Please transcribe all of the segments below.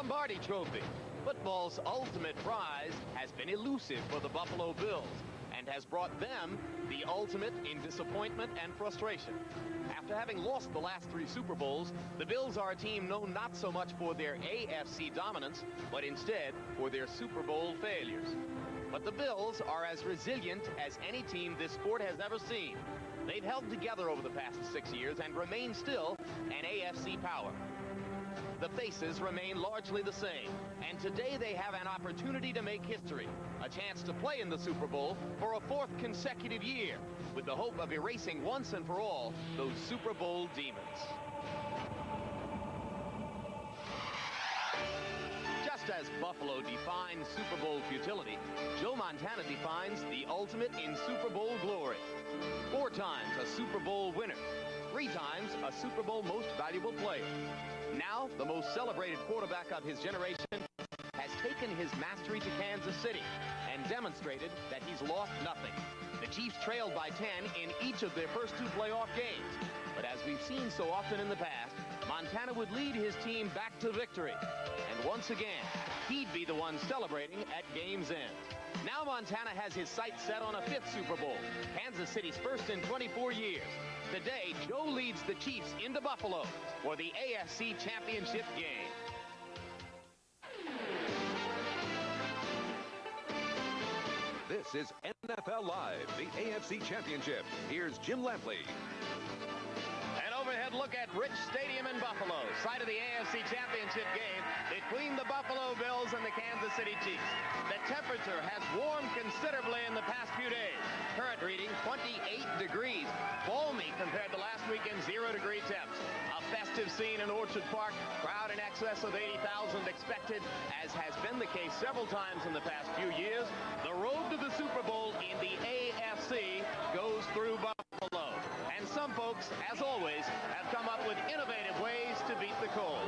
Lombardi Trophy. Football's ultimate prize has been elusive for the Buffalo Bills and has brought them the ultimate in disappointment and frustration. After having lost the last 3 Super Bowls, the Bills are a team known not so much for their AFC dominance, but instead for their Super Bowl failures. But the Bills are as resilient as any team this sport has ever seen. They've held together over the past 6 years and remain still an AFC power. The faces remain largely the same, and today they have an opportunity to make history, a chance to play in the Super Bowl for a 4th consecutive year, with the hope of erasing once and for all those Super Bowl demons. Just as Buffalo defines Super Bowl futility, Joe Montana defines the ultimate in Super Bowl glory. 4 times a Super Bowl winner, 3 times a Super Bowl most valuable player. Now, the most celebrated quarterback of his generation has taken his mastery to Kansas City and demonstrated that he's lost nothing. The Chiefs trailed by 10 in each of their first 2 playoff games. But as we've seen so often in the past, Montana would lead his team back to victory. And once again, he'd be the one celebrating at game's end. Now Montana has his sights set on a 5th Super Bowl, Kansas City's first in 24 years. Today, Joe leads the Chiefs into Buffalo for the AFC Championship game. This is NFL Live, the AFC Championship. Here's Jim Lampley. An overhead look at Rich Stadium in Buffalo, site of the AFC Championship game between the Buffalo Bills and the Kansas City Chiefs. The temperature has warmed considerably in the past few days. Current reading 28 degrees, balmy compared to last weekend's 0-degree temps. A festive scene in Orchard Park, crowd in excess of 80,000 expected, as has been the case several times in the past few years. The road to the Super Bowl in the AFC goes through Buffalo. And some folks, as always, have come up with innovative ways to beat the cold.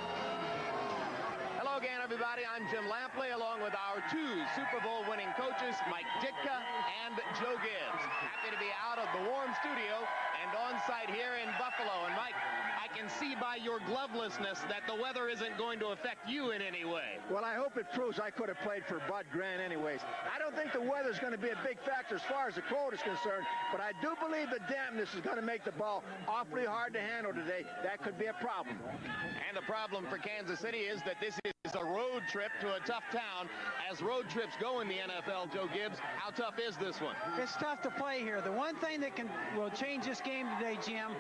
Hello again, everybody. I'm Jim Lampley, along with our 2 Super Bowl winning coaches, Mike Ditka and Joe Gibbs. Happy to be out of the warm studio and on site here in Buffalo. And Mike, I can see by your glovelessness that the weather isn't going to affect you in any way. Well, I hope it proves I could have played for Bud Grant anyways. I don't think the weather's going to be a big factor as far as the cold is concerned, but I do believe the dampness is going to make the ball awfully hard to handle today. That could be a problem. And the problem for Kansas City is that this is a road trip to a tough town. As road trips go in the NFL, Joe Gibbs, how tough is this one? It's tough to play here. The one thing that will change this game today, Jim,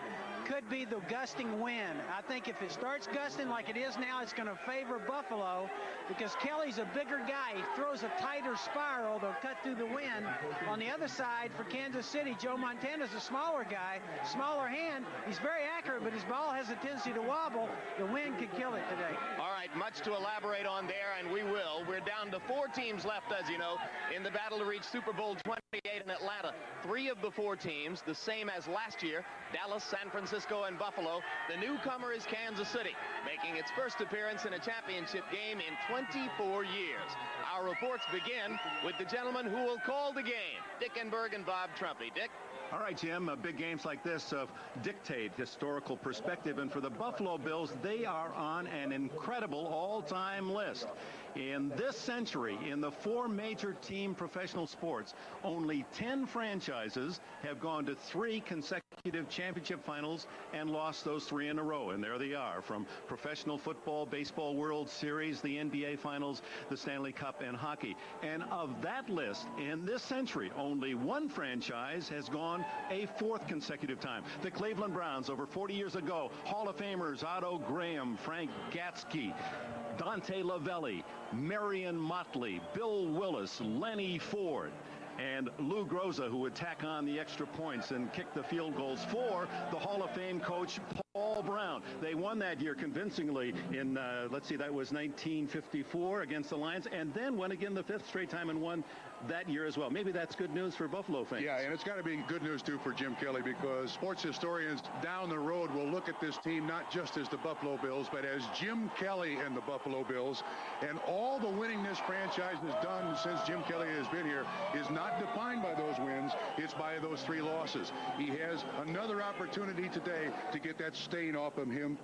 could be the gusting wind. I think if it starts gusting like it is now, it's going to favor Buffalo because Kelly's a bigger guy. He throws a tighter spiral. They'll cut through the wind. On the other side, for Kansas City, Joe Montana's a smaller guy, smaller hand. He's very accurate, but his ball has a tendency to wobble. The wind could kill it today. All right, much to elaborate on there, and we will. We're down to 4 teams left, as you know, in the battle to reach Super Bowl 28 in Atlanta. 3 of the 4 teams, the same as last year, Dallas, San Francisco, and Buffalo. The newcomer is Kansas City, making its first appearance in a championship game in 24 years. Our reports begin with the gentleman who will call the game, Dick Enberg and Bob Trumpy. Dick? All right, Jim, big games like this dictate historical perspective, and for the Buffalo Bills, they are on an incredible all-time list. In this century, in the 4 major team professional sports, only 10 franchises have gone to 3 consecutive championship finals and lost those 3 in a row. And there they are, from professional football, baseball World Series, the NBA Finals, the Stanley Cup, and hockey. And of that list, in this century, only 1 franchise has gone a 4th consecutive time. The Cleveland Browns, over 40 years ago, Hall of Famers Otto Graham, Frank Gatzke, Dante Lavelli, Marion Motley, Bill Willis, Lenny Ford, and Lou Groza, who would tack on the extra points and kick the field goals for the Hall of Fame coach Paul Brown. They won that year convincingly in, let's see, that was 1954 against the Lions, and then went again the 5th straight time and won that year as well. Maybe that's good news for Buffalo fans. Yeah, and it's got to be good news, too, for Jim Kelly, because sports historians down the road will look at this team not just as the Buffalo Bills, but as Jim Kelly and the Buffalo Bills. And all the winning this franchise has done since Jim Kelly has been here is not defined by those wins. It's by those 3 losses. He has another opportunity today to get that stain off of him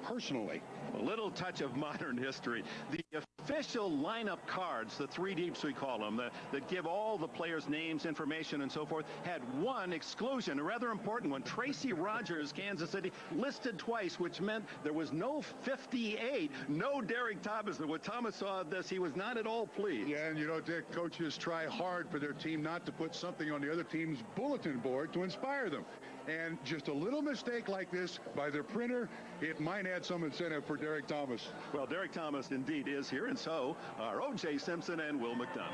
personally. A little touch of modern history. The official lineup cards, the 3 deeps we call them, that give all the players' names, information, and so forth, had one exclusion, a rather important one. Tracy Rogers, Kansas City, listed twice, which meant there was no 58, no Derek Thomas. When Thomas saw this, he was not at all pleased. Yeah, and you know, Dick, coaches try hard for their team not to put something on the other team's bulletin board to inspire them. And just a little mistake like this by their printer, it might add some incentive for Derek Thomas. Well, Derek Thomas indeed is here, and so are O.J. Simpson and Will McDonough.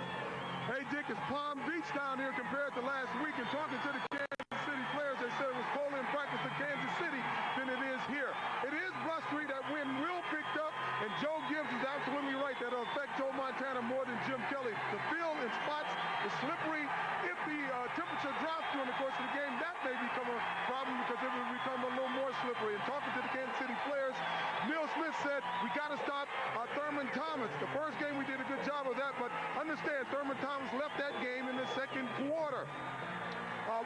Hey, Dick, it's Palm Beach down here compared to last week. And talking to the Kansas City players, they said it was colder in practice in Kansas City than it is here. It is blustery. That wind will picked up, and Joe Gibbs is absolutely right. That'll affect Joe Montana more than Jim Kelly. The field in spots is slippery. If the temperature drops during the course of the game, that may become a problem because it will become a little more slippery. And talking to the Kansas City players, Neil Smith said, we got to stop Thurman Thomas. The first game we did a good job of that, but understand, Thurman Thomas left that game in the second quarter.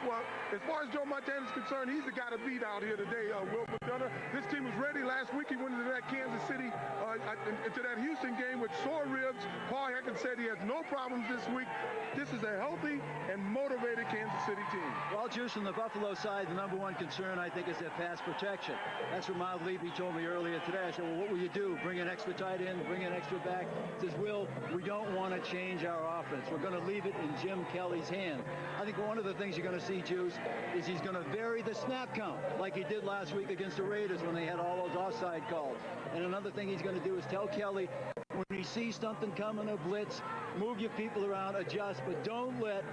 Well, as far as Joe Montana is concerned, he's the guy to beat out here today, Will McDonough. This team was ready last week. He went into that Kansas City, into that Houston game with sore ribs. Paul Hackett said he has no problems this week. This is a healthy and motivated Kansas City team. Well, Juice, on the Buffalo side, the number one concern, I think, is their pass protection. That's what Miles Levy told me earlier today. I said, well, what will you do? Bring an extra tight end, bring an extra back? He says, Will, we don't want to change our offense. We're going to leave it in Jim Kelly's hand. I think one of the things you're going to see, Juice, is he's going to vary the snap count like he did last week against the Raiders when they had all those offside calls. And another thing he's going to do is tell Kelly, when he sees something coming, a blitz, move your people around, adjust, but don't let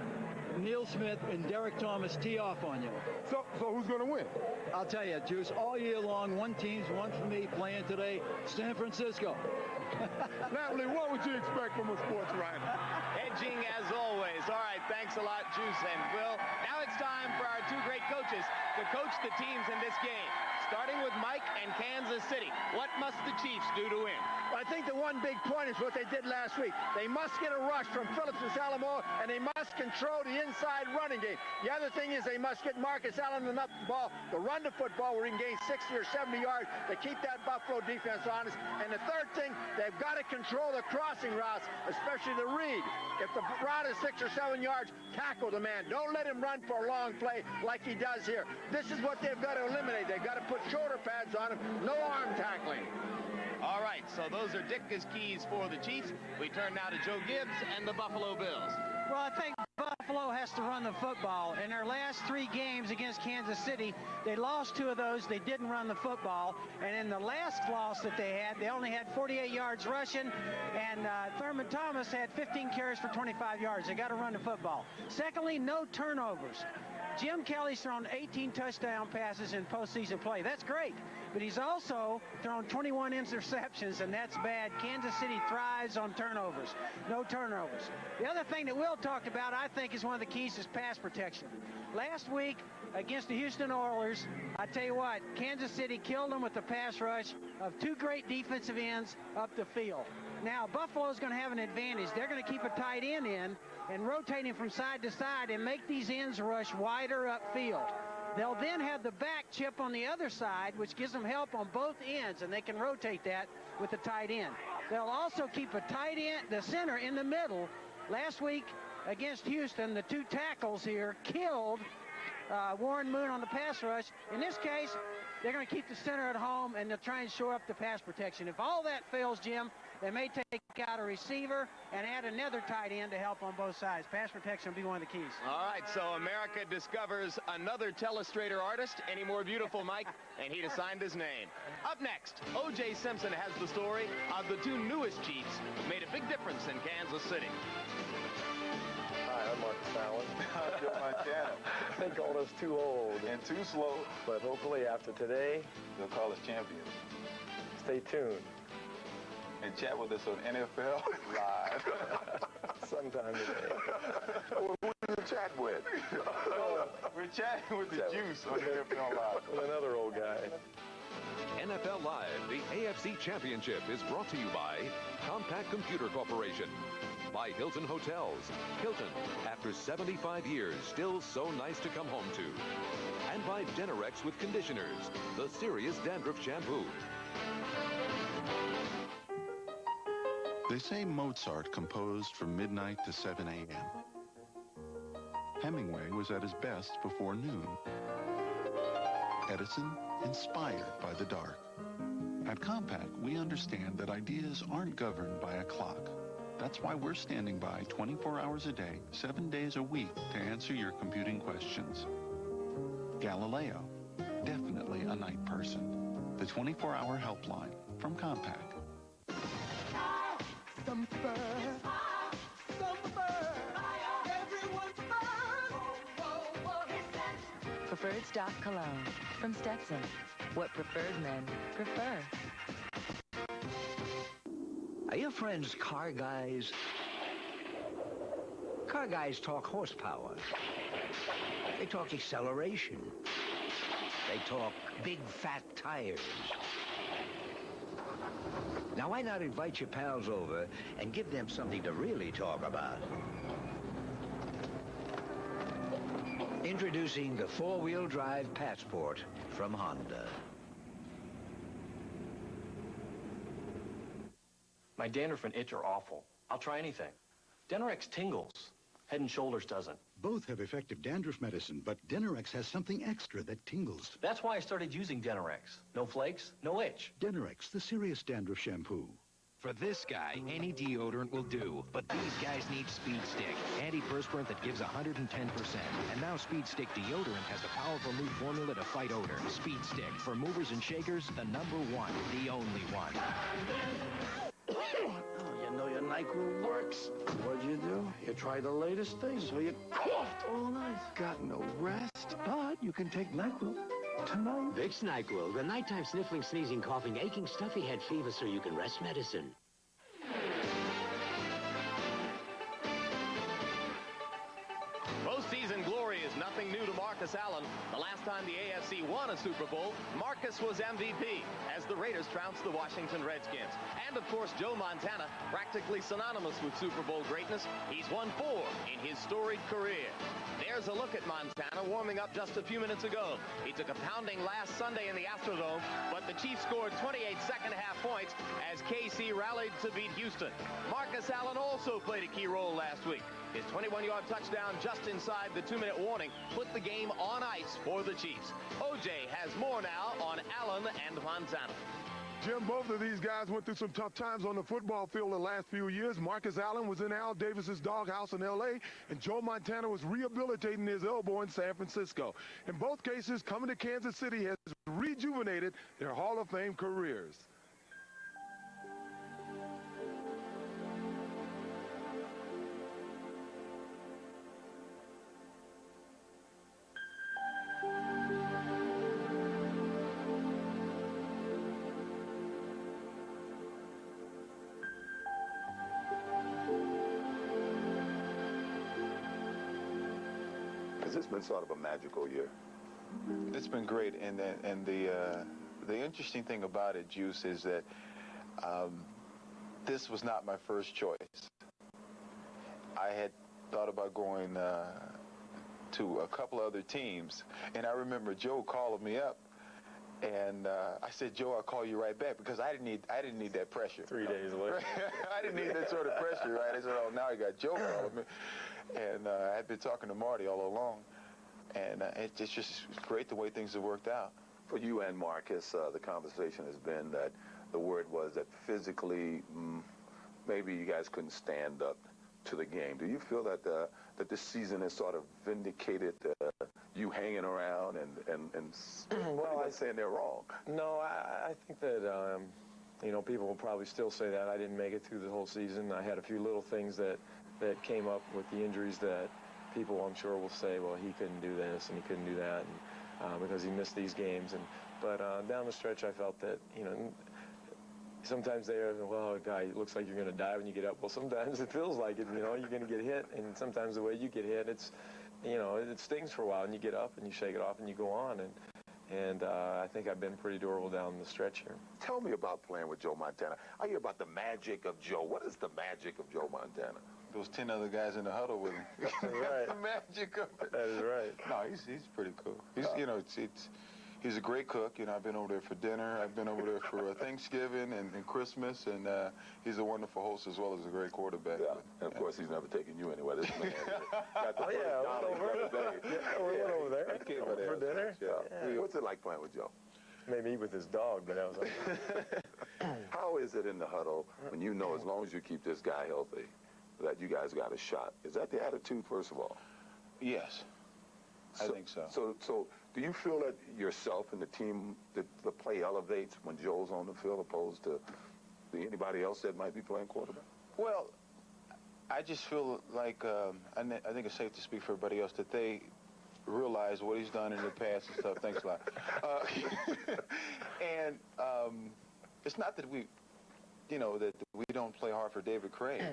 Neil Smith and Derek Thomas tee off on you. So who's going to win? I'll tell you, Juice, all year long, one team's won for me playing today, San Francisco. Natalie, what would you expect from a sports writer? Edging as always. All right, thanks a lot, Juice and Will. Now it's time for our 2 great coaches to coach the teams in this game. Starting with Mike and Kansas City. What must the Chiefs do to win? I think the one big point is what they did last week. They must get a rush from Phillips and Salamone, and they must control the inside running game. The other thing is they must get Marcus Allen enough ball to run the football where he can gain 60 or 70 yards to keep that Buffalo defense honest. And the third thing, they've got to control the crossing routes, especially the read. If the route is 6 or 7 yards, tackle the man. Don't let him run for a long play like he does here. This is what they've got to eliminate. They've got to put shoulder pads on him, no arm tackling. All right, so those are Ditka's keys for the Chiefs. We turn now to Joe Gibbs and the Buffalo Bills. Well, I think Buffalo has to run the football. In their last 3 games against Kansas City, they lost 2 of those. They didn't run the football. And in the last loss that they had, they only had 48 yards rushing. And Thurman Thomas had 15 carries for 25 yards. They got to run the football. Secondly, no turnovers. Jim Kelly's thrown 18 touchdown passes in postseason play. That's great. But he's also thrown 21 interceptions, and that's bad. Kansas City thrives on turnovers. No turnovers. The other thing that Will talked about, I think, is one of the keys is pass protection. Last week against the Houston Oilers, I tell you what, Kansas City killed them with the pass rush of 2 great defensive ends up the field. Now, Buffalo's going to have an advantage. They're going to keep a tight end in and rotate him from side to side and make these ends rush wider upfield. They'll then have the back chip on the other side, which gives them help on both ends, and they can rotate that with the tight end. They'll also keep a tight end, the center, in the middle. Last week against Houston, the 2 tackles here killed Warren Moon on the pass rush. In this case, they're going to keep the center at home, and they'll try and shore up the pass protection. If all that fails, Jim, they may take out a receiver and add another tight end to help on both sides. Pass protection will be one of the keys. All right, so America discovers another telestrator artist. Any more beautiful, Mike? And he'd assigned his name. Up next, O.J. Simpson has the story of the 2 newest Chiefs who made a big difference in Kansas City. Hi, I'm Marcus Allen. I'm Joe Montana. They called us too old and too slow, but hopefully after today, they'll call us champions. Stay tuned. And chat with us on NFL Live. sometime today. Well, who are you chatting with? We're chatting with the juice on the NFL Live. With another old guy. NFL Live, the AFC Championship, is brought to you by Compact Computer Corporation, by Hilton Hotels. Hilton, after 75 years, still so nice to come home to. And by Denerex with Conditioners, the serious dandruff shampoo. They say Mozart composed from midnight to 7 a.m. Hemingway was at his best before noon. Edison, inspired by the dark. At Compaq, we understand that ideas aren't governed by a clock. That's why we're standing by 24 hours a day, 7 days a week to answer your computing questions. Galileo, definitely a night person. The 24-hour helpline from Compaq. Preferred stock cologne from Stetson. What preferred men prefer. Are your friends car guys? Car guys talk horsepower. They talk acceleration. They talk big fat tires. Now why not invite your pals over and give them something to really talk about? Introducing the four-wheel drive Passport from Honda. My dandruff and itch are awful. I'll try anything. Denerex tingles. Head and Shoulders doesn't. Both have effective dandruff medicine, but Denerex has something extra that tingles. That's why I started using Denerex. No flakes, no itch. Denerex, the serious dandruff shampoo. For this guy, any deodorant will do, but these guys need Speed Stick, antiperspirant that gives 110%. And now Speed Stick deodorant has a powerful new formula to fight odor. Speed Stick, for movers and shakers, the #1, the only one. Oh, you know your NyQuil works. What'd you do? You tried the latest thing, so you coughed all night. Got no rest, but you can take NyQuil tonight. Vicks NyQuil, the nighttime sniffling, sneezing, coughing, aching, stuffy head fever so you can rest medicine. Postseason glory is nothing new to Marcus Allen. The last time the AFC won a Super Bowl, Marcus was MVP as the Raiders trounced the Washington Redskins. And, of course, Joe Montana, practically synonymous with Super Bowl greatness. He's won 4 in his storied career. There's a look at Montana warming up just a few minutes ago. He took a pounding last Sunday in the Astrodome, but the Chiefs scored 28 second-half points as KC rallied to beat Houston. Marcus Allen also played a key role last week. His 21-yard touchdown just inside the 2-minute warning put the game on ice for the Chiefs. OJ has more now on Allen and Montana. Jim, both of these guys went through some tough times on the football field the last few years. Marcus Allen was in Al Davis's doghouse in L.A., and Joe Montana was rehabilitating his elbow in San Francisco. In both cases, coming to Kansas City has rejuvenated their Hall of Fame careers. It's been sort of a magical year. It's been great, and the interesting thing about it, Juice, is that this was not my first choice. I had thought about going to a couple other teams, and I remember Joe calling me up, and I said, Joe, I'll call you right back, because I didn't need that pressure. 3 days later. I didn't need that sort of pressure, right? I said, oh, now I got Joe calling me. And I had been talking to Marty all along, and it's just great the way things have worked out. For you and Marcus, the conversation has been that the word was that physically, maybe you guys couldn't stand up to the game. Do you feel that that this season has sort of vindicated you hanging around and well, saying they're wrong? No, I think that people will probably still say that. I didn't make it through the whole season. I had a few little things that came up with the injuries that people, I'm sure, will say, well, he couldn't do this and he couldn't do that, and because he missed these games. But down the stretch, I felt that, sometimes they're, well, guy, it looks like you're going to die when you get up. Well, sometimes it feels like it, you're going to get hit, and sometimes the way you get hit, it's, it stings for a while, and you get up and you shake it off and you go on, and I think I've been pretty durable down the stretch here. Tell me about playing with Joe Montana. I hear about the magic of Joe. What is the magic of Joe Montana? Those 10 other guys in the huddle with him. Right. The magic of it. That is right. No, he's pretty cool. He's, he's a great cook. I've been over there for dinner. I've been over there for Thanksgiving and Christmas, and he's a wonderful host as well as a great quarterback. Yeah, and of course he's never taken you anywhere. This man got the we went over there for dinner. Yeah. What's it like playing with Joe? Maybe eat with his dog, but that was okay. How is it in the huddle when you know as long as you keep this guy healthy, that you guys got a shot? Is that the attitude, first of all? Yes, I think so. So do you feel that yourself and the team, the play elevates when Joe's on the field opposed to anybody else that might be playing quarterback? Well, I just feel like, I think it's safe to speak for everybody else, that they realize what he's done in the past and stuff. Thanks a lot. And it's not that we don't play hard for David Krieg.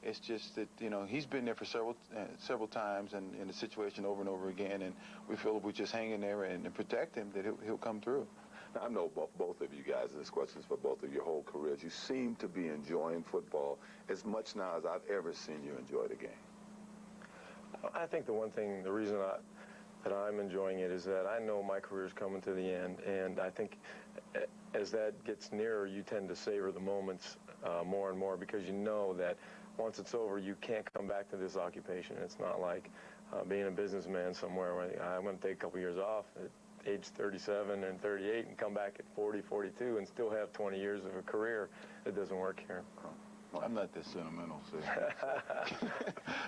It's just that, he's been there for several times and in the situation over and over again, and we feel if we just hang in there and protect him, that he'll come through. Now, I know both of you guys, and this question is for both of your whole careers. You seem to be enjoying football as much now as I've ever seen you enjoy the game. I think the reason that I'm enjoying it is that I know my career's coming to the end, and I think as that gets nearer, you tend to savor the moments more and more, because you know that once it's over, you can't come back to this occupation. It's not like being a businessman somewhere where I'm going to take a couple years off at age 37 and 38 and come back at 40, 42 and still have 20 years of a career. It doesn't work here. I'm not this sentimental, so.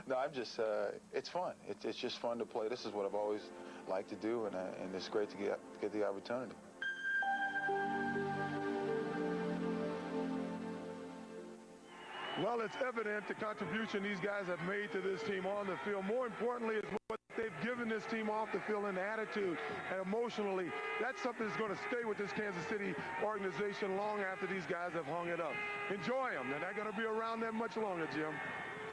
No, I'm just, it's fun. It's just fun to play. This is what I've always liked to do, and it's great to get the opportunity. Well, it's evident the contribution these guys have made to this team on the field. More importantly, is what they've given this team off the field in attitude and emotionally. That's something that's going to stay with this Kansas City organization long after these guys have hung it up. Enjoy them. They're not going to be around that much longer, Jim.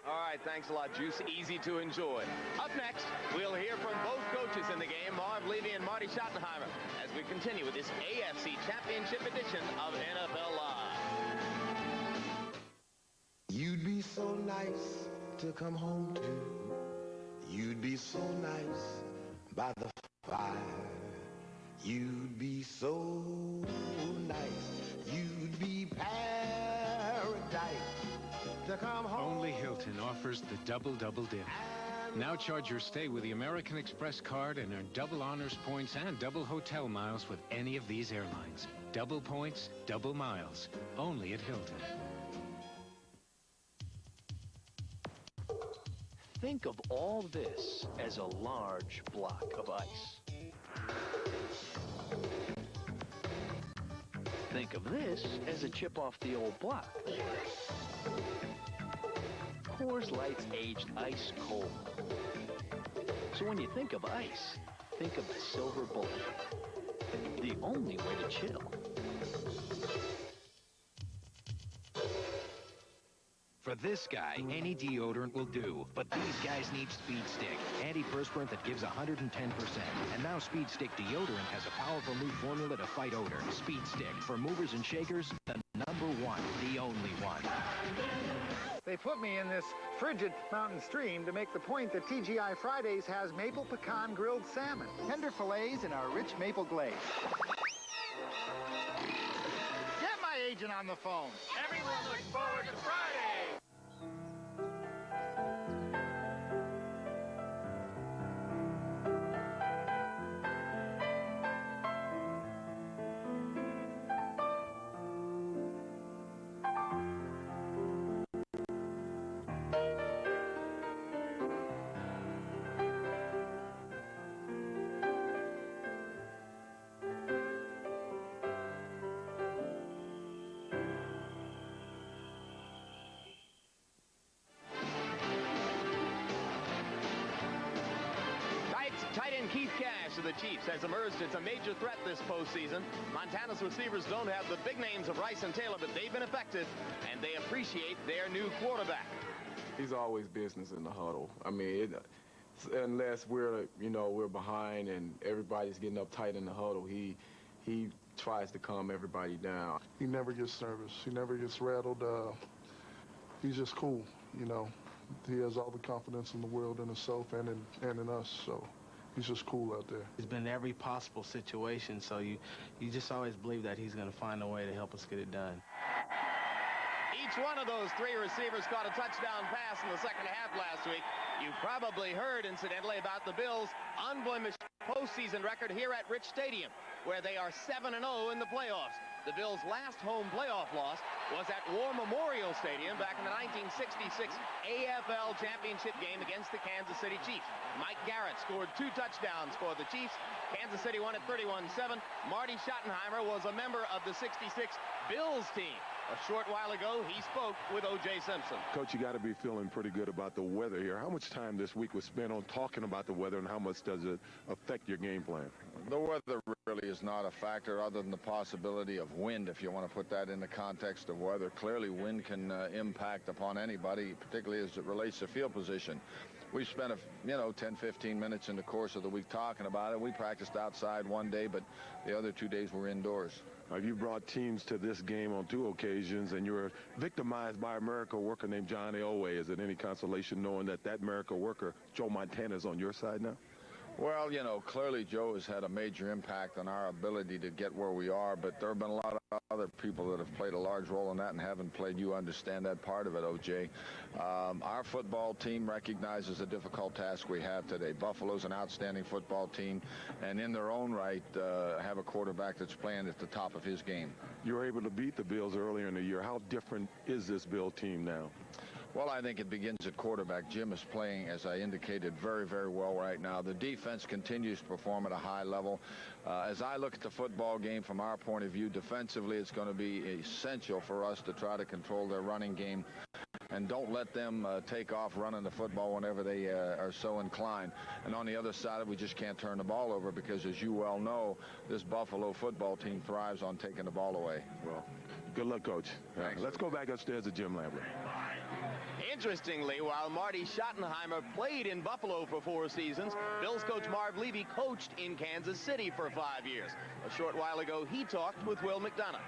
All right, thanks a lot, Juice. Easy to enjoy. Up next, we'll hear from both coaches in the game, Marv Levy and Marty Schottenheimer, as we continue with this AFC Championship edition of NFL Live. You'd be so nice to come home to. You'd be so nice by the fire. You'd be so nice. You'd be paradise to come home. Only Hilton offers the double dip. Now charge your stay with the American Express card and earn double honors points and double hotel miles with any of these airlines. Double points, double miles. Only at Hilton. Think of all this as a large block of ice. Think of this as a chip off the old block. Coors Light's aged ice cold. So when you think of ice, think of the silver bullet. The only way to chill. For this guy, any deodorant will do, but these guys need Speed Stick, antiperspirant that gives 110%. And now Speed Stick deodorant has a powerful new formula to fight odor. Speed Stick, for movers and shakers, the #1, the only one. They put me in this frigid mountain stream to make the point that TGI Fridays has maple pecan grilled salmon, tender fillets in our rich maple glaze. Get my agent on the phone. Everyone looks forward to Friday. Cash of the Chiefs has emerged as a major threat this postseason. Montana's receivers don't have the big names of Rice and Taylor, but they've been effective, and they appreciate their new quarterback. He's always business in the huddle. I mean, unless we're behind and everybody's getting uptight in the huddle, he tries to calm everybody down. He never gets nervous. He never gets rattled. He's just cool, you know. He has all the confidence in the world in himself and in us, so he's just cool out there. He's been in every possible situation, so you just always believe that he's going to find a way to help us get it done. Each one of those three receivers caught a touchdown pass in the second half last week. You probably heard, incidentally, about the Bills' unblemished postseason record here at Rich Stadium, where they are 7-0 in the playoffs. The Bills' last home playoff loss was at War Memorial Stadium back in the 1966 AFL Championship game against the Kansas City Chiefs. Mike Garrett scored 2 touchdowns for the Chiefs. Kansas City won at 31-7. Marty Schottenheimer was a member of the 66 Bills team. A short while ago, he spoke with O.J. Simpson. Coach, you got to be feeling pretty good about the weather here. How much time this week was spent on talking about the weather, and how much does it affect your game plan? The weather really is not a factor other than the possibility of wind, if you want to put that in the context of weather. Clearly, wind can impact upon anybody, particularly as it relates to field position. We spent, 10, 15 minutes in the course of the week talking about it. We practiced outside one day, but the other 2 days were indoors. You brought teams to this game on 2 occasions, and you were victimized by a miracle worker named John Elway. Is it any consolation knowing that miracle worker, Joe Montana, is on your side now? Well, clearly Joe has had a major impact on our ability to get where we are, but there have been a lot of other people that have played a large role in that and haven't played. You understand that part of it, O.J. Our football team recognizes the difficult task we have today. Buffalo's an outstanding football team, and in their own right, have a quarterback that's playing at the top of his game. You were able to beat the Bills earlier in the year. How different is this Bill team now? Well, I think it begins at quarterback. Jim is playing, as I indicated, very, very well right now. The defense continues to perform at a high level. As I look at the football game from our point of view, defensively, it's going to be essential for us to try to control their running game and don't let them take off running the football whenever they are so inclined. And on the other side, we just can't turn the ball over because, as you well know, this Buffalo football team thrives on taking the ball away. Well, good luck, Coach. Let's go back upstairs to Jim Lambert. Interestingly, while Marty Schottenheimer played in Buffalo for 4 seasons, Bills coach Marv Levy coached in Kansas City for 5 years. A short while ago, he talked with Will McDonough.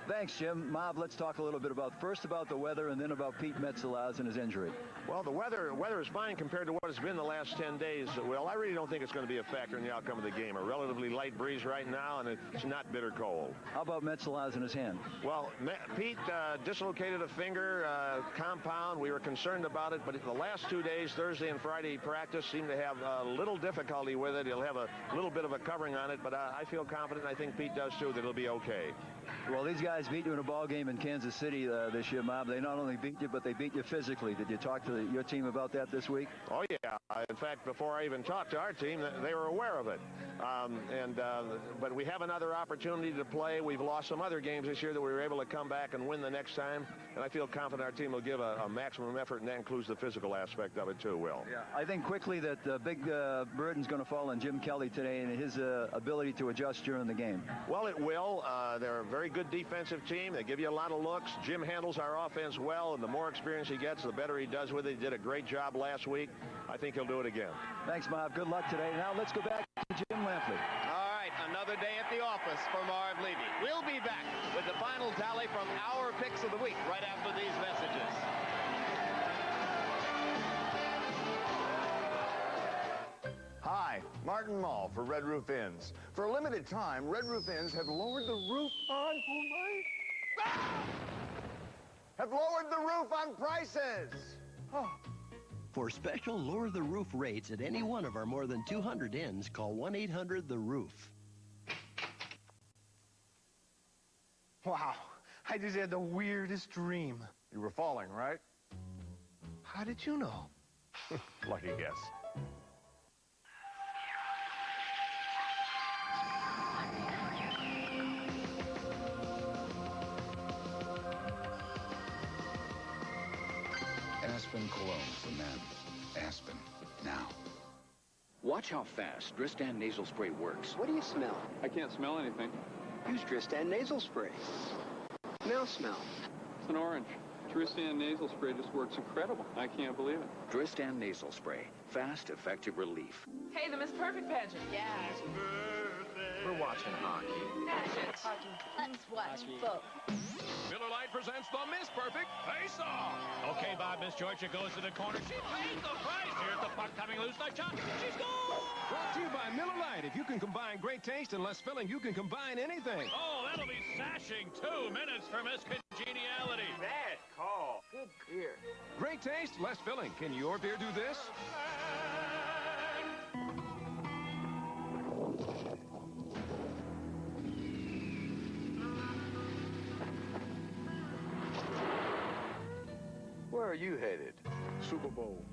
Thanks, Jim. Marv, let's talk a little bit first about the weather and then about Pete Metzelaars and his injury. Well, the weather is fine compared to what it's been the last 10 days. Well, I really don't think it's going to be a factor in the outcome of the game. A relatively light breeze right now, and it's not bitter cold. How about Metzelaars and his hand? Well, Pete dislocated a finger, compound. We were concerned about it, but the last 2 days, Thursday and Friday practice, seemed to have a little difficulty with it. He'll have a little bit of a covering on it, but I feel confident, I think Pete does too, that it'll be okay. Well, these guys beat you in a ball game in Kansas City this year, Marv. They not only beat you, but they beat you physically. Did you talk to your team about that this week? Oh, yeah. In fact, before I even talked to our team, they were aware of it. But we have another opportunity to play. We've lost some other games this year that we were able to come back and win the next time. And I feel confident our team will give a maximum effort, and that includes the physical aspect of it too, Will. Yeah. I think quickly that the big burden's going to fall on Jim Kelly today and his ability to adjust during the game. Well, it will. They're a very good defensive team. They give you a lot of looks. Jim handles our offense well, and the more experience he gets, the better he does with it. He did a great job last week. I think he'll do it again. Thanks, Marv. Good luck today. Now let's go back to Jim Lampley. All right, another day at the office for Marv Levy. We'll be back with the final tally from our picks of the week right after these messages. Hi, Martin Mull for Red Roof Inns. For a limited time, Red Roof Inns have lowered the roof on... have lowered the roof on prices! Oh. For special lower the roof rates at any one of our more than 200 inns, call 1-800-THE-ROOF. Wow, I just had the weirdest dream. You were falling, right? How did you know? Lucky guess. Aspen Cologne for men. Aspen, now. Why Watch how fast Dristan nasal spray works. What do you smell? I can't smell anything. Use Dristan nasal spray. Smell. It's an orange. Dristan nasal spray just works incredible. I can't believe it. Dristan nasal spray. Fast, effective relief. Hey, the Miss Perfect pageant. Yes. We're watching hockey. Hockey. Let's watch both. Miller Lite presents the Miss Perfect Face-Off. Okay, Bob, Miss Georgia goes to the corner. She pays the price. Here's the puck coming loose. Nice shot. She scores! Brought to you by Miller Lite. If you can combine great taste and less filling, you can combine anything. Oh, that'll be sashing. 2 minutes for Miss Congeniality. Bad call. Good beer. Great taste, less filling. Can your beer do this? Where are you headed? Super Bowl.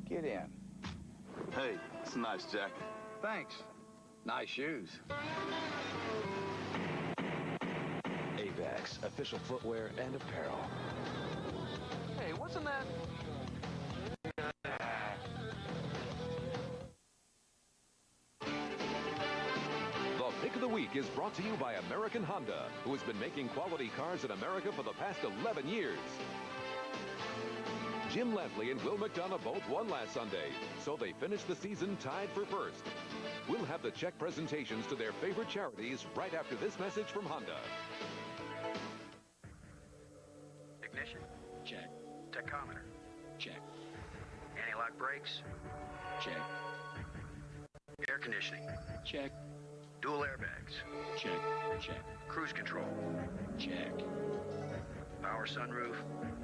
Get in. Hey, it's a nice jacket. Thanks. Nice shoes. AVAX, official footwear and apparel. Hey, wasn't that... The Pick of the Week is brought to you by American Honda, who has been making quality cars in America for the past 11 years. Jim Lampley and Will McDonough both won last Sunday, so they finished the season tied for first. We'll have the check presentations to their favorite charities right after this message from Honda. Ignition. Check. Tachometer. Check. Anti-lock brakes. Check. Air conditioning. Check. Dual airbags. Check. Check. Cruise control. Check. Power sunroof.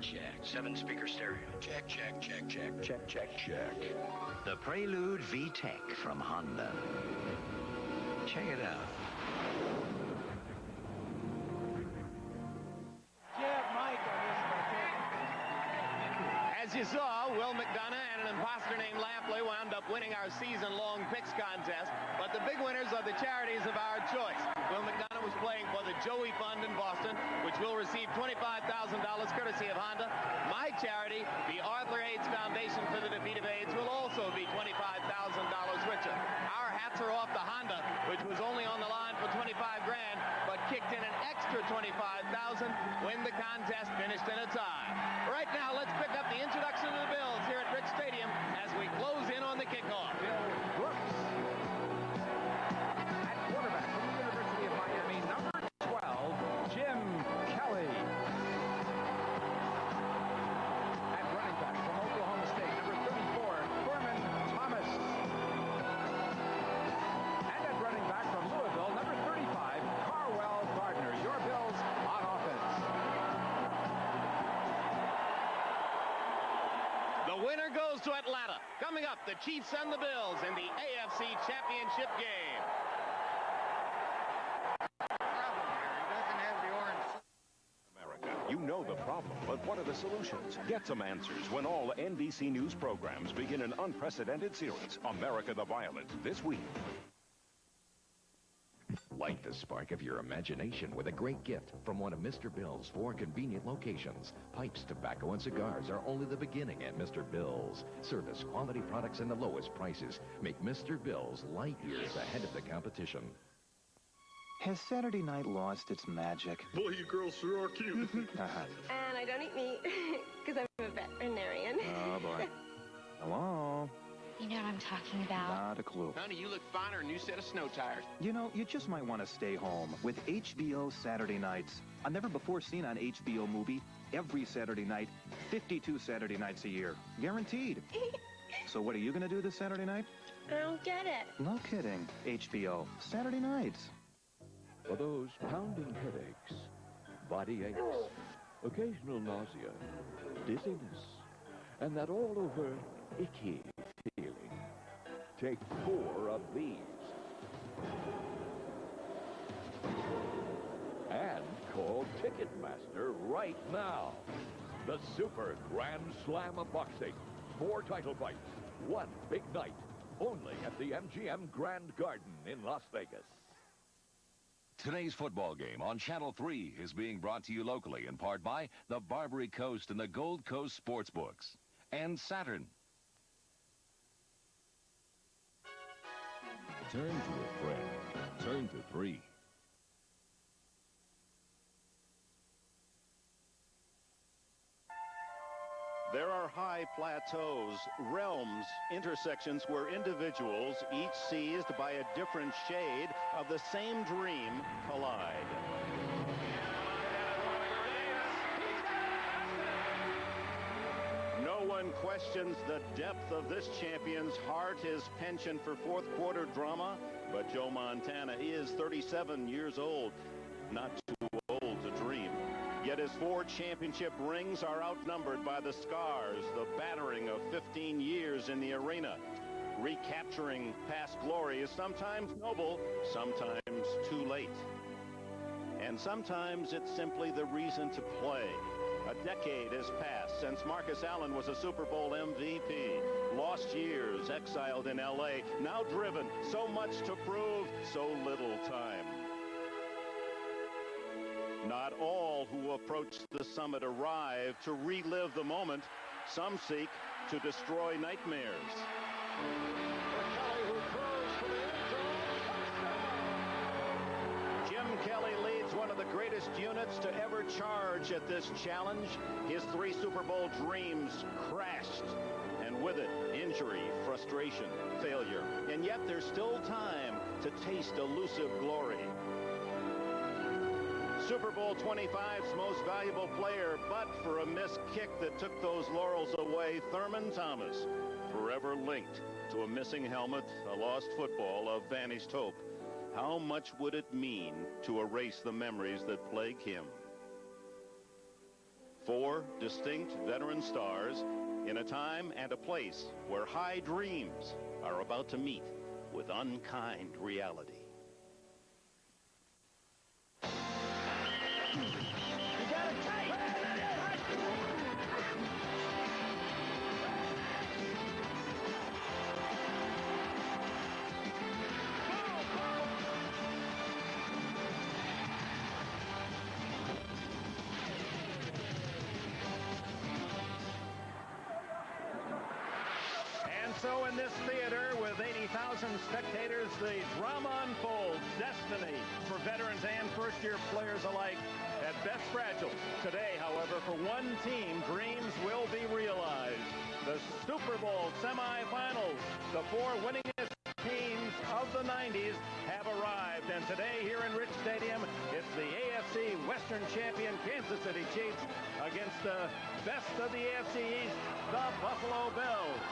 Check. 7-speaker stereo. Check, check, check, check, check, check, check. The Prelude VTEC from Honda. Check it out. As you saw, Will McDonough and an imposter named Lampley wound up winning our season-long picks contest, but the big winners are the charities of our choice. Will McDonough was playing for the Joey Fund in Boston, which will receive $25,000 courtesy of Honda. My charity, the Arthur AIDS Foundation for the Defeat of AIDS, will also be $25,000 richer. Our hats are off to Honda, which was only on the line for $25 grand, but kicked in an extra $25,000 when the contest finished in a tie. Right now, let's pick up the introduction of the Bills here at Rich Stadium as we close in on the kickoff. At quarterback from the University of Miami, number 12, Jim Kelly. At running back from Oklahoma State, number 34, Thurman Thomas. And at running back from Louisville, number 35, Carwell Gardner. Your Bills on offense. The winner goes to Atlanta. Coming up, the Chiefs and the Bills in the AFC Championship game. America, you know the problem, but what are the solutions? Get some answers when all NBC News programs begin an unprecedented series, America the Violent, this week. Light the spark of your imagination with a great gift from one of Mr. Bill's 4 convenient locations. Pipes, tobacco, and cigars are only the beginning at Mr. Bill's. Service, quality products, and the lowest prices make Mr. Bill's light years ahead of the competition. Has Saturday night lost its magic? Boy, you girls sure are cute. And I don't eat meat because I'm a veterinarian. Oh, boy. Hello? You know what I'm talking about. Not a clue. Honey, you look finer than a new set of snow tires. You know, you just might want to stay home with HBO Saturday nights. A never-before-seen on HBO movie every Saturday night, 52 Saturday nights a year. Guaranteed. So what are you going to do this Saturday night? I don't get it. No kidding. HBO Saturday nights. For those pounding headaches, body aches, occasional nausea, dizziness, and that all-over icky feeling, take 4 of these. And call Ticketmaster right now. The Super Grand Slam of Boxing. 4 title fights, 1 big night, only at the MGM Grand Garden in Las Vegas. Today's football game on Channel 3 is being brought to you locally in part by the Barbary Coast and the Gold Coast Sportsbooks and Saturn. Turn to a friend. Turn to 3. There are high plateaus, realms, intersections where individuals, each seized by a different shade of the same dream, collide. No one questions the depth of this champion's heart, his penchant for fourth quarter drama, but Joe Montana is 37 years old, not too old to dream. Yet his 4 championship rings are outnumbered by the scars, the battering of 15 years in the arena. Recapturing past glory is sometimes noble, sometimes too late. And sometimes it's simply the reason to play. A decade has passed since Marcus Allen was a Super Bowl MVP. Lost years, exiled in L.A., now driven, so much to prove, so little time. Not all who approach the summit arrive to relive the moment. Some seek to destroy nightmares. Jim Kelly leads one of the greatest units to ever charge at this challenge. His 3 Super Bowl dreams crashed. And with it, injury, frustration, failure. And yet there's still time to taste elusive glory. Super Bowl 25's most valuable player, but for a missed kick that took those laurels away, Thurman Thomas, forever linked to a missing helmet, a lost football, a vanished hope. How much would it mean to erase the memories that plague him? 4 distinct veteran stars in a time and a place where high dreams are about to meet with unkind reality. So in this theater with 80,000 spectators, the drama unfolds. Destiny for veterans and first-year players alike at best fragile. Today, however, for one team, dreams will be realized. The Super Bowl semifinals, the 4 winningest teams of the 90s have arrived. And today here in Rich Stadium, it's the AFC Western champion Kansas City Chiefs against the best of the AFC East, the Buffalo Bills.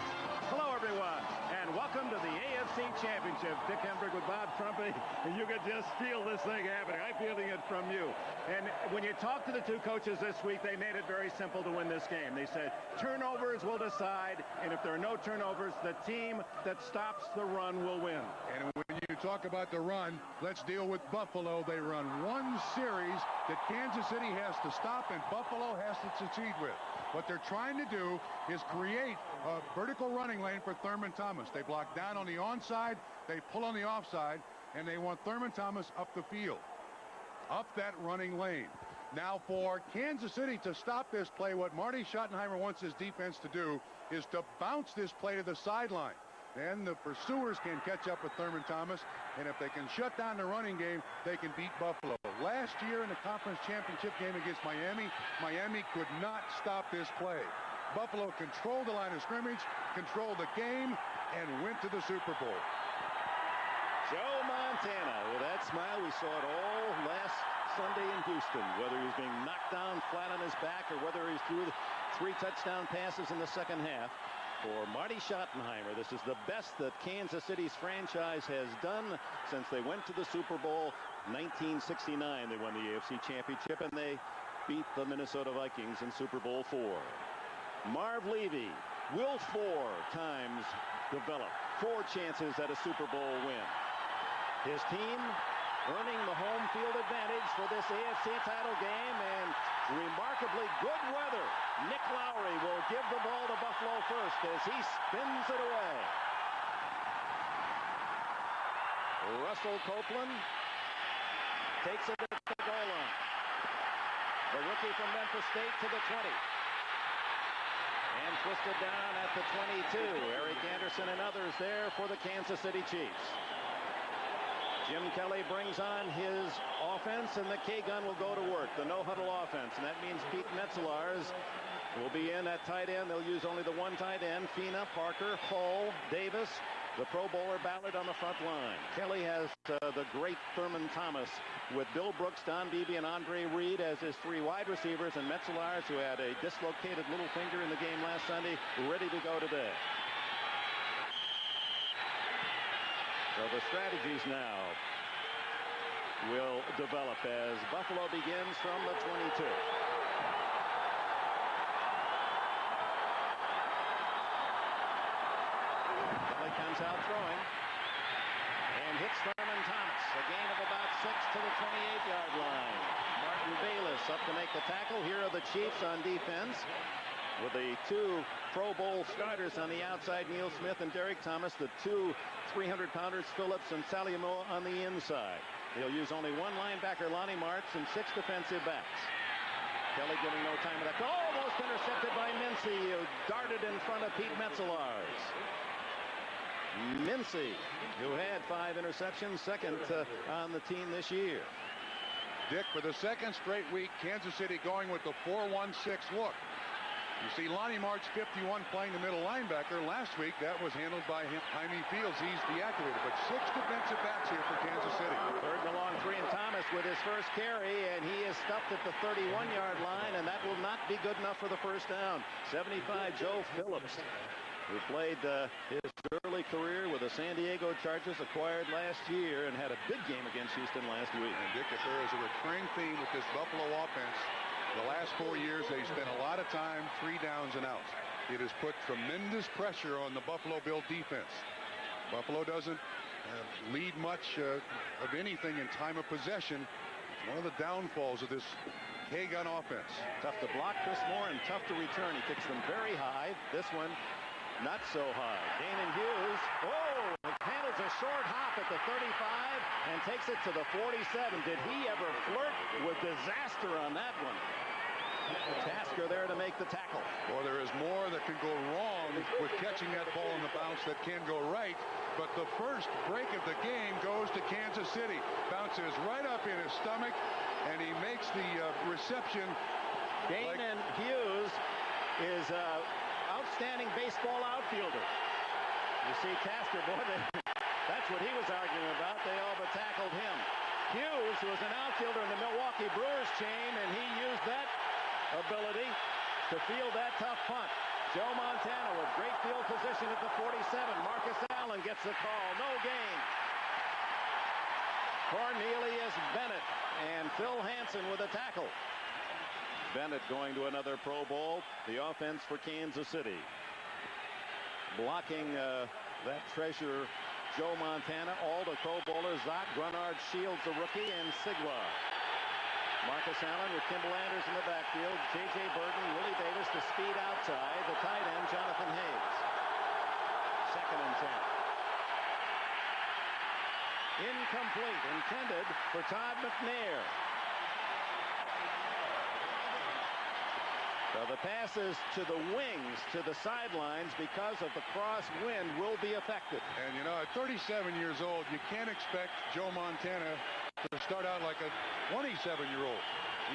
Hello, everyone, and welcome to the AFC Championship. Dick Hembrick with Bob Trumpy, and you could just feel this thing happening. I'm feeling it from you. And when you talk to the 2 coaches this week, they made it very simple to win this game. They said turnovers will decide, and if there are no turnovers, the team that stops the run will win. And when you talk about the run, let's deal with Buffalo. They run one series that Kansas City has to stop and Buffalo has to succeed with. What they're trying to do is create a vertical running lane for Thurman Thomas. They block down on the onside, they pull on the offside, and they want Thurman Thomas up the field, up that running lane. Now for Kansas City to stop this play, what Marty Schottenheimer wants his defense to do is to bounce this play to the sideline. Then the pursuers can catch up with Thurman Thomas, and if they can shut down the running game, they can beat Buffalo. Last year in the conference championship game against Miami, Miami could not stop this play. Buffalo controlled the line of scrimmage, controlled the game, and went to the Super Bowl. Joe Montana, with that smile, we saw it all last Sunday in Houston, whether he was being knocked down flat on his back or whether he threw 3 touchdown passes in the second half. For Marty Schottenheimer, this is the best that Kansas City's franchise has done since they went to the Super Bowl 1969. They won the AFC Championship, and they beat the Minnesota Vikings in Super Bowl 4. Marv Levy will 4 times develop 4 chances at a Super Bowl win. His team earning the home field advantage for this AFC title game, and remarkably good weather. Nick Lowery will give the ball to Buffalo first as he spins it away. Russell Copeland takes it at the goal line. The rookie from Memphis State to the 20. And twisted down at the 22. Eric Anderson and others there for the Kansas City Chiefs. Jim Kelly brings on his offense, and the K-gun will go to work. The no-huddle offense, and that means Pete Metzelaars will be in at tight end. They'll use only the one tight end. Fina, Parker, Hull, Davis, the Pro Bowler Ballard on the front line. Kelly has the great Thurman Thomas with Bill Brooks, Don Beebe, and Andre Reed as his three wide receivers, and Metzelaars, who had a dislocated little finger in the game last Sunday, ready to go today. So the strategies now will develop as Buffalo begins from the 22. Kelly comes out throwing and hits Thurman Thomas. A gain of about 6 to the 28-yard line. Martin Bayless up to make the tackle. Here are the Chiefs on defense, with the two Pro Bowl starters on the outside, Neil Smith and Derek Thomas, the two 300-pounders, Phillips and Saliamo, on the inside. They'll use only one linebacker, Lonnie Martz, and 6 defensive backs. Kelly giving no time of that. Almost intercepted by Mincy, who darted in front of Pete Metzelaars. Mincy, who had 5 interceptions, second on the team this year. Dick, for the second straight week, Kansas City going with the 4-1-6 look. You see Lonnie Martz, 51, playing the middle linebacker. Last week, that was handled by Jaime Fields. He's deactivated, but 6 defensive backs here for Kansas City. Third and long 3, and Thomas with his first carry, and he is stuffed at the 31-yard line, and that will not be good enough for the first down. 75, Joe Phillips, who played his early career with the San Diego Chargers, acquired last year, and had a big game against Houston last week. And Dick, if there is a recurring theme with this Buffalo offense, the last 4 years, they spent a lot of time 3 downs and outs. It has put tremendous pressure on the Buffalo Bill defense. Buffalo doesn't lead much of anything in time of possession. It's one of the downfalls of this K-gun offense. Tough to block Chris Moore and tough to return. He kicks them very high. This one, not so high. Damon Hughes, handles a short hop at the 35 and takes it to the 47. Did he ever flirt with disaster on that one? Tasker there to make the tackle. Well, there is more that can go wrong with catching that ball in the bounce that can go right. But the first break of the game goes to Kansas City. Bounces right up in his stomach, and he makes the reception. Damon Hughes is outstanding baseball outfielder. You see Tasker, boy, that's what he was arguing about. They all but tackled him. Hughes was an outfielder in the Milwaukee Brewers chain, and he used that ability to field that tough punt. Joe Montana with great field position at the 47. Marcus Allen gets the call. No gain. Cornelius Bennett and Phil Hansen with a tackle. Bennett going to another Pro Bowl. The offense for Kansas City. Blocking that treasure, Joe Montana. All the Pro Bowlers, Zach Grunard, Shields, the rookie, and Sigwa. Marcus Allen with Kimball Anders in the backfield. J.J. Burton, Willie Davis to speed outside. The tight end, Jonathan Hayes. 2nd and 10. Incomplete. Intended for Todd McNair. So the passes to the wings, to the sidelines, because of the crosswind, will be affected. And, you know, at 37 years old, you can't expect Joe Montana to start out like a 27-year-old.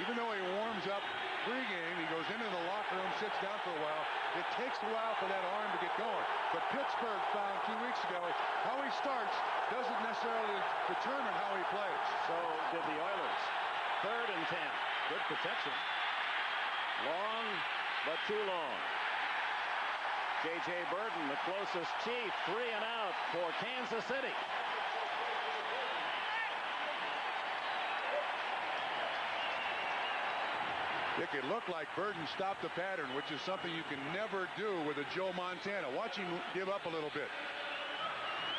Even though he warms up pregame, he goes into the locker room, sits down for a while. It takes a while for that arm to get going. But Pittsburgh found 2 weeks ago how he starts doesn't necessarily determine how he plays. So did the Oilers. 3rd and 10. Good protection. Long, but too long. J.J. Burton, the closest chief, 3 and out for Kansas City. Dick, it looked like Burton stopped the pattern, which is something you can never do with a Joe Montana. Watch him give up a little bit.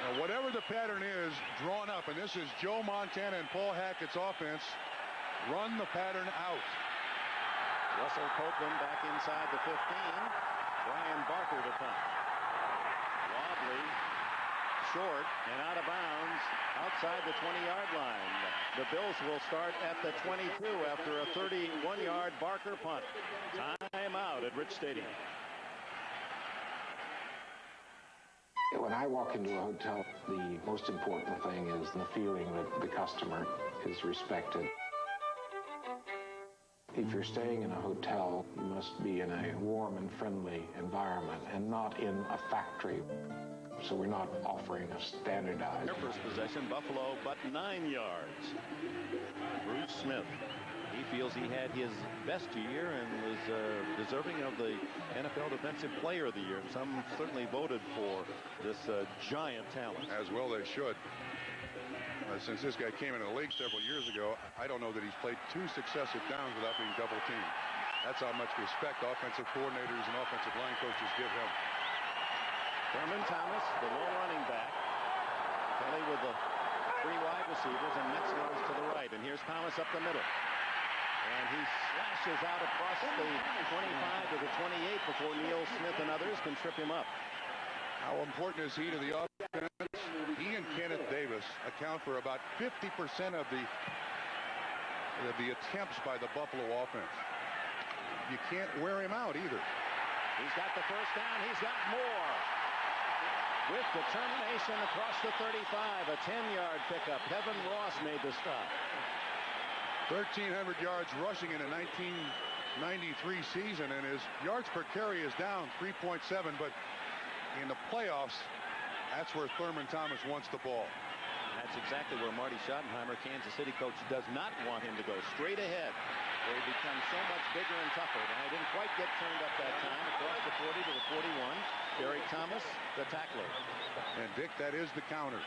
Now, whatever the pattern is drawn up, and this is Joe Montana and Paul Hackett's offense, run the pattern out. Russell Copeland back inside the 15. Brian Barker to punt. Wobbly, short, and out of bounds outside the 20-yard line. The Bills will start at the 22 after a 31-yard Barker punt. Time out at Rich Stadium. When I walk into a hotel, the most important thing is the feeling that the customer is respected. If you're staying in a hotel, you must be in a warm and friendly environment and not in a factory. So we're not offering a standardized. Their first possession, Buffalo, but 9 yards. Bruce Smith. He feels he had his best year and was deserving of the NFL Defensive Player of the Year. Some certainly voted for this giant talent. As well they should. Since this guy came into the league several years ago, I don't know that he's played 2 successive downs without being double teamed. That's how much respect offensive coordinators and offensive line coaches give him. Thurman Thomas, the low running back. Kelly with the 3 wide receivers, and Metzger is to the right. And here's Thomas up the middle. And he slashes out across the 25 to the 28 before Neil Smith and others can trip him up. How important is he to the offense? He and Kenneth Davis account for about 50% of the attempts by the Buffalo offense. You can't wear him out either. He's got the first down. He's got more. With determination across the 35, a 10-yard pickup. Kevin Ross made the stop. 1,300 yards rushing in a 1993 season, and his yards per carry is down 3.7, but in the playoffs, that's where Thurman Thomas wants the ball. That's exactly where Marty Schottenheimer, Kansas City coach, does not want him to go straight ahead, where he becomes so much bigger and tougher. And I didn't quite get turned up that time. Across the 40 to the 41. Derek Thomas, the tackler. And Dick, that is the counter.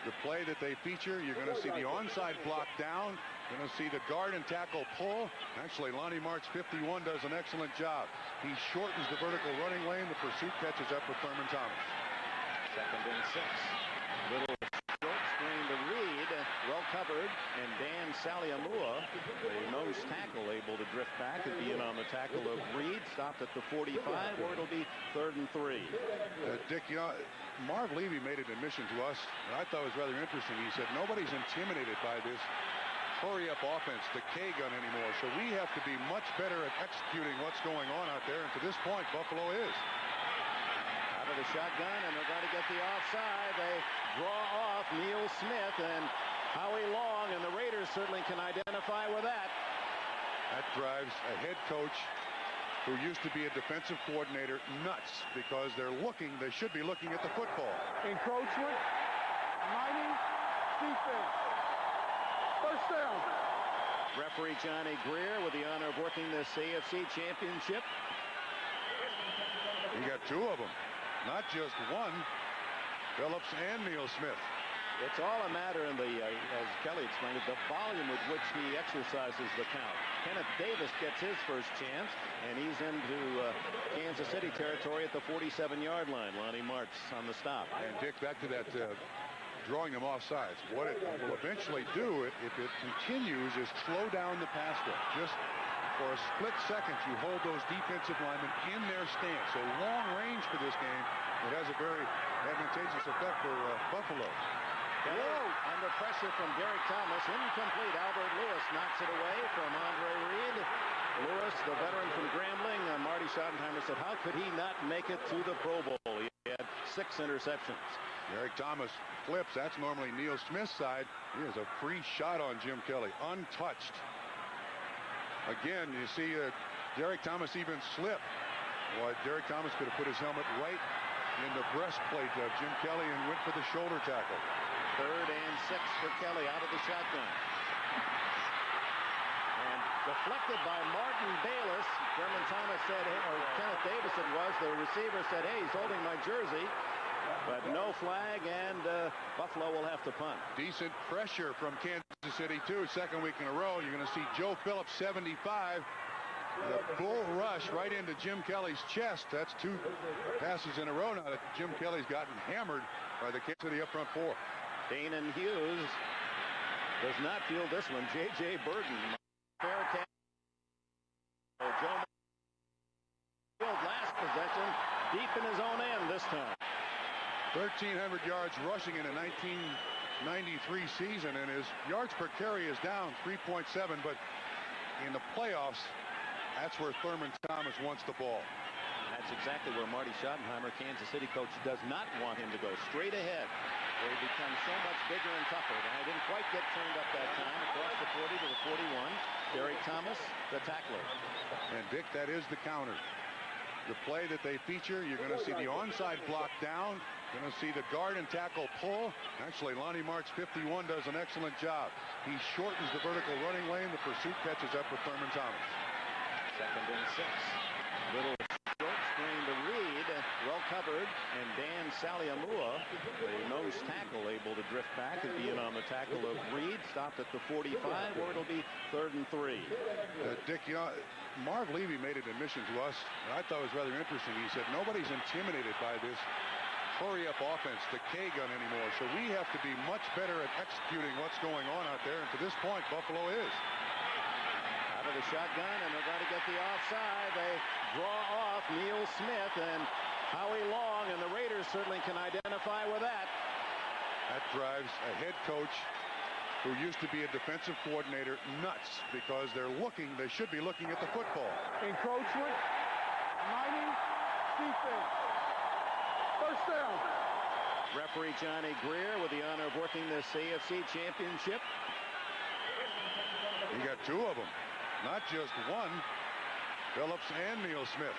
The play that they feature, you're going to see the onside block down. You're going to see the guard and tackle pull. Actually, Lonnie Marks, 51, does an excellent job. He shortens the vertical running lane. The pursuit catches up with Thurman Thomas. 2nd and 6. Little short screen to Reed, well covered, and Dan Saliamua, the nose tackle, able to drift back and be in on the tackle of Reed. Stopped at the 45, or it'll be 3rd and 3. Dick, you know, Marv Levy made an admission to us, and I thought it was rather interesting. He said nobody's intimidated by this hurry-up offense, the K-gun anymore, so we have to be much better at executing what's going on out there, and to this point, Buffalo is. Out of the shotgun, and they're going to get the offside. They draw off Neil Smith and Howie Long, and the Raiders certainly can identify with that. That drives a head coach who used to be a defensive coordinator nuts, because they should be looking at the football. Encroachment, mighty defense. First down. Referee Johnny Greer with the honor of working this AFC championship. You got 2 of them, not just one. Phillips and Neil Smith. It's all a matter in the, as Kelly explained it, the volume with which he exercises the count. Kenneth Davis gets his first chance, and he's into Kansas City territory at the 47-yard line. Lonnie Marks on the stop. And Dick, back to that drawing them off sides. What it will eventually do, if it continues, is slow down the pass rush. Just for a split second, you hold those defensive linemen in their stance. So long range for this game, it has a very advantageous effect for Buffalo. Whoa! Under pressure from Derek Thomas. Incomplete. Albert Lewis knocks it away from Andre Reed. Lewis, the veteran from Grambling. Marty Schottenheimer said, how could he not make it to the Pro Bowl? He had 6 interceptions. Derek Thomas flips. That's normally Neil Smith's side. He has a free shot on Jim Kelly. Untouched. Again, you see Derek Thomas even slip. Well, Derek Thomas could have put his helmet right in the breastplate of Jim Kelly and went for the shoulder tackle. 3rd and 6 for Kelly out of the shotgun. And deflected by Martin Bayless. Thurman Thomas said, or Kenneth Davis it was, the receiver said, hey, he's holding my jersey. But no flag, and Buffalo will have to punt. Decent pressure from Kansas City, too. 2nd week in a row. You're going to see Joe Phillips, 75. The bull rush right into Jim Kelly's chest. That's 2 passes in a row now that Jim Kelly's gotten hammered by the Kansas City up front 4. Danon Hughes does not feel this one. J.J. Burton. Fair catch. Joe last possession deep in his own end this time. 1,300 yards rushing in a 1993 season, and his yards per carry is down 3.7, but in the playoffs, that's where Thurman Thomas wants the ball. That's That's exactly where Marty Schottenheimer, Kansas City coach, does not want him to go. Straight ahead, where he becomes so much bigger and tougher. And I didn't quite get turned up that time. Across the 40 to the 41. Derek Thomas, the tackler. And Dick, that is the counter. The play that they feature, you're going to see the onside block down. Going to see the guard and tackle pull. Actually, Lonnie Marks, 51, does an excellent job. He shortens the vertical running lane. The pursuit catches up with Thurman Thomas. 2nd and 6. Little short screen to Reed. Well covered. And Dan Saliamua, the nose tackle, able to drift back and be in on the tackle of Reed. Stopped at the 45, where it'll be 3rd and 3. Dick, you know, Marv Levy made an admission to us, and I thought it was rather interesting. He said nobody's intimidated by this hurry-up offense, the K-gun anymore. So we have to be much better at executing what's going on out there. And to this point, Buffalo is. Out of the shotgun, and they're going to get the offside. They draw off Neil Smith and Howie Long, and the Raiders certainly can identify with that. That drives a head coach who used to be a defensive coordinator nuts, because they should be looking at the football. Encroachment, mining, defense. First down. Referee Johnny Greer with the honor of working this AFC championship. You got 2 of them, not just one. Phillips and Neil Smith.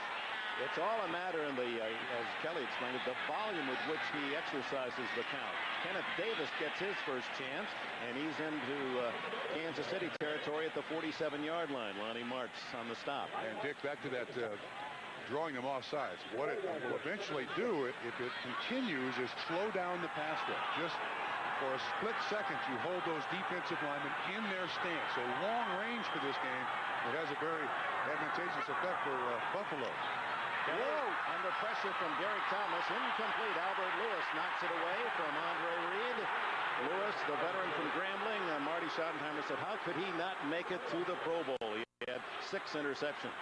It's all a matter in the, as Kelly explained it, the volume with which he exercises the count. Kenneth Davis gets his first chance, and he's into Kansas City territory at the 47-yard line. Lonnie Marks on the stop. And Dick, back to that drawing them off sides. What it will eventually do, if it continues, is slow down the pass rush. Just for a split second, you hold those defensive linemen in their stance. So long range for this game, it has a very advantageous effect for Buffalo. Whoa! Under pressure from Derek Thomas. Incomplete. Albert Lewis knocks it away from Andre Reed. Lewis, the veteran from Grambling. Marty Schottenheimer said, how could he not make it to the Pro Bowl? He had 6 interceptions.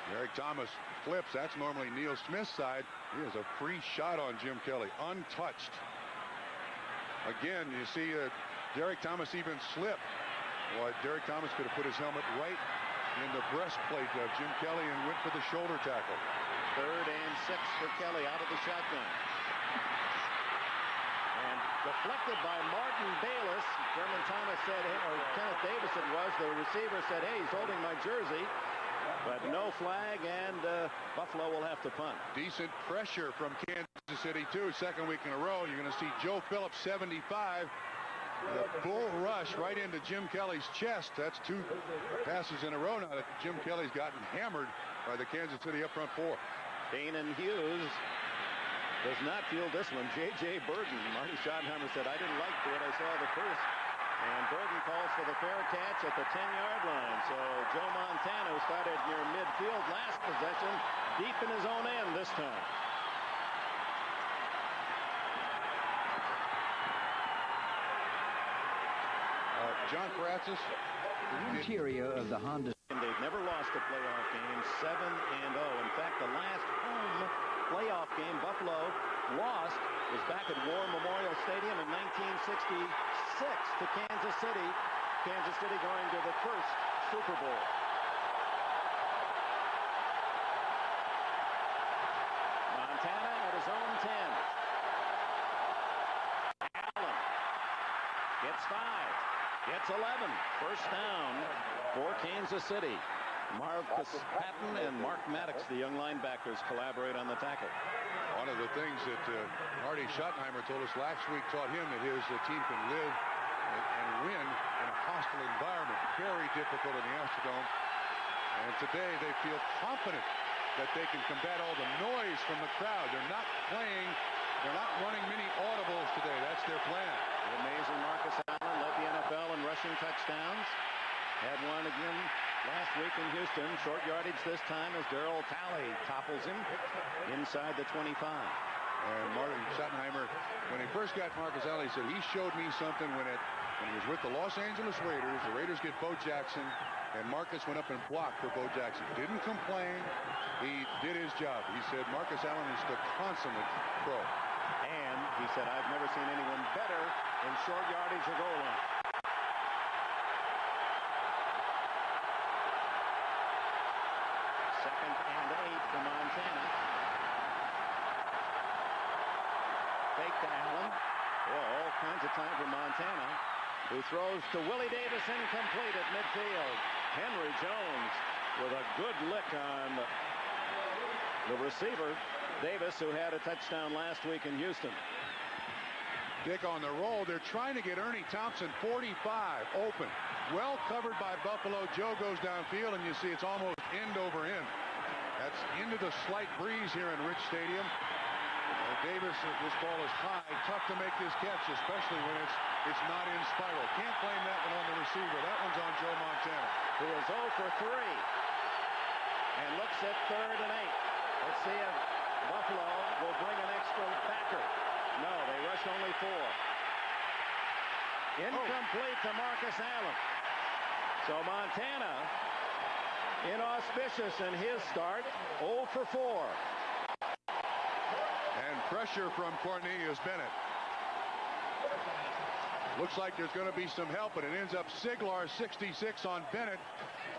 Derek Thomas flips. That's normally Neil Smith's side. He has a free shot on Jim Kelly. Untouched. Again, you see Derek Thomas even slip. Well, Derek Thomas could have put his helmet right in the breastplate of Jim Kelly and went for the shoulder tackle. 3rd and 6 for Kelly out of the shotgun. And deflected by Martin Bayless. Thurman Thomas said, or Kenneth Davis it was, the receiver said, hey, he's holding my jersey. But no flag, and Buffalo will have to punt. Decent pressure from Kansas City, too. 2nd week in a row. You're going to see Joe Phillips, 75. The bull rush right into Jim Kelly's chest. That's 2 passes in a row now that Jim Kelly's gotten hammered by the Kansas City up front 4. Danon Hughes does not field this one. J.J. Burden. Marty Schottenheimer said, I didn't like what I saw the first. And Burden calls for the fair catch at the 10-yard line. So Joe Montana, who started near midfield last possession, deep in his own end this time. John Francis. The interior of the Honda. They've never lost a playoff game, 7-0. In fact, the last home playoff game Buffalo lost was back at War Memorial Stadium in 1966 to Kansas City. Kansas City going to the first Super Bowl. Montana at his own 10. Allen gets 5. Gets 11. First down for Kansas City. Marcus Patton and Mark Maddox, the young linebackers, collaborate on the tackle. One of the things that Marty Schottenheimer told us last week taught him that his team can live and win in a hostile environment. Very difficult in the Astrodome. And today they feel confident that they can combat all the noise from the crowd. They're not playing. They're not running many audibles today. That's their plan. The amazing Marcus Allen led the NFL in rushing touchdowns. Had one again last week in Houston. Short yardage this time as Darryl Talley topples him inside the 25. And Martin Schottenheimer, when he first got Marcus Allen, he said he showed me something when he was with the Los Angeles Raiders. The Raiders get Bo Jackson, and Marcus went up and blocked for Bo Jackson. Didn't complain. He did his job. He said Marcus Allen is the consummate pro. And he said, I've never seen anyone better in short yardage or goal line. Second and 8 for Montana. Fake to Allen. All kinds of time for Montana, who throws to Willie Davis, incomplete at midfield. Henry Jones with a good lick on the receiver, Davis, who had a touchdown last week in Houston. Dick on the roll. They're trying to get Ernie Thompson, 45, open. Well covered by Buffalo. Joe goes downfield, and you see it's almost end over end. That's into the slight breeze here in Rich Stadium. Davis, this ball is high. Tough to make this catch, especially when it's not in spiral. Can't blame that one on the receiver. That one's on Joe Montana, who is 0 for 3 and looks at 3rd and 8. Let's see if Buffalo will bring an extra backer. No, they rush only 4. Incomplete to Marcus Allen. So Montana, inauspicious in his start, 0 for 4. And pressure from Cornelius Bennett. Looks like there's going to be some help, but it ends up Siglar 66 on Bennett.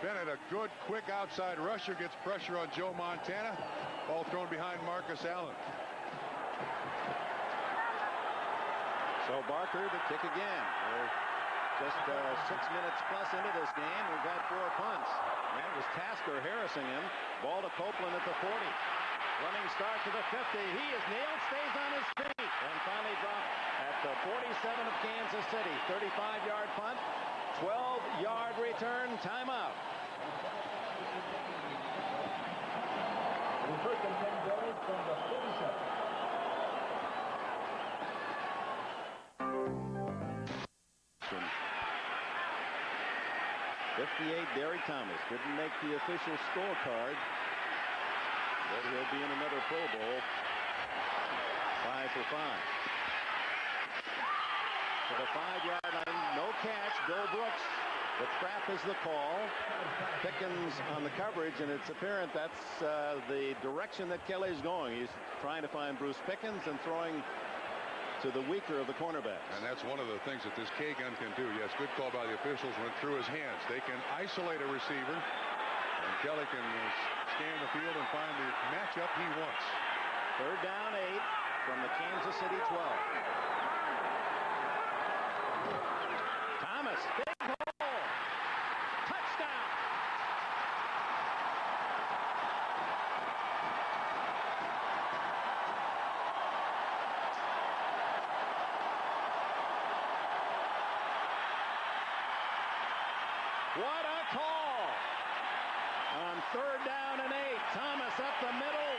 Bennett, a good, quick outside rusher, gets pressure on Joe Montana. Ball thrown behind Marcus Allen. So Barker, the kick again. We're just 6 minutes plus into this game. We've had 4 punts. That was Tasker harassing him. Ball to Copeland at the 40. Running start to the 50. He is nailed, stays on his feet, and finally dropped at the 47 of Kansas City. 35-yard punt, 12-yard return, timeout. First and 10 goals from the 47. 58, Derek Thomas didn't make the official scorecard, but he'll be in another Pro Bowl. 5 for 5. To the 5-yard line, no catch. Bill Brooks. The trap is the call. Pickens on the coverage, and it's apparent that's the direction that Kelly's going. He's trying to find Bruce Pickens and throwing to the weaker of the cornerbacks. And that's one of the things that this K-gun can do. Yes, good call by the officials. Went through his hands. They can isolate a receiver, and Kelly can scan the field and find the matchup he wants. 3rd down 8 from the Kansas City 12. Thomas, big hole. Touchdown. What a call. On 3rd down and 8, Thomas up the middle.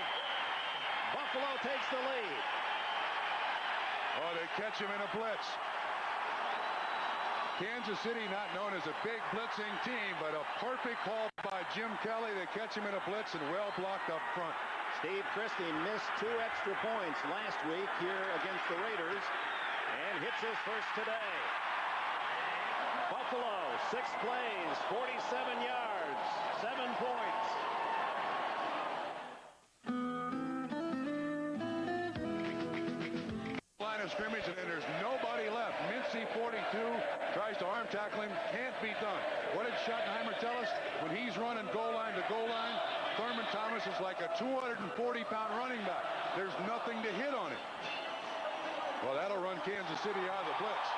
Buffalo takes the lead. Oh, they catch him in a blitz. Kansas City not known as a big blitzing team, but a perfect call by Jim Kelly. They catch him in a blitz and well blocked up front. Steve Christie missed 2 extra points last week here against the Raiders and hits his first today. Buffalo, 6 plays, 47 yards, 7 points. Line of scrimmage, and then there's nobody left. Mincy, 42, tries to arm tackle him, can't be done. What did Schottenheimer tell us? When he's running goal line to goal line, Thurman Thomas is like a 240-pound running back. There's nothing to hit on him. Well, that'll run Kansas City out of the blitz.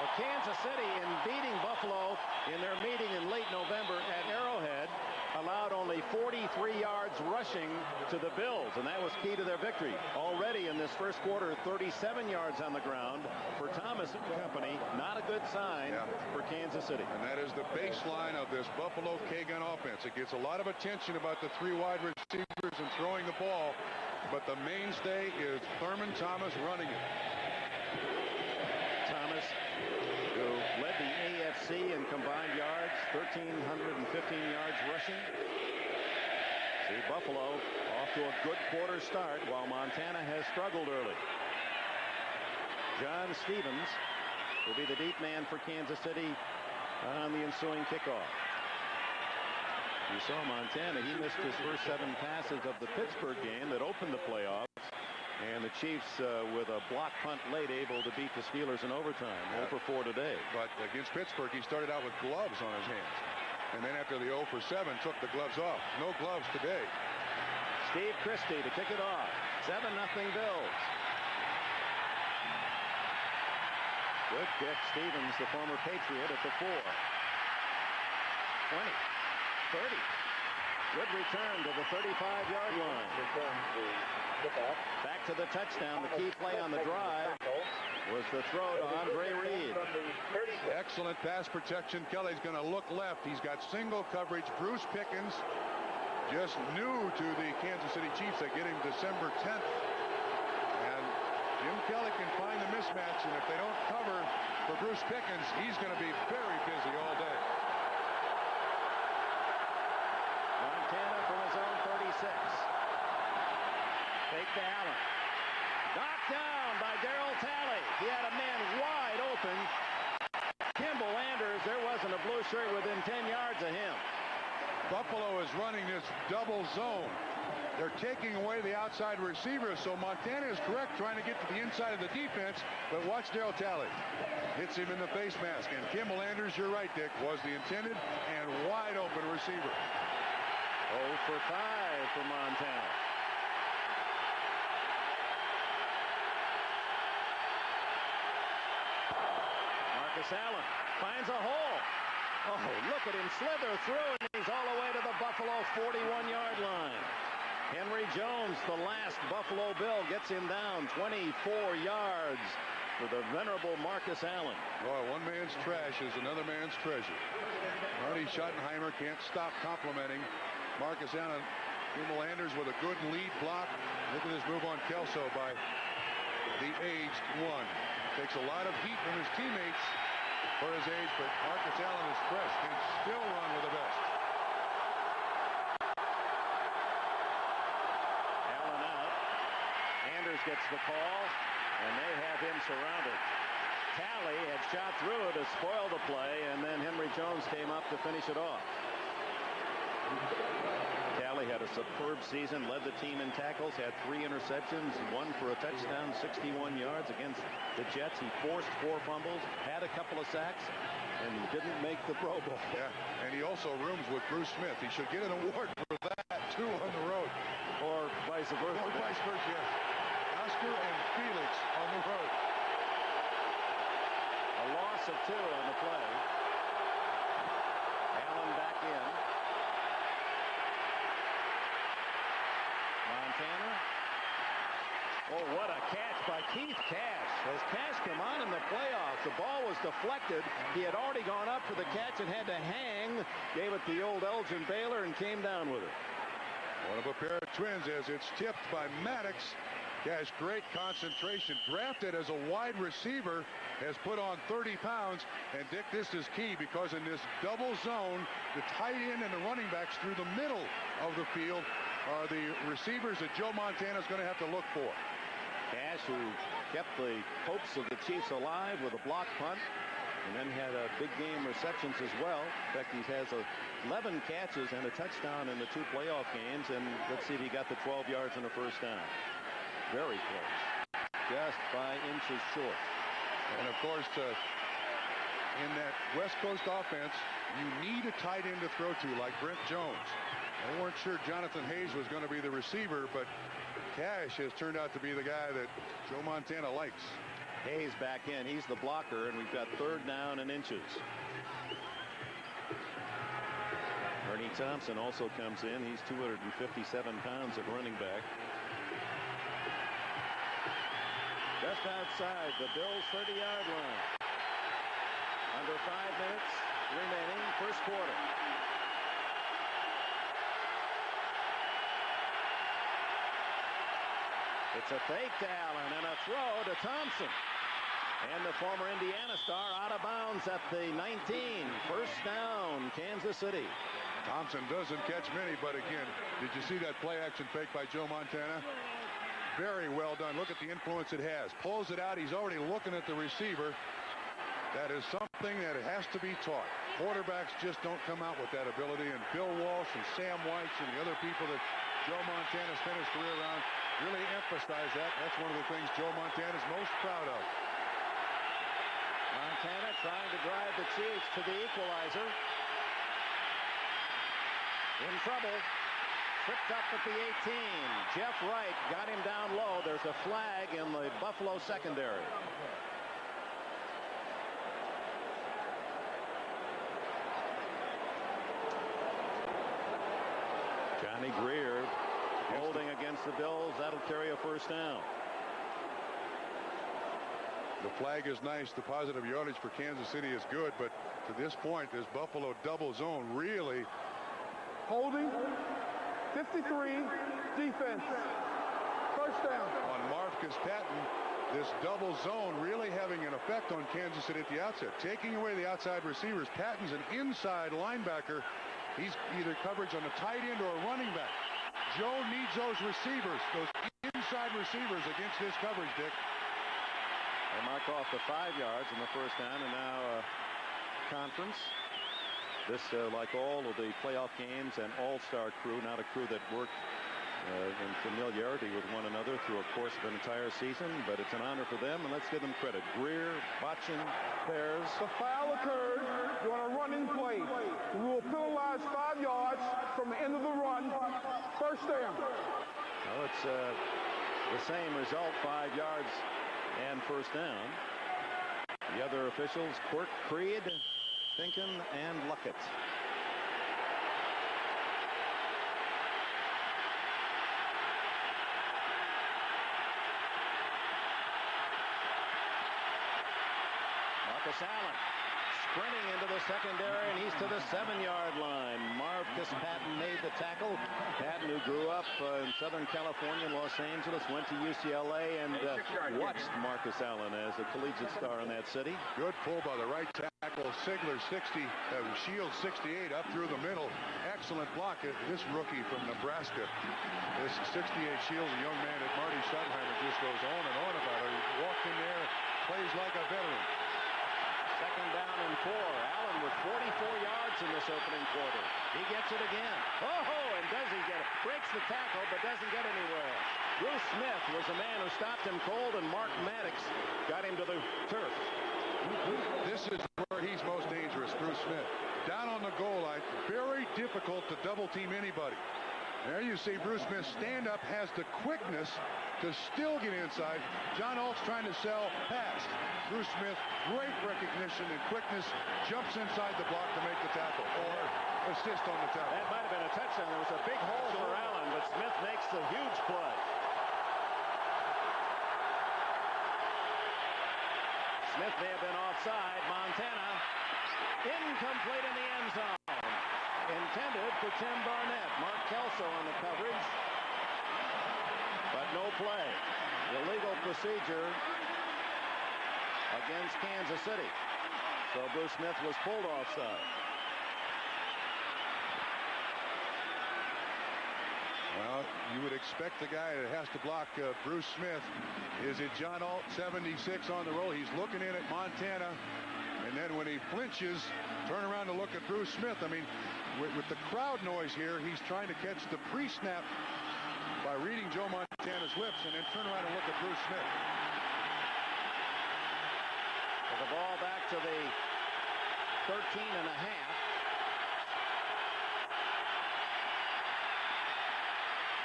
Well, Kansas City, in beating Buffalo in their meeting in late November at Arrowhead, allowed only 43 yards rushing to the Bills, and that was key to their victory. Already in this first quarter, 37 yards on the ground for Thomas and company. Not a good sign for Kansas City. And that is the baseline of this Buffalo K-gun offense. It gets a lot of attention about the 3 wide receivers and throwing the ball, but the mainstay is Thurman Thomas running it. Thomas, who led the AFC in combined yards, 1,315 yards rushing. See Buffalo off to a good quarter start while Montana has struggled early. John Stevens will be the deep man for Kansas City on the ensuing kickoff. You saw Montana, he missed his first 7 passes of the Pittsburgh game that opened the playoffs. And the Chiefs, with a block punt late, able to beat the Steelers in overtime. 0 for 4 today. But against Pittsburgh, he started out with gloves on his hands. And then after the 0 for 7, took the gloves off. No gloves today. Steve Christie to kick it off. 7-0 Bills. Good kick. Stevens, the former Patriot, at the 4. 20. 30. Good return to the 35-yard line. Back to the touchdown. The key play on the drive was the throw to Andre Reed. Excellent pass protection. Kelly's going to look left. He's got single coverage. Bruce Pickens, just new to the Kansas City Chiefs. They get him December 10th. And Jim Kelly can find the mismatch, and if they don't cover for Bruce Pickens, he's going to be very busy all day. Montana from his own 36. Fake to Allen. Knocked down by Darryl Talley. He had a man wide open. Kimball Anders, there wasn't a blue shirt within 10 yards of him. Buffalo is running this double zone. They're taking away the outside receiver, so Montana is correct trying to get to the inside of the defense, but watch Darryl Talley. Hits him in the face mask, and Kimball Anders, you're right, Dick, was the intended and wide open receiver. 0 for 5 for Montana. Marcus Allen finds a hole. Oh, look at him slither through, and he's all the way to the Buffalo 41-yard line. Henry Jones, the last Buffalo Bill, gets him down 24 yards for the venerable Marcus Allen. Boy, one man's trash is another man's treasure. Marty Schottenheimer can't stop complimenting Marcus Allen. Kimball Anders with a good lead block. Look at this move on Kelso by the aged one. Takes a lot of heat from his teammates for his age, but Marcus Allen is fresh. Can still run with the best. Allen out. Anders gets the call, and they have him surrounded. Talley had shot through to spoil the play, and then Henry Jones came up to finish it off. Talley had a superb season, led the team in tackles, had 3 interceptions, 1 for a touchdown, 61 yards against the Jets. He forced 4 fumbles, had a couple of sacks, and he didn't make the Pro Bowl. Yeah, and he also rooms with Bruce Smith. He should get an award for that, too, on the road. Or vice versa. Or vice versa, yeah. Oscar and Felix on the road. A loss of 2 on the play. Allen back in. Montana. Oh, what a catch by Keith Cash. Has Cash come on in the playoffs? The ball was deflected. He had already gone up for the catch and had to hang. Gave it the old Elgin Baylor and came down with it. One of a pair of twins as it's tipped by Maddox. Cash, great concentration. Drafted as a wide receiver, has put on 30 pounds. And, Dick, this is key because in this double zone, the tight end and the running backs through the middle of the field are the receivers that Joe Montana is going to have to look for. Cash, who kept the hopes of the Chiefs alive with a block punt, and then had a big game receptions as well. In fact, he has 11 catches and a touchdown in the 2 playoff games, and let's see if he got the 12 yards and a first down. Very close, just by inches short. And of course, in that West Coast offense, you need a tight end to throw to, like Brent Jones. They weren't sure Jonathan Hayes was going to be the receiver, but Cash has turned out to be the guy that Joe Montana likes. Hayes back in. He's the blocker, and we've got 3rd down and inches. Ernie Thompson also comes in. He's 257 pounds at running back. Just outside the Bills' 30-yard line. Under 5 minutes remaining, first quarter. It's a fake to Allen and a throw to Thompson. And the former Indiana star out of bounds at the 19. First down, Kansas City. Thompson doesn't catch many, but again, did you see that play action fake by Joe Montana? Very well done. Look at the influence it has. Pulls it out. He's already looking at the receiver. That is something that has to be taught. Quarterbacks just don't come out with that ability. And Bill Walsh and Sam White and the other people that Joe Montana spent his career around really emphasize that. That's one of the things Joe Montana is most proud of. Montana trying to drive the Chiefs to the equalizer. In trouble. Tripped up at the 18. Jeff Wright got him down low. There's a flag in the Buffalo secondary. Johnny Greer holding against the Bills. That'll carry a first down. The flag is nice. The positive yardage for Kansas City is good, but to this point, this Buffalo double zone really. Holding. 53. Defense. First down. On Marcus Patton, this double zone really having an effect on Kansas City at the outset. Taking away the outside receivers. Patton's an inside linebacker. He's either coverage on a tight end or a running back. Joe needs those receivers, those inside receivers against this coverage, Dick. They mark off the 5 yards in the first down, and now conference. This, like all of the playoff games, an all-star crew, not a crew that worked in familiarity with one another through a course of an entire season, but it's an honor for them, and let's give them credit. Greer, Botchin, Pears. The foul occurred during a running play. The rule penalized 5 yards from the end of the run. First down. Well, it's the same result, 5 yards and first down. The other officials, Quirk, Creed, Finken, and Luckett. Marcus Allen sprinting into the secondary, and he's to the 7-yard line. Marcus Patton made the tackle. Patton, who grew up in Southern California, Los Angeles, went to UCLA and watched Marcus Allen as a collegiate star in that city. Good pull by the right tackle. Sigler 60, Shields 68 up through the middle. Excellent block. This rookie from Nebraska, this 68 Shields, a young man that Marty Schottenheimer just goes on and on about. He walked in there, plays like a veteran. Second down and 4. Allen with 44 yards in this opening quarter. He gets it again. Oh, and does he get it? Breaks the tackle, but doesn't get anywhere. Bruce Smith was the man who stopped him cold, and Mark Maddox got him to the turf. This is where he's most dangerous, Bruce Smith. Down on the goal line, very difficult to double team anybody. There you see Bruce Smith stand up, has the quickness to still get inside. John Alt's trying to sell pass. Bruce Smith, great recognition and quickness, jumps inside the block to make the tackle or assist on the tackle. That might have been a touchdown. There was a big hole for Allen, but Smith makes the huge play. Smith may have been offside. Montana incomplete in the end zone. Intended for Tim Barnett. Mark Kelso on the coverage, but no play. Illegal procedure against Kansas City. So Bruce Smith was pulled offside. Well, you would expect the guy that has to block Bruce Smith. Is it John Alt, 76 on the roll? He's looking in at Montana. And then when he flinches, turn around to look at Bruce Smith. I mean, with the crowd noise here, he's trying to catch the pre-snap by reading Joe Montana's lips and then turn around and look at Bruce Smith. With the ball back to the 13 and a half.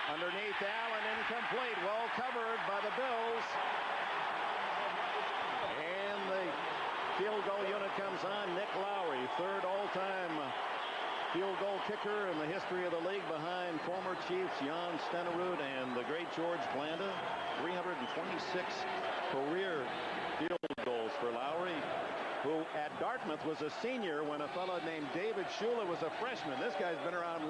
Underneath Allen, incomplete. Well covered by the Bills. And the field goal unit comes on. Nick Lowery, third all-time field goal kicker in the history of the league, behind former Chiefs Jan Stenerud and the great George Blanda. 326 career field goals for Lowery, who at Dartmouth was a senior when a fellow named David Shula was a freshman. This guy's been around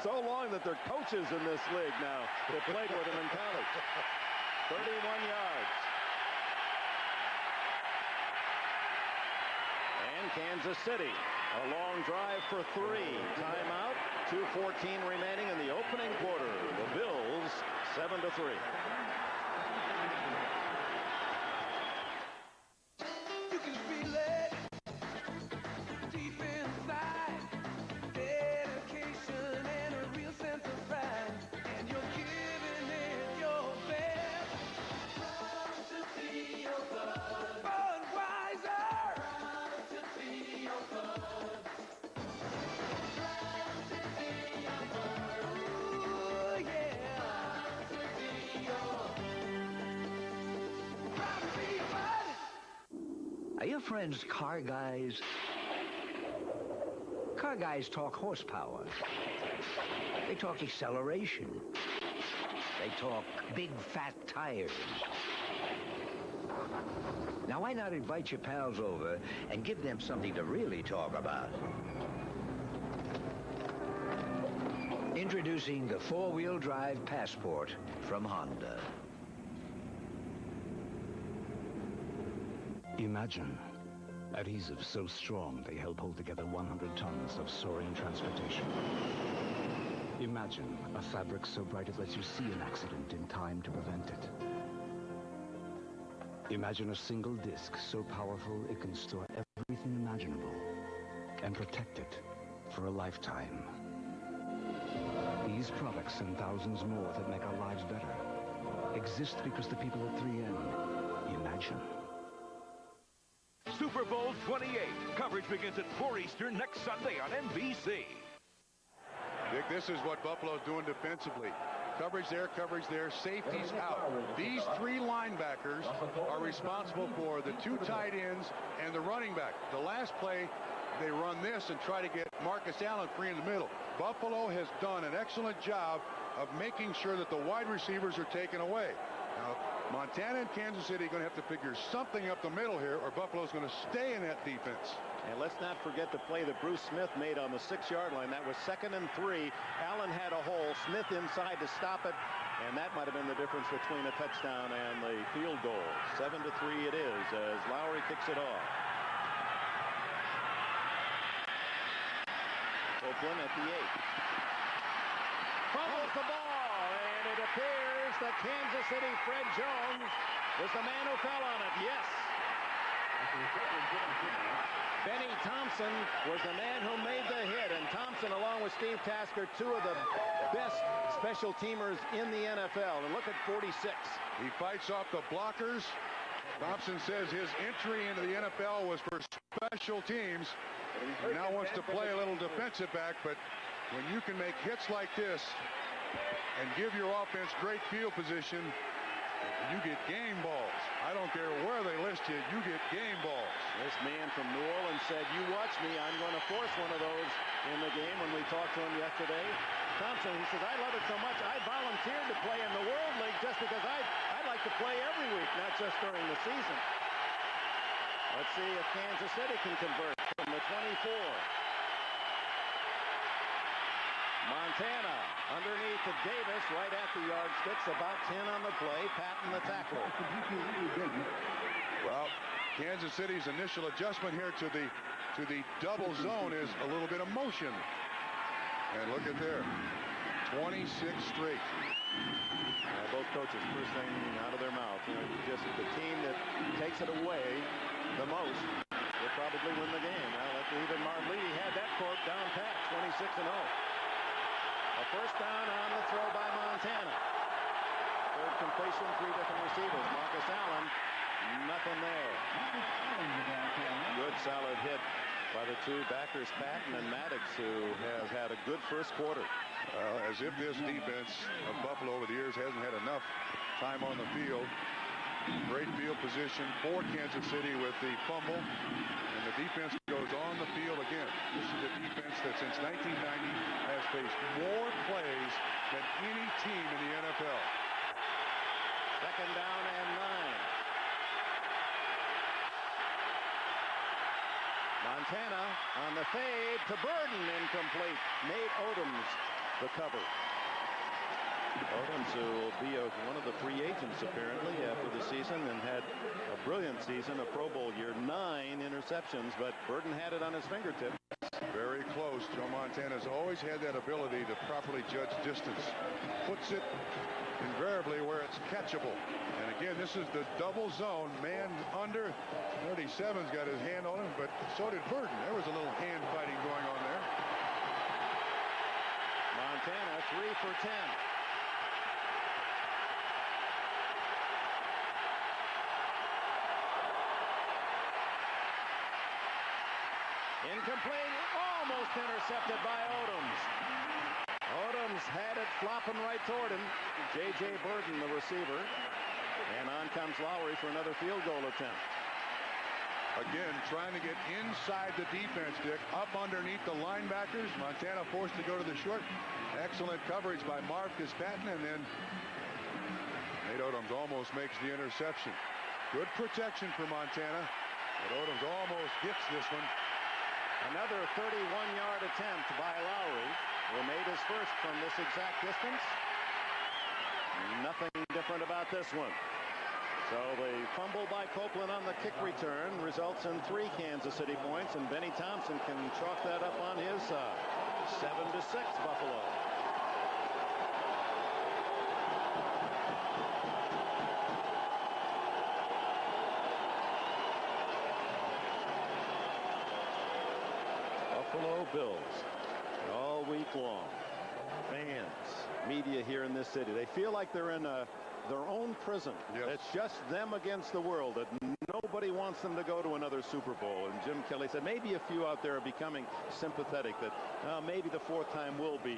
so long that they're coaches in this league now. They played with him in college. 31 yards. And Kansas City, a long drive for 3. Timeout. 2:14 remaining in the opening quarter. The Bills 7-3. You can feel it deep inside. Dedication and a real sense of pride. And you're giving it your best. Proud to be your bud. Budweiser. Proud to be your bud. Proud to be your bud. Ooh, yeah. Proud to be your bud. Proud to be your bud. Are your friends car guys? Car guys talk horsepower. They talk acceleration. They talk big fat tires. Now, why not invite your pals over and give them something to really talk about? Introducing the four-wheel drive Passport from Honda. Imagine adhesives so strong they help hold together 100 tons of soaring transportation. Imagine a fabric so bright it lets you see an accident in time to prevent it. Imagine a single disc so powerful it can store everything imaginable and protect it for a lifetime. These products and thousands more that make our lives better exist because the people at 3M imagine. Super Bowl 28. Coverage begins at 4 Eastern next Sunday on NBC. Dick, this is what Buffalo's doing defensively. Coverage there, safeties out. These three linebackers are responsible for the two tight ends and the running back. The last play, they run this and try to get Marcus Allen free in the middle. Buffalo has done an excellent job of making sure that the wide receivers are taken away. Now, Montana and Kansas City are going to have to figure something up the middle here, or Buffalo's going to stay in that defense. And let's not forget the play that Bruce Smith made on the 6-yard line. That was 2nd and 3. Allen had a hole. Smith inside to stop it. And that might have been the difference between a touchdown and the field goal. 7-3 it is as Lowery kicks it off. Oakland at the 8. Fumbles the ball, and it appears that Kansas City Fred Jones was the man who fell on it. Yes. Benny Thompson was the man who made the hit, and Thompson, along with Steve Tasker, two of the best special teamers in the NFL. And look at 46. He fights off the blockers. Thompson says his entry into the NFL was for special teams. He now wants to play a little defensive back, but when you can make hits like this and give your offense great field position, you get game balls. I don't care where they list you, you get game balls. This man from New Orleans said, you watch me, I'm going to force one of those in the game. When we talked to him yesterday, Thompson, he says, I love it so much, I volunteered to play in the World League just because I like to play every week, not just during the season. Let's see if Kansas City can convert from the 24. Montana underneath to Davis, right at the yardsticks, about 10 on the play, patting the tackle. Well, Kansas City's initial adjustment here to the double zone is a little bit of motion. And look at there, 26 straight. Both coaches, first thing out of their mouth, just the team that takes it away the most will probably win the game. Now, even Marley had that court down pat, 26-0. A first down on the throw by Montana. Third completion, 3 different receivers. Marcus Allen, nothing there. Good solid hit by the two backers, Patton and Maddox, who has had a good first quarter. As if this defense of Buffalo over the years hasn't had enough time on the field. Great field position for Kansas City with the fumble. And the defense goes on the field again. This is a defense that since 1990 has faced more plays than any team in the NFL. Second down and 9. Montana on the fade to Burden, incomplete. Nate Odoms the cover. Odoms, who will be one of the free agents apparently after the season, and had a brilliant season, a Pro Bowl year, 9 interceptions, but Burden had it on his fingertips. Very close. Joe Montana's always had that ability to properly judge distance. Puts it invariably where it's catchable. And again, this is the double zone. Man under. 37's got his hand on him, but so did Burden. There was a little hand fighting going on there. Montana 3 for 10. Incomplete, almost intercepted by Odoms. Odoms had it flopping right toward him. J.J. Burden, the receiver. And on comes Lowery for another field goal attempt. Again, trying to get inside the defense, Dick, up underneath the linebackers. Montana forced to go to the short. Excellent coverage by Marv Kaspatton, and then Nate Odoms almost makes the interception. Good protection for Montana, but Odoms almost gets this one. Another 31-yard attempt by Lowery, who made his first from this exact distance. Nothing different about this one. So the fumble by Copeland on the kick return results in 3 Kansas City points, and Benny Thompson can chalk that up on his side. 7-6 Buffalo. Buffalo Bills all week long. Fans, media here in this city, they feel like they're in their own prison. Yes. It's just them against the world, that nobody wants them to go to another Super Bowl. And Jim Kelly said maybe a few out there are becoming sympathetic, that maybe the 4th time will be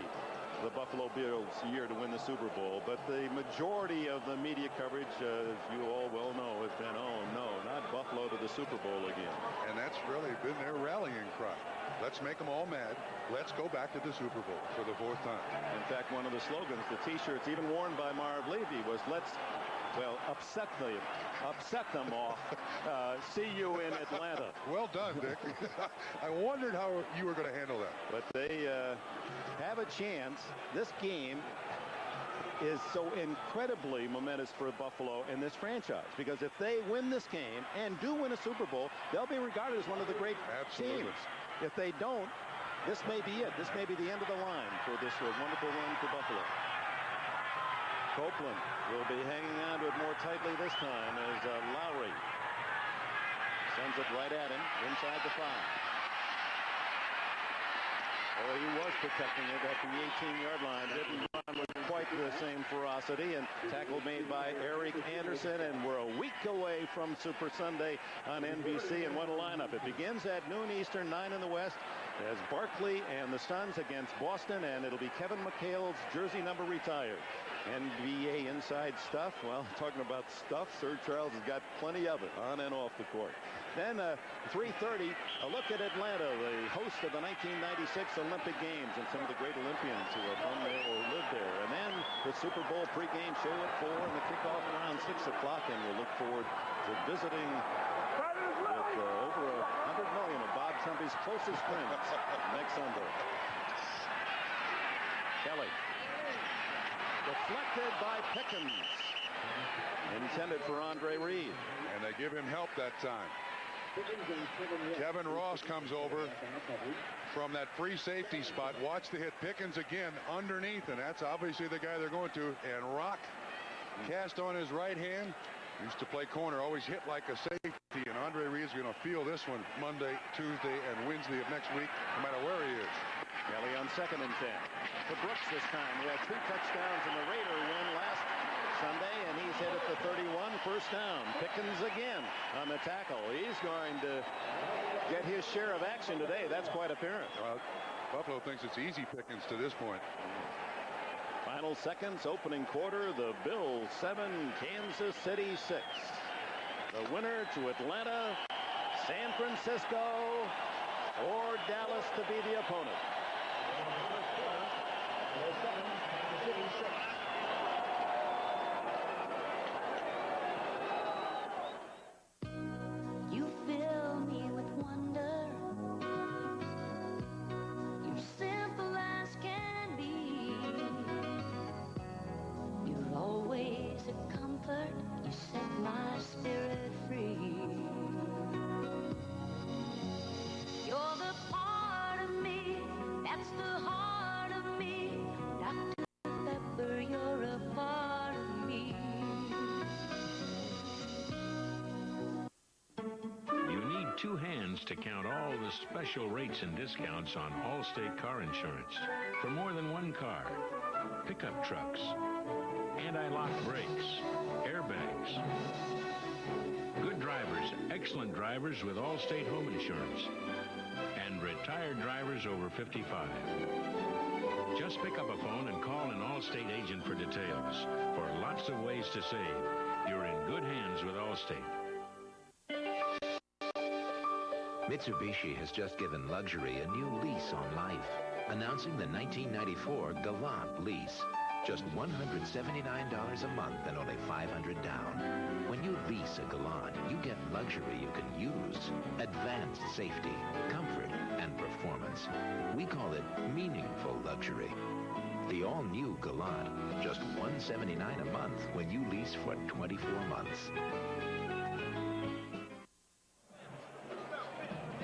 the Buffalo Bills' year to win the Super Bowl. But the majority of the media coverage, as you all well know, has been, oh no, not Buffalo to the Super Bowl again. And that's really been their rallying cry. Let's make them all mad. Let's go back to the Super Bowl for the 4th time. In fact, one of the slogans, the T-shirts even worn by Marv Levy, was let's, well, upset them off. See you in Atlanta. Well done, Dick. I wondered how you were going to handle that. But they have a chance. This game is so incredibly momentous for Buffalo in this franchise, because if they win this game and do win a Super Bowl, they'll be regarded as one of the great teams. If they don't, this may be it. This may be the end of the line for this wonderful run for Buffalo. Copeland will be hanging on to it more tightly this time as Lowery sends it right at him inside the 5. Oh, he was protecting it at the 18-yard line. Didn't run with quite the same ferocity. And tackle made by Eric Anderson. And we're a week away from Super Sunday on NBC. And what a lineup. It begins at noon Eastern, 9 in the West, as Barkley and the Suns against Boston. And it'll be Kevin McHale's jersey number retired. NBA inside stuff. Well, talking about stuff, Sir Charles has got plenty of it on and off the court. Then 3:30, a look at Atlanta, the host of the 1996 Olympic Games, and some of the great Olympians who are from there or live there. And then the Super Bowl pregame show at 4 and the kickoff around 6 o'clock. And we'll look forward to visiting with over 100 million of Bob Trumpy's closest friends next Sunday. Kelly. Deflected by Pickens. Intended for Andre Reed. And they give him help that time. Kevin Ross comes over from that free safety spot. Watch the hit. Pickens again underneath, and that's obviously the guy they're going to. And Rock cast on his right hand. Used to play corner, always hit like a safety. And Andre Reed's going to feel this one Monday, Tuesday, and Wednesday of next week, no matter where he is. Kelly on 2nd and 10. For Brooks this time. He had 2 touchdowns in the Raider win last Sunday, and he's hit at the 31, 1st down. Pickens again on the tackle. He's going to get his share of action today. That's quite apparent. Well, Buffalo thinks it's easy Pickens to this point. Final seconds, opening quarter. The Bills 7, Kansas City 6. The winner to Atlanta, San Francisco, or Dallas to be the opponent. You fill me with wonder. You're simple as can be. You're always a comfort. You set my spirit free. You're the part of me that's the heart of me. Dr. Pepper, you're a part of me. You need 2 hands to count all the special rates and discounts on Allstate car insurance. For more than 1 car, pickup trucks, anti-lock brakes, airbags. Good drivers, excellent drivers with Allstate home insurance. And retired drivers over 55. Just pick up a phone and call an Allstate agent for details. For lots of ways to save, you're in good hands with Allstate. Mitsubishi has just given luxury a new lease on life, announcing the 1994 Galant lease. Just $179 a month and only $500 down. When you lease a Galant, you get luxury you can use. Advanced safety, comfort, and performance. We call it meaningful luxury. The all-new Galant, just $179 a month when you lease for 24 months.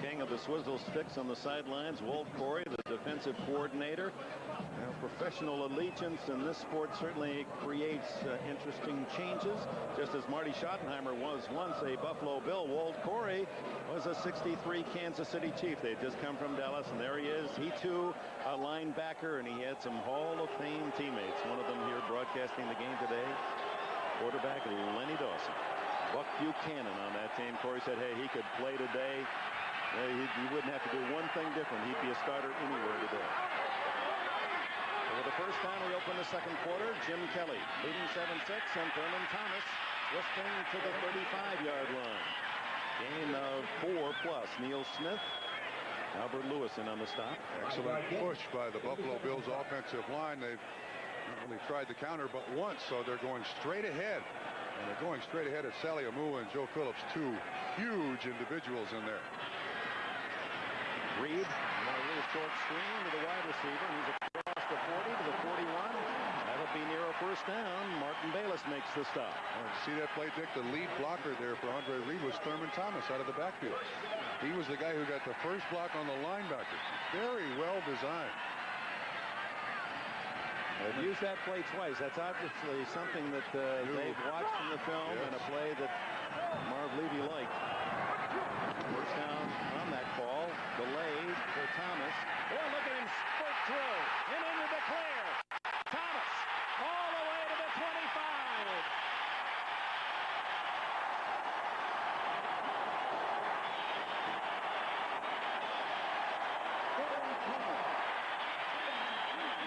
King of the swizzle sticks on the sidelines, Walt Corey, the defensive coordinator. Professional allegiance in this sport certainly creates interesting changes. Just as Marty Schottenheimer was once a Buffalo Bill, Walt Corey was a '63 Kansas City Chief. They'd just come from Dallas, and there he is. He, too, a linebacker, and he had some Hall of Fame teammates. One of them here broadcasting the game today, quarterback Lenny Dawson. Buck Buchanan on that team. Corey said, hey, he could play today. He wouldn't have to do one thing different. He'd be a starter anywhere today. For the first time, we open the second quarter. Jim Kelly leading 7-6, and Thurman Thomas twisting to the 35-yard line. Gain of 4+. Neil Smith, Albert Lewis in on the stop. Excellent push by the Buffalo Bills offensive line. They've only tried the counter but once, so they're going straight ahead. And they're going straight ahead at Sally Amua and Joe Phillips, two huge individuals in there. Reed, a little short screen to the wide receiver. He's across the 40 to the 41. That'll be near a first down. Martin Bayless makes the stop. See that play, Dick? The lead blocker there for Andre Reed was Thurman Thomas out of the backfield. He was the guy who got the first block on the linebacker. Very well designed. They've used that play twice. That's obviously something that they've watched from the film, and a play that Marv Levy liked. First down on that call. Delayed for Thomas. Oh, look at him spurt through and into the clear. Thomas all the way to the 25.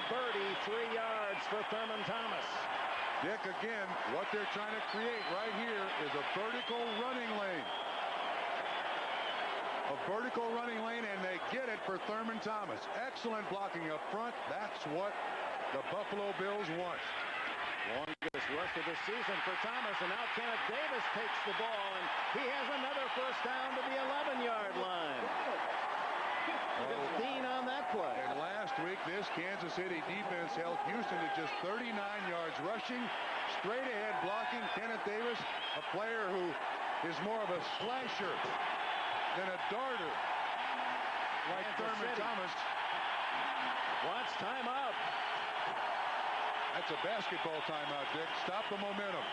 Birdie, 3 yards for Thurman Thomas. Dick, again, what they're trying to create right here is a vertical running lane. A vertical running lane, and they get it for Thurman Thomas. Excellent blocking up front. That's what the Buffalo Bills want. Longest rush of the season for Thomas, and now Kenneth Davis takes the ball, and he has another first down to the 11-yard line. 15 on that play. And last week, this Kansas City defense held Houston to just 39 yards rushing. Straight ahead blocking. Kenneth Davis, a player who is more of a slasher than a darter, like Thurman Thomas. Wants timeout. That's a basketball timeout, Dick. Stop the momentum.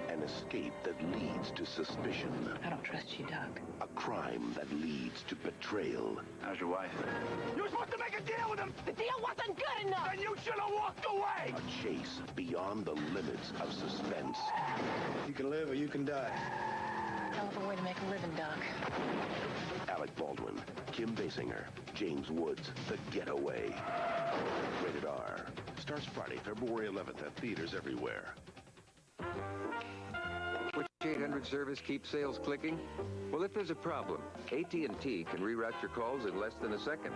An escape that leads to suspicion. I don't trust you, Doc. A crime that leads to betrayal. How's your wife? You were supposed to make a deal with him! The deal wasn't good enough! Then you should have walked away! A chase beyond the limits of suspense. You can live or you can die. Hell of a way to make a living, Doc. Alec Baldwin, Kim Basinger, James Woods, The Getaway. Rated R. Starts Friday, February 11th at theaters everywhere. Which 800 service keeps sales clicking? Well, if there's a problem, AT&T can reroute your calls in less than a second.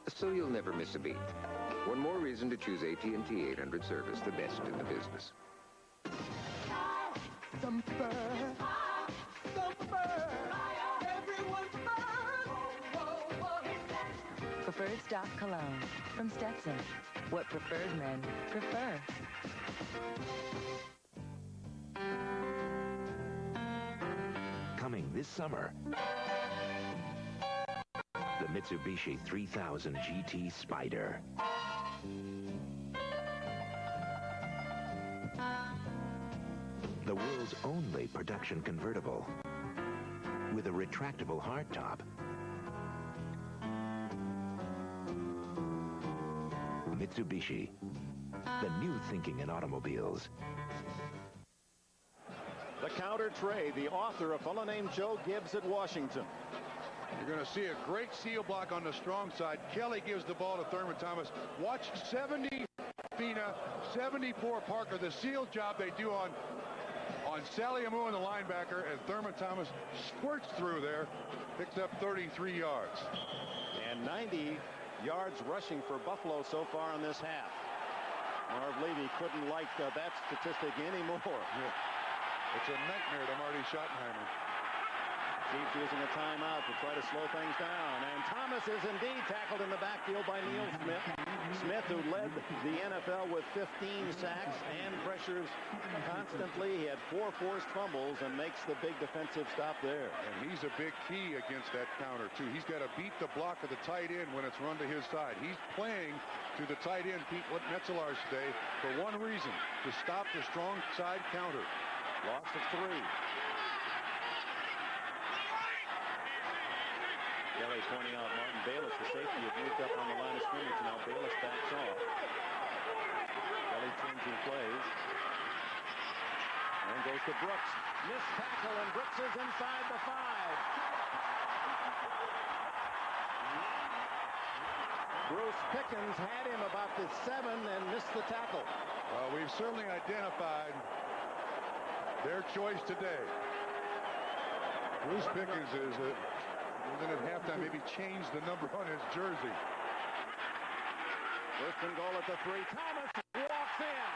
So you'll never miss a beat. One more reason to choose AT&T 800 service, the best in the business. Some fur. Some fur. Everyone's fur. Preferred stock cologne from Stetson. What preferred men prefer. Coming this summer, the Mitsubishi 3000 GT Spider. The world's only production convertible with a retractable hardtop. Mitsubishi, the new thinking in automobiles. The counter trade, the author, a fellow named Joe Gibbs at Washington. You're going to see a great seal block on the strong side. Kelly gives the ball to Thurman Thomas. Watch 70 Fina, 74 Parker, the seal job they do on on Saliamu and the linebacker, and Thurman Thomas squirts through there, picked up 33 yards. And 90 yards rushing for Buffalo so far in this half. Marv Levy couldn't like that statistic anymore. Yeah. It's a nightmare to Marty Schottenheimer. Chiefs using a timeout to try to slow things down. And Thomas is indeed tackled in the backfield by Neil Smith. Smith, who led the NFL with 15 sacks and pressures constantly. He had 4 forced fumbles and makes the big defensive stop there. And he's a big key against that counter, too. He's got to beat the block of the tight end when it's run to his side. He's playing to the tight end, Pete Metzelaars, today for one reason, to stop the strong side counter. Loss of 3. Kelly pointing out Martin Bayless, the safety, had moved up on the line of scrimmage. Now Bayless backs off. Kelly changing plays. And goes to Brooks. Missed tackle, and Brooks is inside the 5. Bruce Pickens had him about the 7 and missed the tackle. Well, we've certainly identified their choice today. Bruce Pickens is then at halftime maybe changed the number on his jersey. First and goal at the 3. Thomas walks in.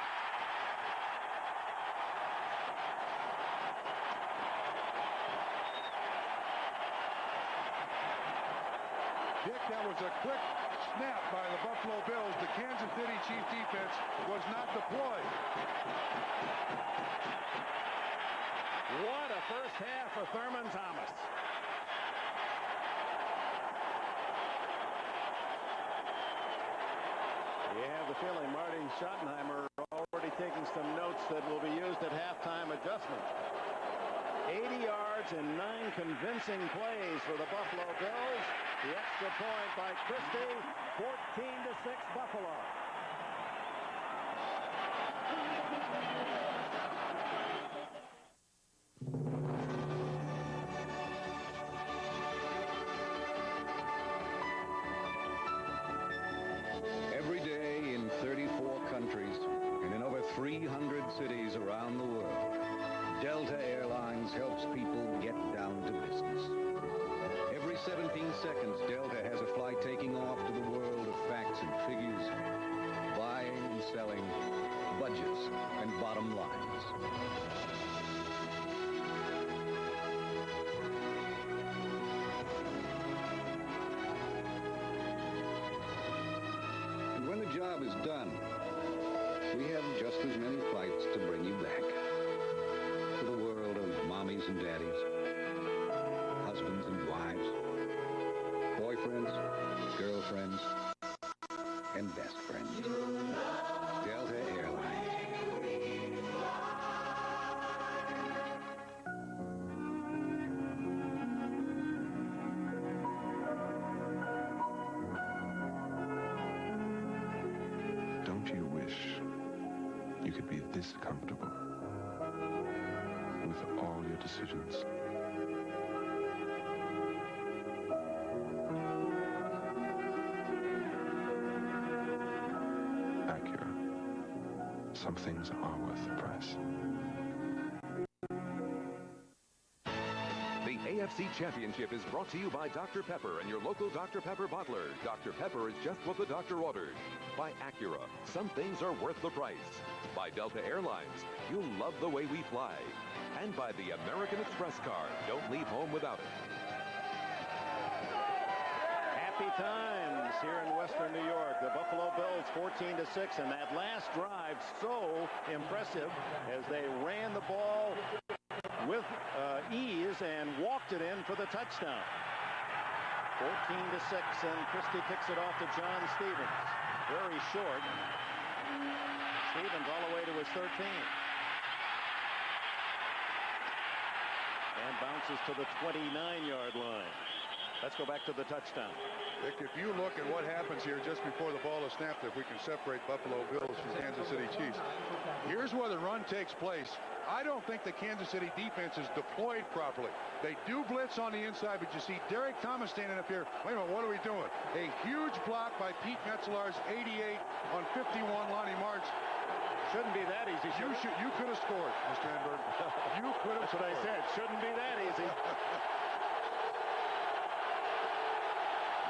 Dick, that was a quick snap by the Buffalo Bills. The Kansas City Chiefs defense was not deployed. What a first half for Thurman Thomas. You have the feeling Marty Schottenheimer already taking some notes that will be used at halftime adjustment. 80 yards and 9 convincing plays for the Buffalo Bills. The extra point by Christie, 14-6 Buffalo. Every day in 34 countries and in over 300 cities around the world, Delta Airlines helps people get down to business. Every 17 seconds, Delta has a flight taking off to the world of facts and figures, buying and selling, budgets and bottom lines. And when the job is done, we have just as many flights to bring you back to the world of mommies and daddies, husbands and wives, boyfriends, girlfriends, and best friends. Delta Airlines. Don't you wish you could be this comfortable with all your decisions? Acura. Some things are worth the price. The AFC Championship is brought to you by Dr. Pepper and your local Dr. Pepper bottler. Dr. Pepper is just what the doctor ordered. By Acura, some things are worth the price. By Delta Airlines, you'll love the way we fly. And by the American Express card. Don't leave home without it. Happy times here in Western New York. The Buffalo Bills 14-6, and that last drive so impressive as they ran the ball with ease and walked it in for the touchdown. 14-6, and Christie kicks it off to John Stevens. Very short. Stevens all the way to his 13. And bounces to the 29-yard line. Let's go back to the touchdown. Vic, if you look at what happens here just before the ball is snapped, if we can separate Buffalo Bills from Kansas City Chiefs, here's where the run takes place. I don't think the Kansas City defense is deployed properly. They do blitz on the inside, but you see Derek Thomas standing up here. Wait a minute, what are we doing? A huge block by Pete Metzelaar's 88 on 51 Lonnie Martz. Shouldn't be that easy. You could have scored, Mr. Enberg. You could have scored. That's what I said. Shouldn't be that easy.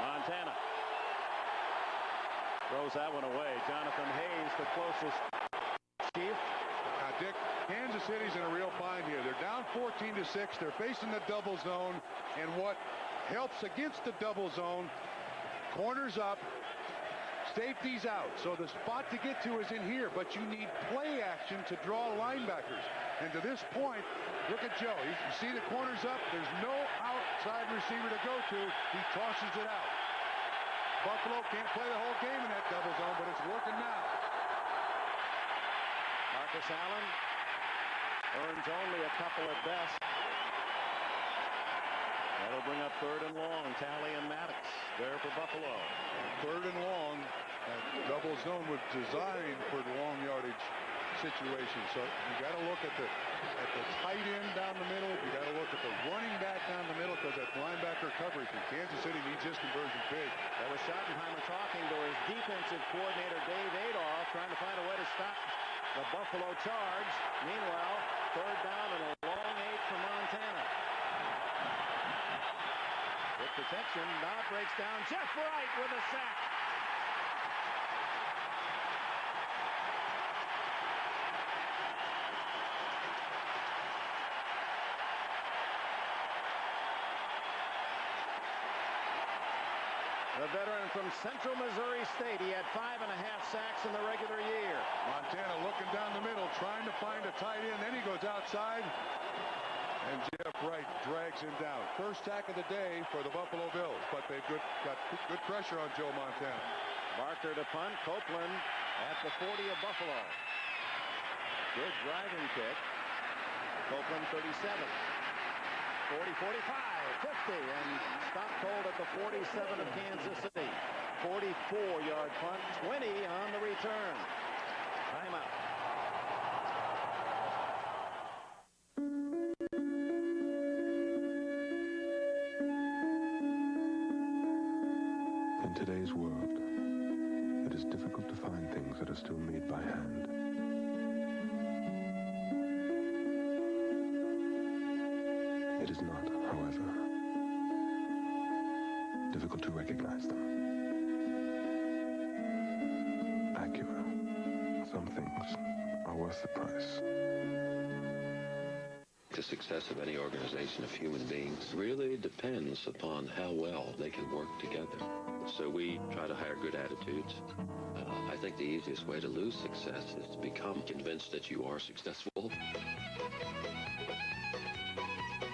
Montana throws that one away. Jonathan Hayes, the closest. Steve? Dick, Kansas City's in a real bind here. They're down 14-6. They're facing the double zone. And what helps against the double zone, corners up, safety's out. So the spot to get to is in here, but you need play action to draw linebackers. And to this point, look at Joe. You see the corners up. There's no outside receiver to go to. He tosses it out. Buffalo can't play the whole game in that double zone, but it's working now. Marcus Allen earns only a couple at best. That'll bring up 3rd and long. Talley and Maddox there for Buffalo. 3rd and long. Double zone was designed for the long yardage situation. So you got to look at the tight end down the middle. You got to look at the running back down the middle because that's linebacker coverage. And Kansas City needs this conversion big. That was Schottenheimer talking to his defensive coordinator, Dave Adolph, trying to find a way to stop the Buffalo charge. Meanwhile, 3rd down and a long 8 from Montana. With protection, now breaks down. Jeff Wright with a sack. The veteran from Central Missouri State. He had 5.5 sacks in the regular year. Montana looking down the middle, trying to find a tight end. Then he goes outside, and Jeff Wright drags him down. First sack of the day for the Buffalo Bills, but they've got good pressure on Joe Montana. Barker to punt. Copeland at the 40 of Buffalo. Good driving kick. Copeland 37. 40, 45, 50, and stopped cold at the 47 of Kansas City. 44-yard punt, 20 on the return. Timeout. In today's world, it is difficult to find things that are still made by hand. It is not, however, difficult to recognize them. Acura. Some things are worth the price. The success of any organization of human beings really depends upon how well they can work together. So we try to hire good attitudes. I think the easiest way to lose success is to become convinced that you are successful.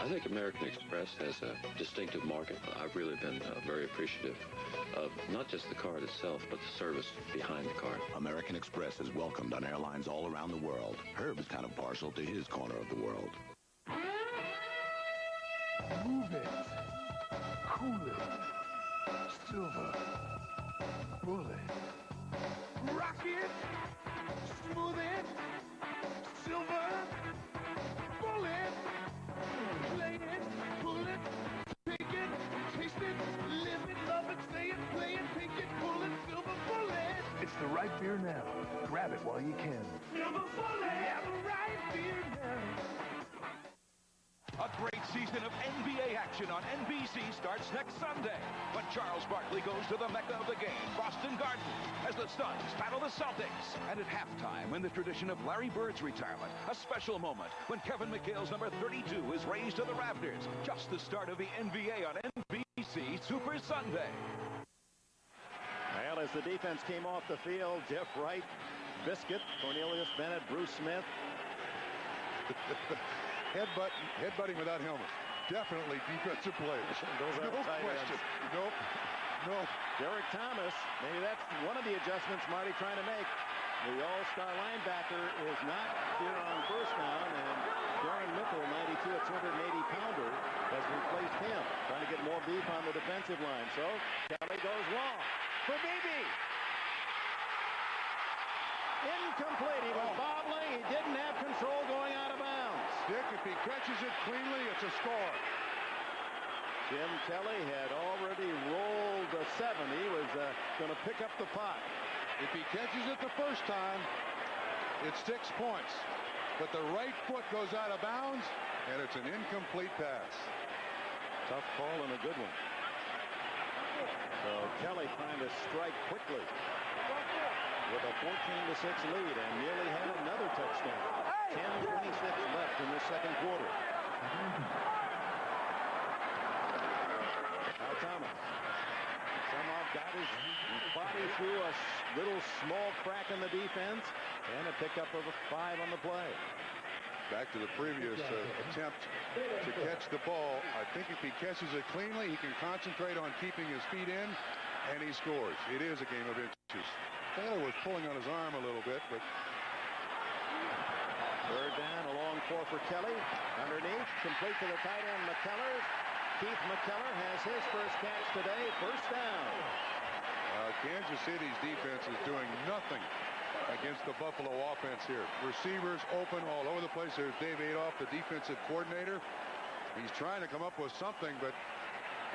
I think American Express has a distinctive market. I've really been very appreciative of not just the card itself, but the service behind the card. American Express is welcomed on airlines all around the world. Herb is kind of partial to his corner of the world. Move it. Cool it. Silver. Bullet. Rock it. Smooth it. Silver. Bullet. Play it. Pull it. Take it. Taste it. Live it. Love it. Say it. Play it. Take it. Pull it. Silver Bullet. It's the right beer now. Grab it while you can. Silver Bullet. Yeah, the right beer now. A great season of NBA action on NBC starts next Sunday. But Charles Barkley goes to the mecca of the game, Boston Garden, as the Suns battle the Celtics. And at halftime, in the tradition of Larry Bird's retirement, a special moment when Kevin McHale's number 32 is raised to the rafters. Just the start of the NBA on NBC Super Sunday. Well, as the defense came off the field, Jeff Wright, Biscuit, Cornelius Bennett, Bruce Smith. Headbutting without helmets. Definitely defensive players. Those are no tight question. ends. Nope. No. Derek Thomas, maybe that's one of the adjustments Marty trying to make. The all-star linebacker is not here on first down, and Darren Mickle, 92 at 280-pounder, has replaced him, trying to get more beef on the defensive line. So Kelly goes long for Beebe. Incomplete. He was bobbling. He didn't have control going out of bounds. Dick, if he catches it cleanly, it's a score. Jim Kelly had already rolled a 7. He was going to pick up the pot. If he catches it the first time, it's 6 points. But the right foot goes out of bounds, and it's an incomplete pass. Tough call and a good one. So Kelly trying to strike quickly with a 14-6 lead and nearly had another touchdown. 10:26 left in the second quarter. Now Thomas somehow got his body through a little small crack in the defense and a pickup of a 5 on the play. Back to the previous attempt to catch the ball. I think if he catches it cleanly, he can concentrate on keeping his feet in, and he scores. It is a game of inches. Taylor was pulling on his arm a little bit, but... Third down, a long 4 for Kelly. Underneath, complete to the tight end, McKellar. Keith McKellar has his first catch today. First down. Kansas City's defense is doing nothing against the Buffalo offense here. Receivers open all over the place. There's Dave Adolph, the defensive coordinator. He's trying to come up with something, but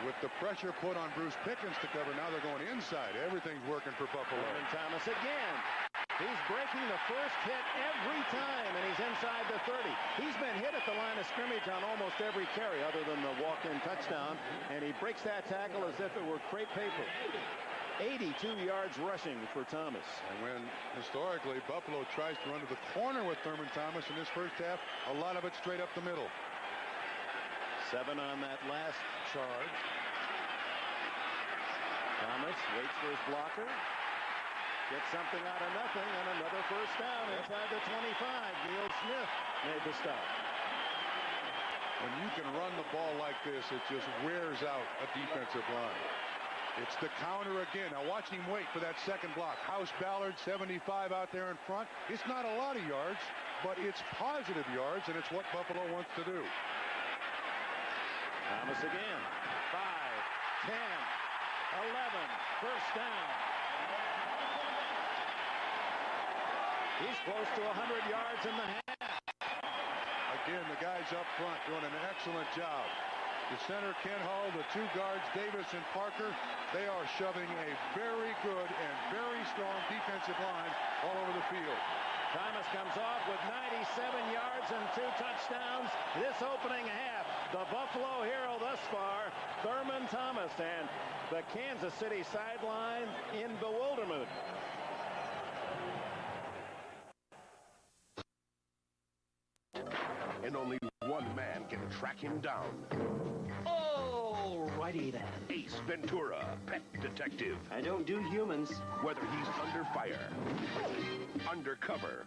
with the pressure put on Bruce Pickens to cover, now they're going inside. Everything's working for Buffalo. Thurman Thomas again. He's breaking the first hit every time, and he's inside the 30. He's been hit at the line of scrimmage on almost every carry other than the walk-in touchdown, and he breaks that tackle as if it were crepe paper. 82 yards rushing for Thomas. And when historically Buffalo tries to run to the corner with Thurman Thomas in this first half, a lot of it straight up the middle. 7 on that last charge. Thomas waits for his blocker. Gets something out of nothing, and another first down inside the 25. Neil Smith made the stop. When you can run the ball like this, it just wears out a defensive line. It's the counter again. Now watch him wait for that second block. House Ballard, 75 out there in front. It's not a lot of yards, but it's positive yards, and it's what Buffalo wants to do. Thomas again. 5, 10, 11. First down. He's close to 100 yards in the half. Again, the guys up front doing an excellent job. The center, Ken Hull, the 2 guards, Davis and Parker, they are shoving a very good and very strong defensive line all over the field. Thomas comes off with 97 yards and 2 touchdowns this opening half. The Buffalo hero thus far, Thurman Thomas, and the Kansas City sideline in bewilderment. And only one man can track him down. Alrighty then. Ace Ventura, pet detective. I don't do humans. Whether he's under fire, undercover,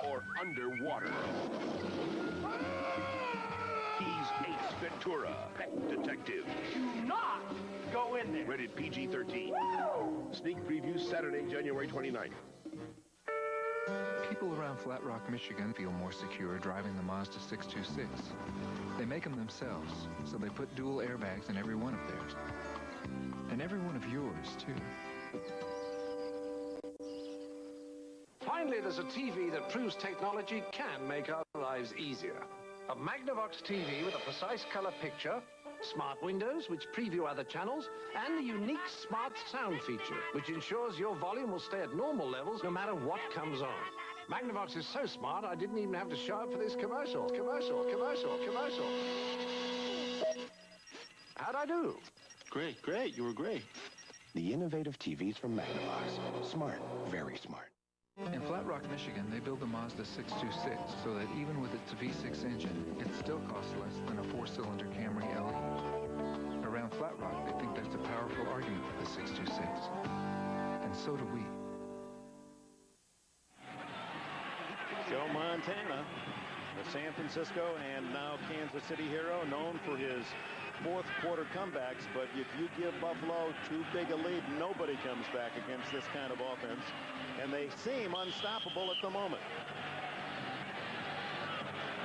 or underwater. He's Ace Ventura, pet detective. Do not go in there. Rated PG-13. Sneak preview Saturday, January 29th. People around Flat Rock, Michigan feel more secure driving the Mazda 626. They make them themselves, so they put dual airbags in every one of theirs. And every one of yours, too. Finally, there's a TV that proves technology can make our lives easier. A Magnavox TV with a precise color picture, smart windows which preview other channels, and the unique smart sound feature, which ensures your volume will stay at normal levels no matter what comes on. Magnavox is so smart, I didn't even have to show up for this commercial. How'd I do? Great. You were great. The innovative TVs from Magnavox. Smart, very smart. In Flat Rock, Michigan, they build the Mazda 626 so that even with its V6 engine, it still costs less than a 4-cylinder Camry LE. Around Flat Rock, they think that's a powerful argument for the 626. And so do we. Joe Montana, the San Francisco and now Kansas City hero, known for his fourth quarter comebacks, but if you give Buffalo too big a lead, nobody comes back against this kind of offense, and they seem unstoppable at the moment.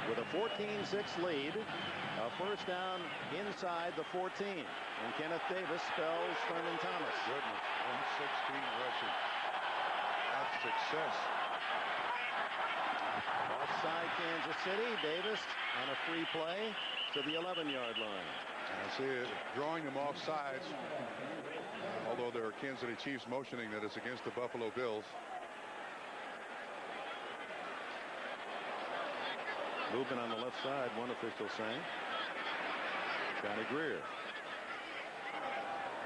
With a 14-6 lead, a first down inside the 14. And Kenneth Davis spells Thurman Thomas. Goodness, 116 rushing. That's success. Offside Kansas City. Davis on a free play to the 11-yard line. I see it drawing them off sides. Although there are Kansas City Chiefs motioning that it's against the Buffalo Bills. Movement on the left side, one official saying. Johnny Greer.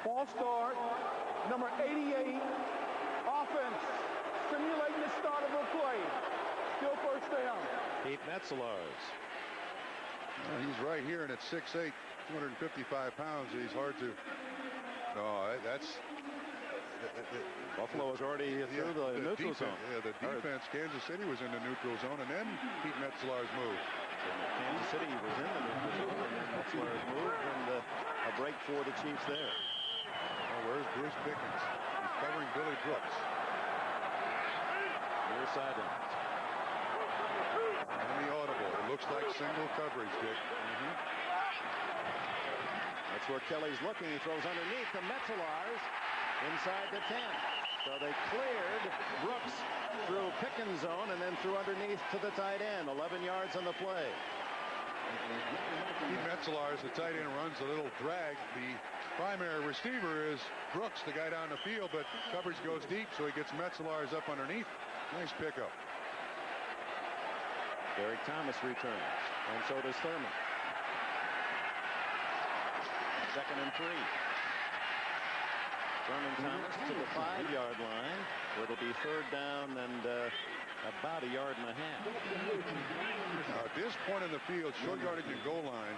False start, number 88, offense, simulating the start of a play. Still first down. Pete Metzelaars. He's right here, and at 6'8", 255 pounds, he's hard to... No, that's... Buffalo was already through the neutral zone. Yeah, the defense, Kansas City was in the neutral zone, and then Pete Metzelaars moved. Kansas City was in the neutral zone, and then Metzelaars moved, and a break for the Chiefs there. Oh, where's Bruce Pickens? He's covering Billy Brooks. Near sideline. And the audible. It looks like single coverage, Dick. That's where Kelly's looking. He throws underneath to Metzelaars inside the 10. So they cleared Brooks through Pickens' zone and then threw underneath to the tight end. 11 yards on the play. Pete Metzelaars, the tight end, runs a little drag. The primary receiver is Brooks, the guy down the field, but coverage goes deep, so he gets Metzelaars up underneath. Nice pickup. Derek Thomas returns, and so does Thurman. 2nd and 3. Thurman Thomas to the 5-yard line, where it'll be 3rd down and about a yard and a half. At this point in the field, short yardage and goal line,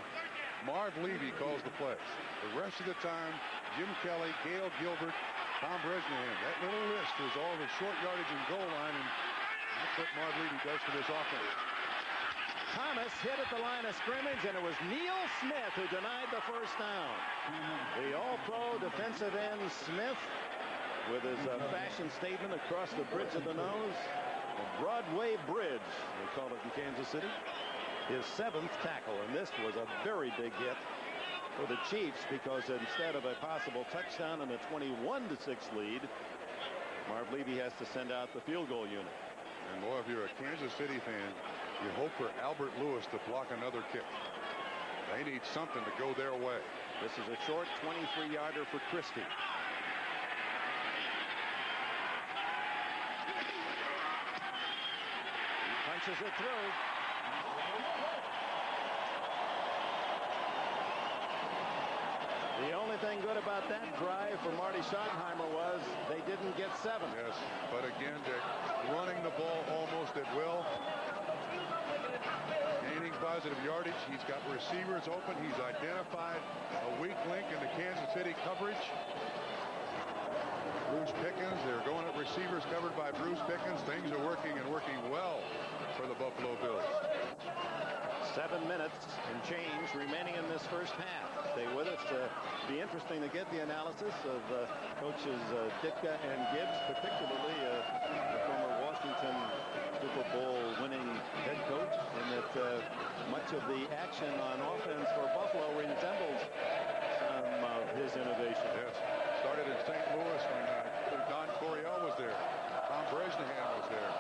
Marv Levy calls the plays. The rest of the time, Jim Kelly, Gail Gilbert, Tom Bresnahan. That little list is all the short yardage and goal line, and that's what Marv Levy does for this offense. Thomas hit at the line of scrimmage, and it was Neil Smith who denied the first down. The all-pro defensive end Smith with his fashion statement across the bridge of the nose. The Broadway Bridge, they call it in Kansas City. His 7th tackle, and this was a very big hit for the Chiefs because instead of a possible touchdown and a 21-6 lead, Marv Levy has to send out the field goal unit. And boy, if you're a Kansas City fan, you hope for Albert Lewis to block another kick. They need something to go their way. This is a short 23-yarder for Christie. He punches it through. The only thing good about that drive for Marty Schottenheimer was they didn't get 7. Yes, but again, Dick, running the ball almost at will. Gaining positive yardage. He's got receivers open. He's identified a weak link in the Kansas City coverage. Bruce Pickens, they're going at receivers covered by Bruce Pickens. Things are working and working well for the Buffalo Bills. 7 minutes and change remaining in this first half. Stay with us. Be interesting to get the analysis of coaches Ditka and Gibbs, particularly the former Washington Super Bowl winning head coach, and that much of the action on offense for Buffalo resembles some of his innovation. Yes. Started in St. Louis when Don Coryell was there. Tom Bresnahan was there.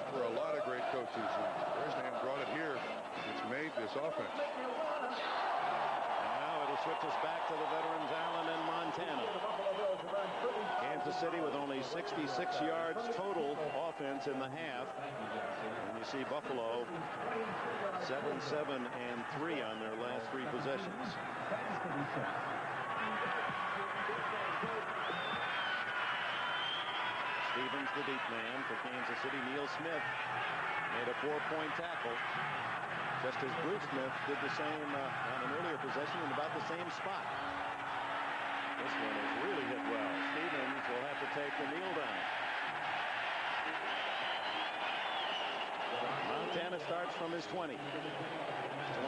There were a lot of great coaches, and Bresnahan brought it here. It's made this offense. Now it'll switch us back to the veterans Allen and Montana. Kansas City with only 66 yards total offense in the half. And you see Buffalo 7-7-3 on their last 3 possessions. Stevens, the deep man for Kansas City. Neil Smith made a 4-point tackle, just as Bruce Smith did the same on an earlier possession in about the same spot. This one is really hit well. Stevens will have to take the kneel down. Montana starts from his 20.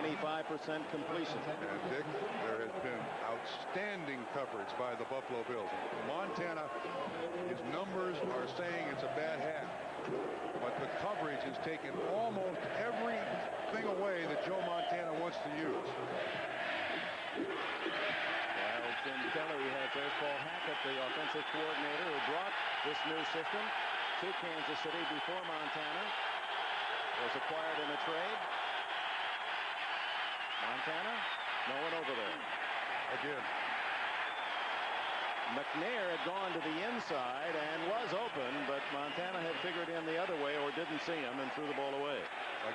25% completion. And Dick, there has been outstanding coverage by the Buffalo Bills. Montana, his numbers are saying it's a bad half, but the coverage has taken almost everything away that Joe Montana wants to use. Wild Jim Kelly had there's Paul Hackett, the offensive coordinator, who brought this new system to Kansas City before Montana was acquired in a trade. Montana, no one over there. Again. McNair had gone to the inside and was open, but Montana had figured in the other way or didn't see him and threw the ball away.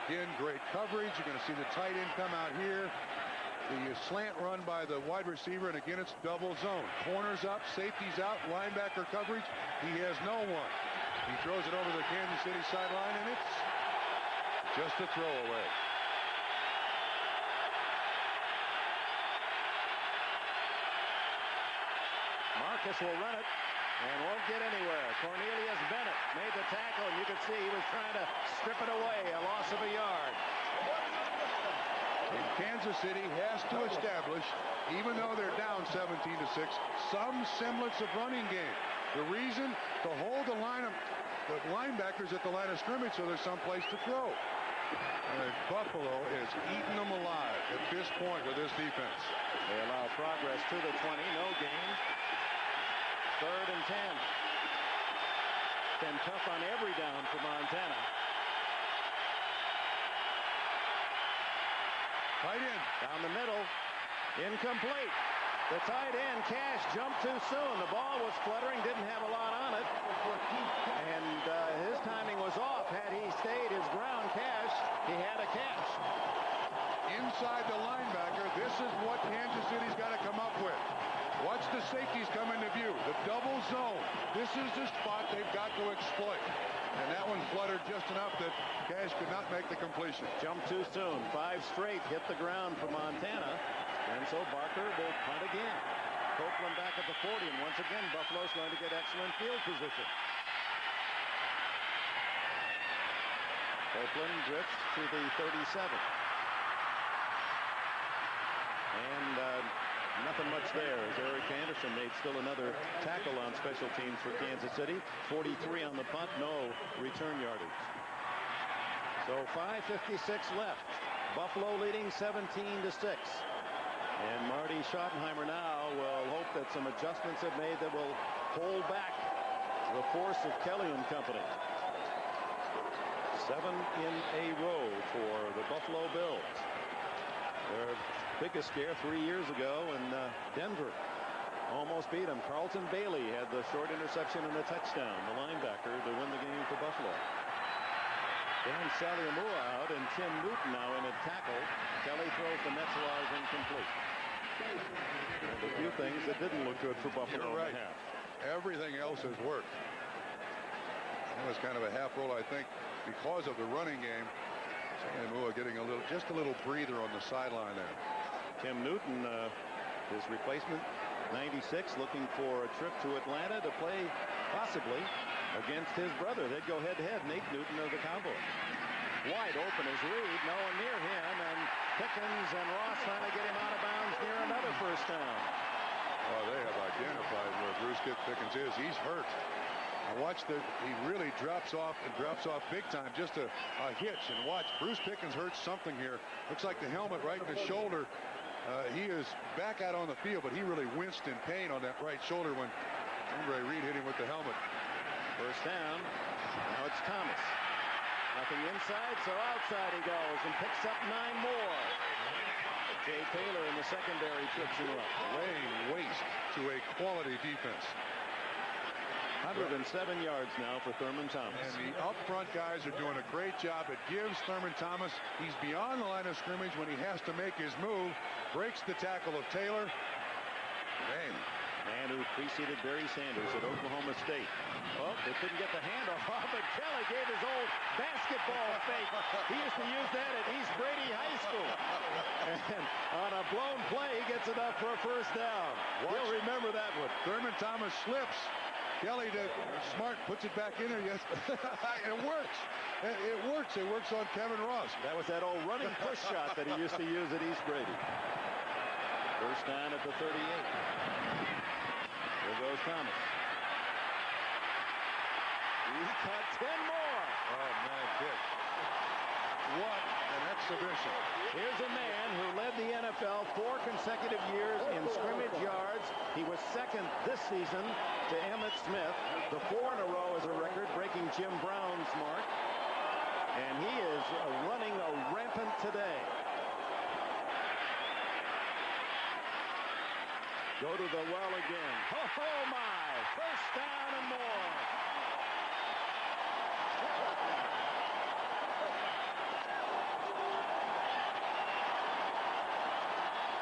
Again, great coverage. You're going to see the tight end come out here. The slant run by the wide receiver, and again, it's double zone. Corners up, safeties out, linebacker coverage. He has no one. He throws it over the Kansas City sideline, and it's just a throwaway. Marcus will run it and won't get anywhere. Cornelius Bennett made the tackle, and you could see he was trying to strip it away, a loss of a yard. And Kansas City has to establish, even though they're down 17-6, some semblance of running game. The reason, to hold the linebackers at the line of scrimmage so there's some place to throw. And Buffalo is eating them alive at this point with this defense. They allow progress to the 20, no gain. 3rd and 10. Been tough on every down for Montana. Tight end. Down the middle. Incomplete. The tight end, Cash, jumped too soon. The ball was fluttering, didn't have a lot on it. And his timing was off. Had he stayed his ground, Cash, he had a catch. Inside the linebacker, this is what Kansas City's got to come up with. Watch the safeties come into view. The double zone. This is the spot they've got to exploit. And that one fluttered just enough that Cash could not make the completion. Jumped too soon. 5 straight hit the ground for Montana. And so Barker will punt again. Copeland back at the 40. And once again, Buffalo's going to get excellent field position. Copeland drifts to the 37. And nothing much there as Eric Anderson made still another tackle on special teams for Kansas City. 43 on the punt, no return yardage. So 5:56 left. Buffalo leading 17-6. And Marty Schottenheimer now will hope that some adjustments have made that will hold back the force of Kelly and company. 7 in a row for the Buffalo Bills. Their biggest scare 3 years ago in Denver. Almost beat them. Carlton Bailey had the short interception and the touchdown, the linebacker, to win the game for Buffalo. Dan Saliamua out and Tim Newton now in a tackle. Kelly throws the Metzelaars incomplete. And a few things that didn't look good for Buffalo. You're right. Everything else has worked. It was kind of a half roll, I think, because of the running game. Saliamua getting just a little breather on the sideline there. Tim Newton, his replacement, 96, looking for a trip to Atlanta to play possibly against his brother. They'd go head-to-head, Nate Newton of the Cowboys. Wide open is Reed, no one near him, and Pickens and Ross trying to get him out of bounds near another first down. Oh, they have identified where Bruce Pickens is. He's hurt. Now watch he really drops off big time, just a hitch. And watch, Bruce Pickens hurts something here. Looks like the helmet right in the shoulder. He is back out on the field, but he really winced in pain on that right shoulder when Andre Reed hit him with the helmet. First down. Now it's Thomas. Nothing inside, so outside he goes and picks up 9 more. Jay Taylor in the secondary trips him up. Laying waste to a quality defense. 107 yards now for Thurman Thomas. And the up front guys are doing a great job. It gives Thurman Thomas, he's beyond the line of scrimmage when he has to make his move. Breaks the tackle of Taylor. Man who preceded Barry Sanders at Oklahoma State. Well, they couldn't get the handoff, but Kelly gave his old basketball fake. He used to use that at East Brady High School. And on a blown play, he gets it up for a first down. You'll remember that one. Thurman Thomas slips. Kelly smart puts it back in there. Yes, it works. It works. It works on Kevin Ross. That was that old running push shot that he used to use at East Brady. First down at the 38. There goes Thomas. He's got 10 more. Oh, man, kick. What an exhibition. Here's a man who led the NFL 4 consecutive years in scrimmage yards. He was second this season to Emmitt Smith. The 4 in a row is a record, breaking Jim Brown's mark. And he is running rampant today. Go to the well again. Oh my! First down and more.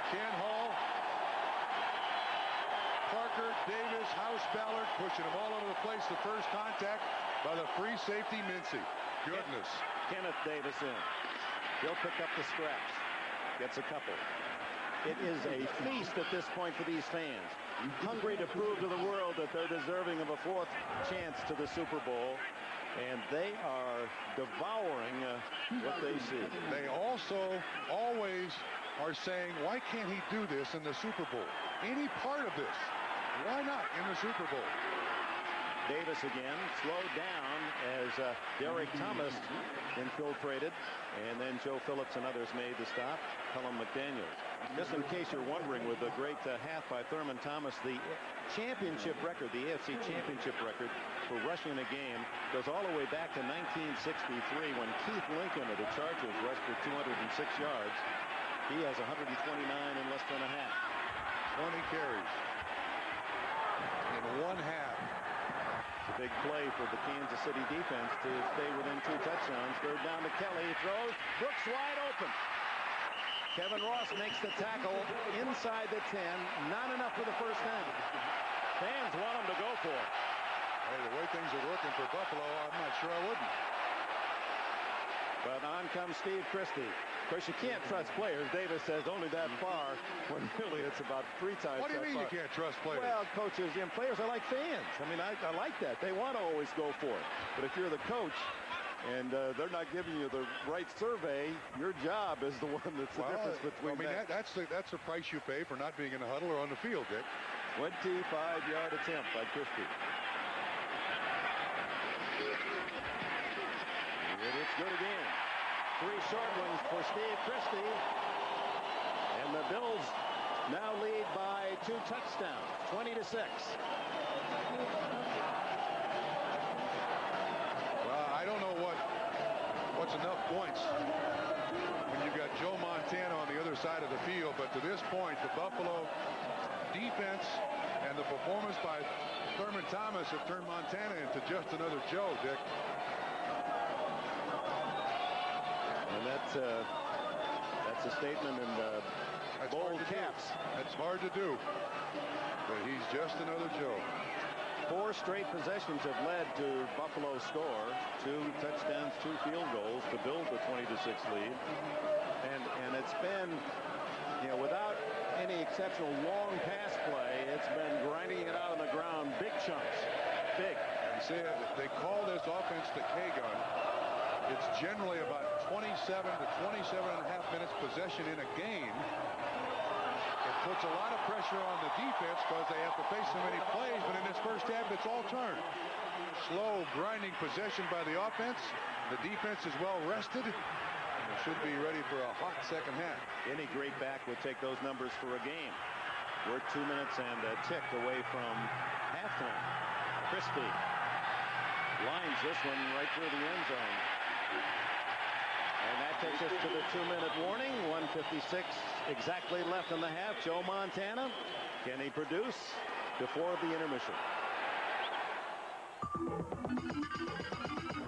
Ken Hall, Parker, Davis, House, Ballard, pushing them all over the place. The first contact by the free safety, Mincy. Goodness. Kenneth Davis in. He'll pick up the scraps. Gets a couple. It is a feast at this point for these fans. Hungry to prove to the world that they're deserving of a 4th chance to the Super Bowl. And they are devouring what they see. They also always are saying, why can't he do this in the Super Bowl? Any part of this, why not in the Super Bowl? Davis again, slowed down as Derek Thomas infiltrated, and then Joe Phillips and others made the stop. Cullen McDaniel. Just in case you're wondering, with the great half by Thurman Thomas, the championship record, the AFC championship record for rushing a game goes all the way back to 1963 when Keith Lincoln of the Chargers rushed for 206 yards. He has 129 in less than a half. 20 carries in 1 half. It's a big play for the Kansas City defense to stay within 2 touchdowns. Third down to Kelly. He throws. Brooks wide open. Kevin Ross makes the tackle inside the 10. Not enough for the first down. Fans want him to go for it. Hey, the way things are working for Buffalo, I'm not sure I wouldn't. But on comes Steve Christie. Of course, you can't trust players. Davis says only that far, when really it's about 3 times. What do you mean you can't trust players? Well, coaches and players are like fans. I mean, I like that. They want to always go for it. But if you're the coach and they're not giving you the right survey, your job is the one that's the difference between that's the price you pay for not being in the huddle or on the field, Dick. 25-yard attempt by Christie. And it's good again. 3 short ones for Steve Christie. And the Bills now lead by 2 touchdowns, 20-6. Well, I don't know what's enough points when you've got Joe Montana on the other side of the field, but to this point, the Buffalo defense and the performance by Thurman Thomas have turned Montana into just another Joe, Dick. And that's a statement in bold caps. That's hard to do, but he's just another Joe. 4 straight possessions have led to Buffalo's score. 2 touchdowns, 2 field goals to build the 20-6 lead. And it's been, without any exceptional long pass play, it's been grinding it out on the ground, big chunks, big. And see, they call this offense the K-gun. It's generally about 27 to 27 and a half minutes possession in a game. It puts a lot of pressure on the defense because they have to face so many plays, but in this first half, it's all turned. Slow, grinding possession by the offense. The defense is well rested. And should be ready for a hot second half. Any great back would take those numbers for a game. We're 2 minutes and a tick away from halftime. Christie lines this one right through the end zone. And that takes us to the 2-minute warning. 1:56 exactly left in the half. Joe Montana, can he produce before the intermission?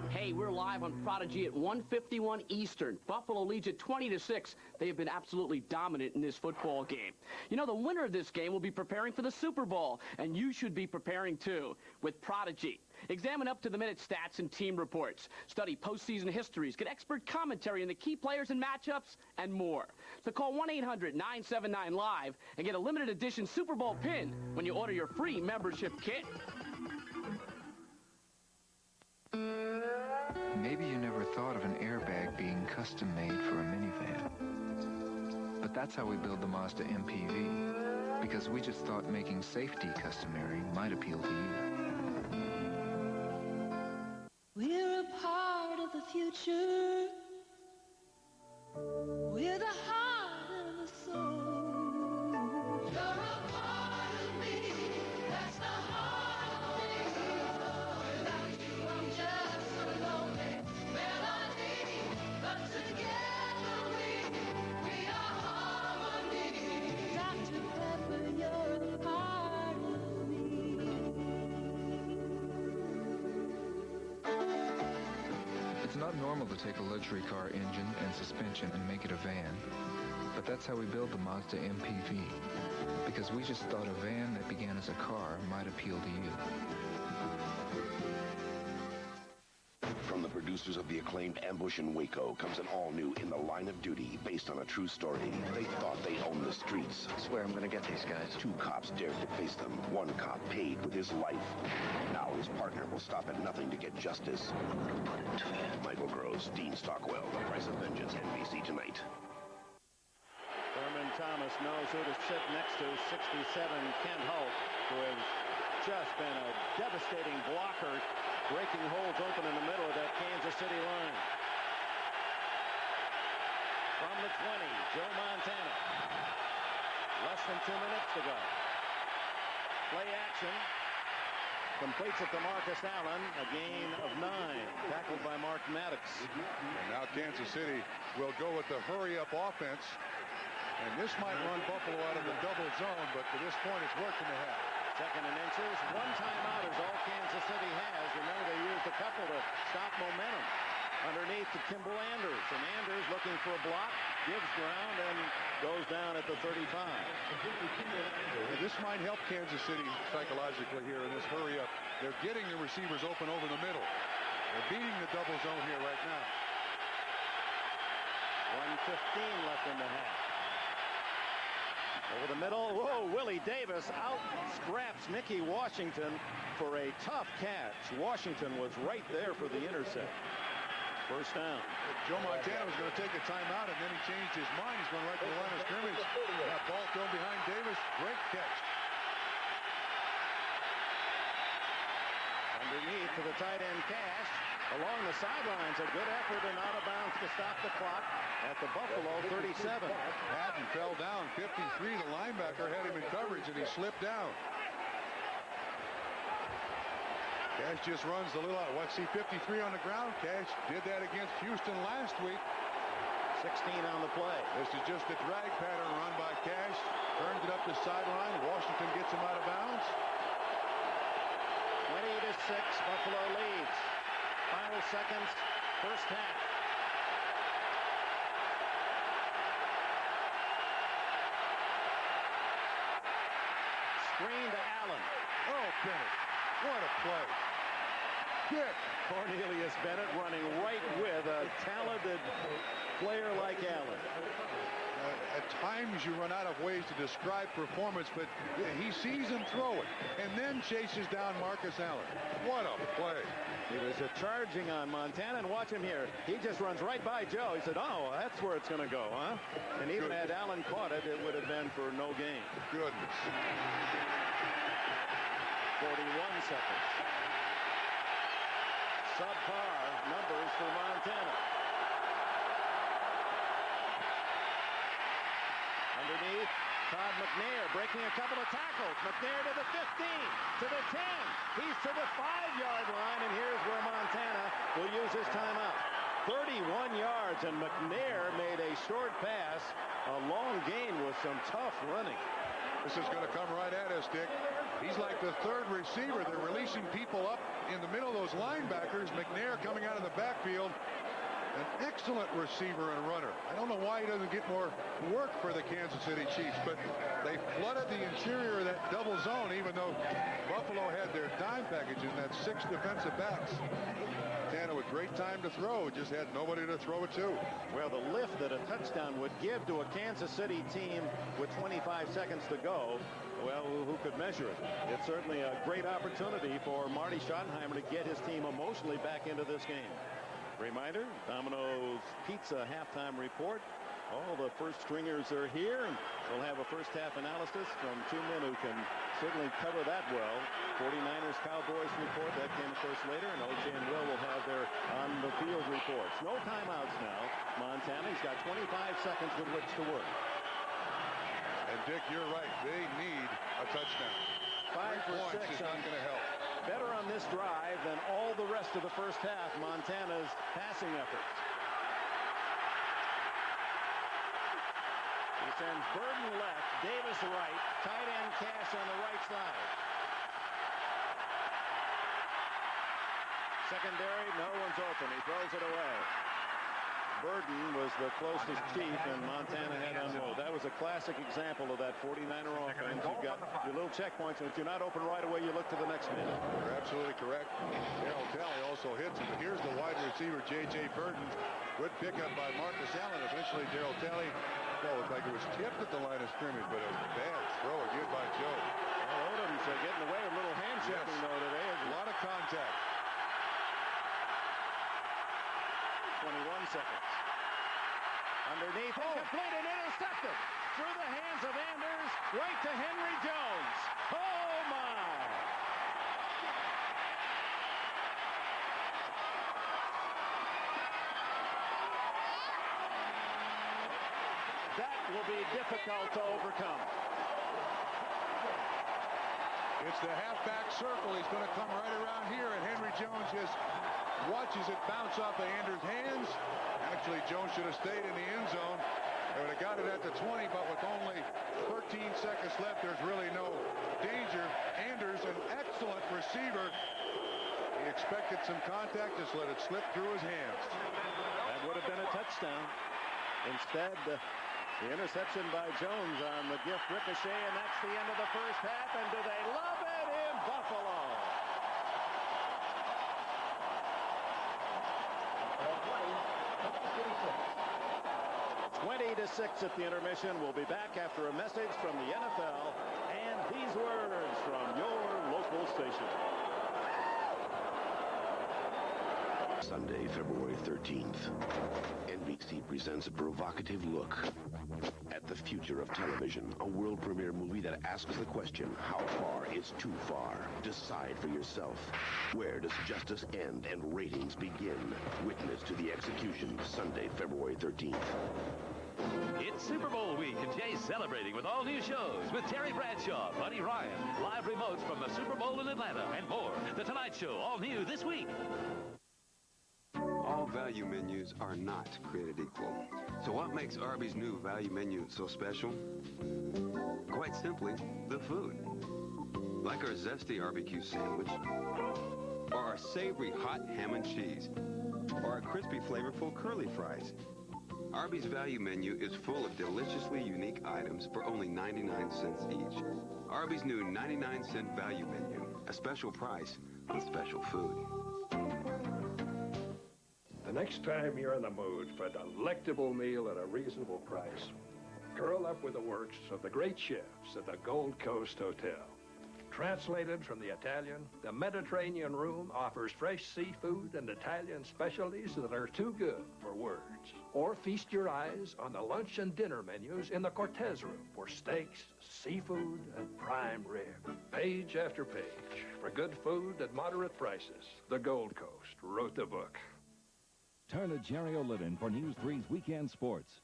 Hey, we're live on Prodigy at 1:51 Eastern. Buffalo leads at 20-6. They have been absolutely dominant in this football game. You know, the winner of this game will be preparing for the Super Bowl, and you should be preparing too with Prodigy. Examine up-to-the-minute stats and team reports. Study postseason histories. Get expert commentary on the key players and matchups, and more. So call 1-800-979-LIVE and get a limited edition Super Bowl pin when you order your free membership kit. Maybe you never thought of an airbag being custom-made for a minivan. But that's how we build the Mazda MPV, because we just thought making safety customary might appeal to you. We're a part of the future. It's not normal to take a luxury car engine and suspension and make it a van. But that's how we built the Mazda MPV. Because we just thought a van that began as a car might appeal to you. From the producers of the acclaimed Ambush in Waco comes an all-new In the Line of Duty based on a true story. They thought they owned the streets. I swear I'm gonna get these guys. 2 cops dared to face them. 1 cop paid with his life. Now his partner will stop at nothing to get justice. Michael Gross, Dean Stockwell, The Price of Vengeance, NBC tonight. Thurman Thomas knows who to sit next to. 67, Kent Holt, who has just been a devastating blocker, breaking holes open in the middle of that Kansas City line. From the 20, Joe Montana. Less than 2 minutes to go. Play action. Completes it to Marcus Allen. A gain of 9. Tackled by Mark Maddox. And now Kansas City will go with the hurry-up offense. And this might run Buffalo out of the double zone, but to this point, it's worked in the half. 2nd and inches. 1 timeout is all Kansas City has. Remember, they used a couple to stop momentum. Underneath to Kimball Anders. And Anders looking for a block. Gives ground and goes down at the 35. This might help Kansas City psychologically here in this hurry-up. They're getting the receivers open over the middle. They're beating the double zone here right now. 1:15 left in the half. Over the middle. Whoa, Willie Davis out scraps Mickey Washington for a tough catch. Washington was right there for the intercept. First down. Joe Montana was going to take a timeout, and then he changed his mind. He's going right to the line of scrimmage. That ball thrown behind Davis. Great catch. Underneath to the tight end Cash. Along the sidelines, a good effort and out of bounds to stop the clock at the Buffalo 37. Patton fell down. 53, the linebacker had him in coverage, and he slipped down. Cash just runs a little out. What, see 53 on the ground? Cash did that against Houston last week. 16 on the play. This is just a drag pattern run by Cash. Turns it up the sideline. Washington gets him out of bounds. 20-6, Buffalo leads. Final seconds, first half. Screen to Allen. Oh, Bennett. What a play. Dick. Cornelius Bennett running right with a talented player like Allen. At times you run out of ways to describe performance, but he sees him throw it and then chases down Marcus Allen. What a play. He was charging on Montana, and watch him here. He just runs right by Joe. He said, oh, that's where it's going to go, huh? And even had Allen caught it, it would have been for no gain. Goodness. 41 seconds. Subpar numbers for Montana. Underneath, Todd McNair breaking a couple of tackles. McNair to the 15, to the 10. He's to the 5-yard line, and here's where Montana will use his timeout. 31 yards, and McNair made a short pass. A long gain with some tough running. This is going to come right at us, Dick. He's like the third receiver. They're releasing people up in the middle of those linebackers. McNair coming out of the backfield. An excellent receiver and runner. I don't know why he doesn't get more work for the Kansas City Chiefs, but they flooded the interior of that double zone, even though Buffalo had their dime package in that 6 defensive backs. Montana with great time to throw, just had nobody to throw it to. Well, the lift that a touchdown would give to a Kansas City team with 25 seconds to go, well, who could measure it? It's certainly a great opportunity for Marty Schottenheimer to get his team emotionally back into this game. Reminder, Domino's Pizza halftime report. All the first stringers are here, and we'll have a first half analysis from 2 men who can certainly cover that well. 49ers Cowboys report, that came of course later, and OJ and Will have their on the field reports. No timeouts now. Montana, he's got 25 seconds with which to work. And Dick, you're right. They need a touchdown. 5 for 6 is not going to help. Better on this drive than all the rest of the first half, Montana's passing efforts. He sends Burden left, Davis right, tight end Cash on the right side. Secondary, no one's open. He throws it away. Burden was the closest chief, and Montana had to unload. That was a classic example of that 49er offense. You've got your little checkpoints, and if you're not open right away, you look to the next man. You're absolutely correct. Darryl Talley also hits him. But here's the wide receiver, J.J. Burden. Good pickup by Marcus Allen. Eventually, Darryl Talley, well, looked like it was tipped at the line of scrimmage, but a bad throw again by Joe. Well, Odom's getting away with a little hand checking, though, today. A lot of contact. 21 seconds. Underneath, incomplete and intercepted through the hands of Anders, right to Henry Jones. Oh, my! That will be difficult to overcome. It's the halfback circle. He's going to come right around here, and Henry Jones just watches it bounce off of Anders' hands. Actually, Jones should have stayed in the end zone. They would have got it at the 20, but with only 13 seconds left, there's really no danger. Anders, an excellent receiver. He expected some contact, just let it slip through his hands. That would have been a touchdown. Instead, the interception by Jones on the gift ricochet, and that's the end of the first half. And do they love it in Buffalo? 20-6 at the intermission. We'll be back after a message from the NFL and these words from your local station. Sunday, February 13th, NBC presents a provocative look at the future of television. A world premiere movie that asks the question, how far is too far? Decide for yourself. Where does justice end and ratings begin? Witness to the execution, Sunday, February 13th. It's Super Bowl week, and Jay's celebrating with all new shows with Terry Bradshaw, Buddy Ryan, live remotes from the Super Bowl in Atlanta, and more. The Tonight Show, all new this week. All value menus are not created equal. So what makes Arby's new value menu so special? Quite simply, the food. Like our zesty barbecue sandwich, or our savory hot ham and cheese, or our crispy flavorful curly fries. Arby's value menu is full of deliciously unique items for only 99 cents each. Arby's new 99-cent value menu, a special price on special food. The next time you're in the mood for a delectable meal at a reasonable price, curl up with the works of the great chefs at the Gold Coast Hotel. Translated from the Italian, the Mediterranean Room offers fresh seafood and Italian specialties that are too good for words. Or feast your eyes on the lunch and dinner menus in the Cortez Room for steaks, seafood, and prime rib. Page after page for good food at moderate prices. The Gold Coast wrote the book. Turn to Jerry O'Litten for News 3's Weekend Sports.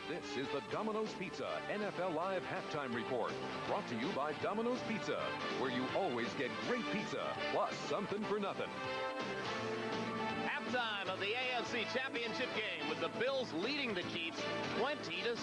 This is the Domino's Pizza NFL Live Halftime Report, brought to you by Domino's Pizza, where you always get great pizza, plus something for nothing. Halftime of the AFC Championship game with the Bills leading the Chiefs 20-6.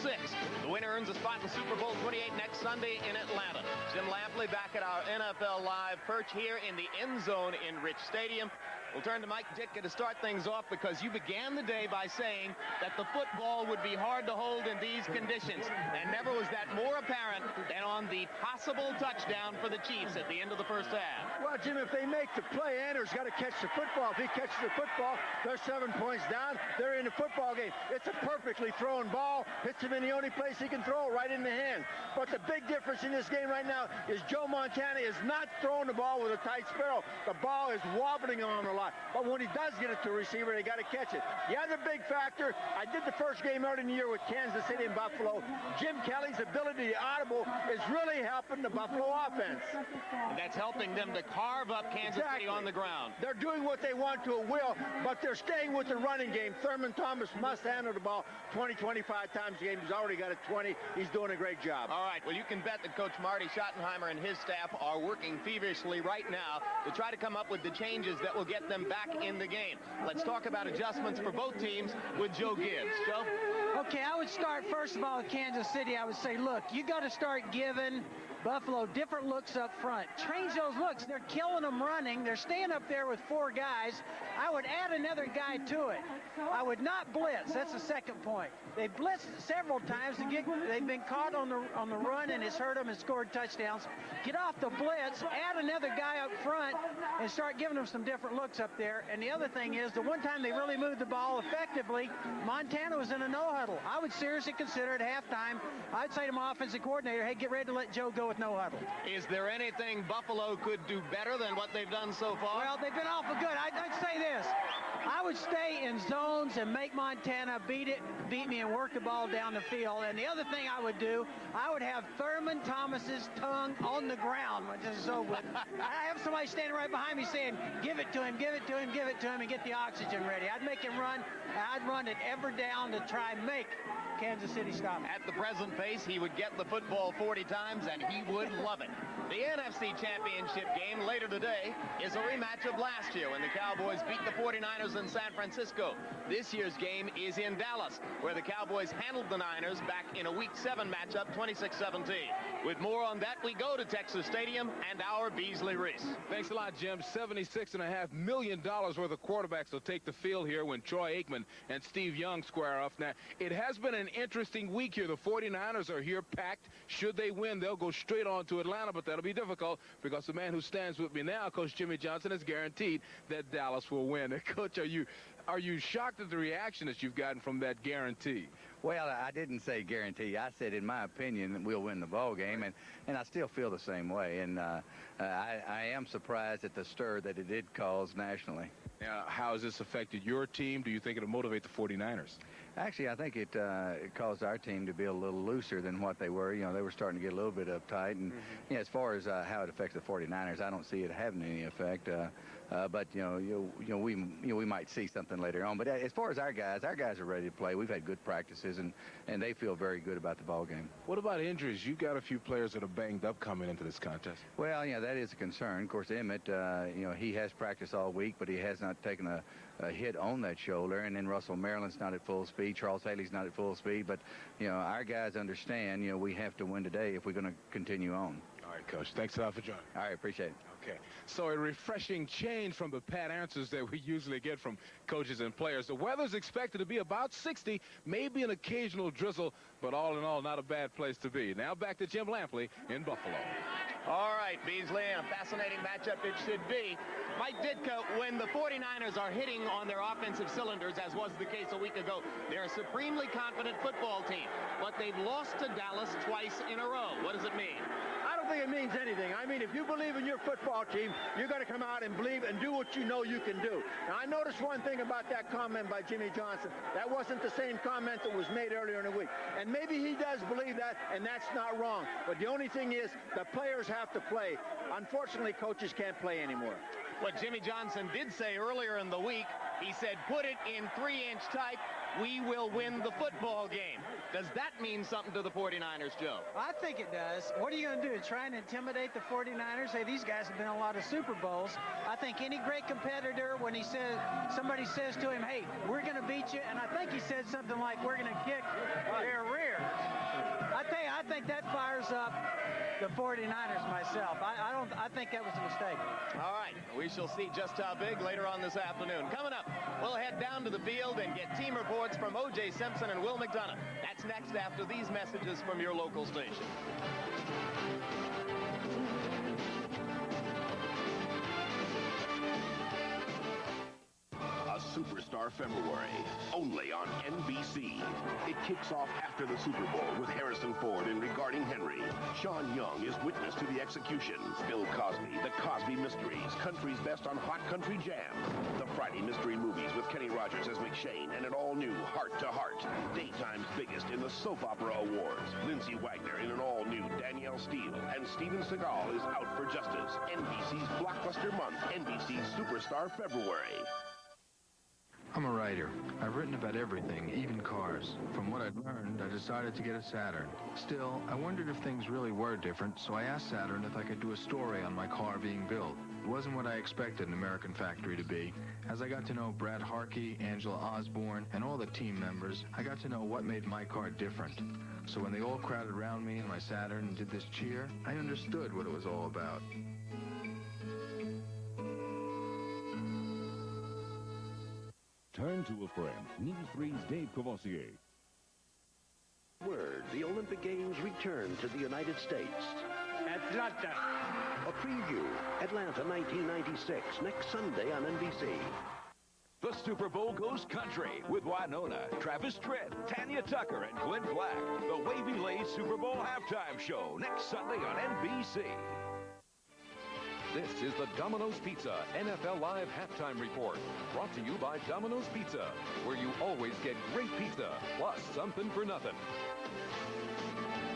The winner earns a spot in Super Bowl 28 next Sunday in Atlanta. Jim Lampley back at our NFL Live perch here in the end zone in Rich Stadium. We'll turn to Mike Ditka to start things off because you began the day by saying that the football would be hard to hold in these conditions. And never was that more apparent than on the possible touchdown for the Chiefs at the end of the first half. Well, Jim, if they make the play, Anders got to catch the football. If he catches the football, they're 7 points down. They're in the football game. It's a perfectly thrown ball. Hits him in the only place he can throw, right in the hand. But the big difference in this game right now is Joe Montana is not throwing the ball with a tight sparrow. The ball is wobbling on a lot. But when he does get it to a receiver, they got to catch it. The other big factor, I did the first game early in the year with Kansas City and Buffalo. Jim Kelly's ability to audible is really helping the Buffalo offense. And that's helping them to carve up Kansas City on the ground. They're doing what they want to a will, but they're staying with the running game. Thurman Thomas must handle the ball 20, 25 times a game. He's already got it 20. He's doing a great job. All right, well, you can bet that Coach Marty Schottenheimer and his staff are working feverishly right now to try to come up with the changes that will get them back in the game. Let's talk about adjustments for both teams with Joe Gibbs. Joe? Okay, I would start, first of all, with Kansas City. I would say, look, you got to start giving Buffalo different looks up front. Change those looks. They're killing them running. They're staying up there with 4 guys. I would add another guy to it. I would not blitz. That's the second point. They blitzed several times. They've been caught on the run, and it's hurt them and scored touchdowns. Get off the blitz. Add another guy up front and start giving them some different looks up there. And the other thing is, the one time they really moved the ball effectively, Montana was in a no-huddle. I would seriously consider at halftime, I'd say to my offensive coordinator, hey, get ready to let Joe go with no huddle. Is there anything Buffalo could do better than what they've done so far? Well, they've been awful good. I'd say this. I would stay in zones and make Montana beat me and work the ball down the field. And the other thing I would do, I would have Thurman Thomas's tongue on the ground, which is so good. I have somebody standing right behind me saying, give it to him, give it to him, give it to him, and get the oxygen ready. I'd make him run. I'd run it ever down to try and make Kansas City stop. At the present pace, he would get the football 40 times, and he would love it. The NFC Championship game later today is a rematch of last year when the Cowboys beat the 49ers in San Francisco. This year's game is in Dallas, where the Cowboys handled the Niners back in a Week 7 matchup, 26-17. With more on that, we go to Texas Stadium and our Beasley Reese. Thanks a lot, Jim. $76.5 million worth of quarterbacks will take the field here when Troy Aikman and Steve Young square off. Now, it has been an interesting week here. The 49ers are here packed. Should they win, they'll go straight on to Atlanta, but that'll be difficult because the man who stands with me now, Coach Jimmy Johnson, has guaranteed that Dallas will win. And Coach, are you shocked at the reaction that you've gotten from that guarantee? Well, I didn't say guarantee. I said, in my opinion, that we'll win the ball game, and I still feel the same way. And I am surprised at the stir that it did cause nationally. Now, how has this affected your team? Do you think it'll motivate the 49ers? Actually, I think it caused our team to be a little looser than what they were. You know, they were starting to get a little bit uptight. And as far as how it affects the 49ers, I don't see it having any effect. But we might see something later on. But as far as our guys are ready to play. We've had good practices, and they feel very good about the ball game. What about injuries? You've got a few players that are banged up coming into this contest. Well, that is a concern. Of course, Emmett, he has practiced all week, but he has not taken a hit on that shoulder. And then Russell Maryland's not at full speed. Charles Haley's not at full speed. But, our guys understand, we have to win today if we're going to continue on. All right, Coach. Thanks a lot for joining. All right, appreciate it. Okay, so a refreshing change from the pat answers that we usually get from coaches and players. The weather's expected to be about 60, maybe an occasional drizzle, but all in all, not a bad place to be. Now back to Jim Lampley in Buffalo. All right, Beasley, a fascinating matchup it should be. Mike Ditka, when the 49ers are hitting on their offensive cylinders, as was the case a week ago, they're a supremely confident football team. But they've lost to Dallas twice in a row. What does it mean? I don't think it means anything. I mean, if you believe in your football team, you're going to come out and believe and do what you know you can do. Now, I noticed one thing about that comment by Jimmy Johnson. That wasn't the same comment that was made earlier in the week. And maybe he does believe that, and that's not wrong. But the only thing is, the players have to play. Unfortunately, coaches can't play anymore. What Jimmy Johnson did say earlier in the week, he said, put it in 3-inch type, we will win the football game. Does that mean something to the 49ers, Joe? I think it does. What are you going to do? Try and intimidate the 49ers? Hey, these guys have been in a lot of Super Bowls. I think any great competitor, when somebody says to him, hey, we're going to beat you, and I think he said something like, we're going to kick their rear. I think that fires up the 49ers myself. I think that was a mistake. All right, we shall see just how big later on this afternoon. Coming up, we'll head down to the field and get team reports from O.J. Simpson and Will McDonough. That's next after these messages from your local station. Superstar February, only on NBC. It kicks off after the Super Bowl with Harrison Ford in Regarding Henry. Sean Young is witness to the execution. Bill Cosby, The Cosby Mysteries, country's best on Hot Country Jam. The Friday mystery movies with Kenny Rogers as McShane and an all-new Heart to Heart. Daytime's biggest in the Soap Opera Awards. Lindsay Wagner in an all-new Danielle Steele. And Steven Seagal is out for justice. NBC's blockbuster month, NBC's Superstar February. I'm a writer. I've written about everything, even cars. From what I'd learned, I decided to get a Saturn. Still, I wondered if things really were different, so I asked Saturn if I could do a story on my car being built. It wasn't what I expected an American factory to be. As I got to know Brad Harkey, Angela Osborne, and all the team members, I got to know what made my car different. So when they all crowded around me in my Saturn and did this cheer, I understood what it was all about. Turn to a friend. News 3's Dave Krieg. Word, the Olympic Games return to the United States. Atlanta. A preview, Atlanta 1996, next Sunday on NBC. The Super Bowl goes country with Winona, Travis Tritt, Tanya Tucker, and Clint Black. The Wavy Lays Super Bowl halftime show next Sunday on NBC. This is the Domino's Pizza NFL Live Halftime Report, brought to you by Domino's Pizza, where you always get great pizza, plus something for nothing.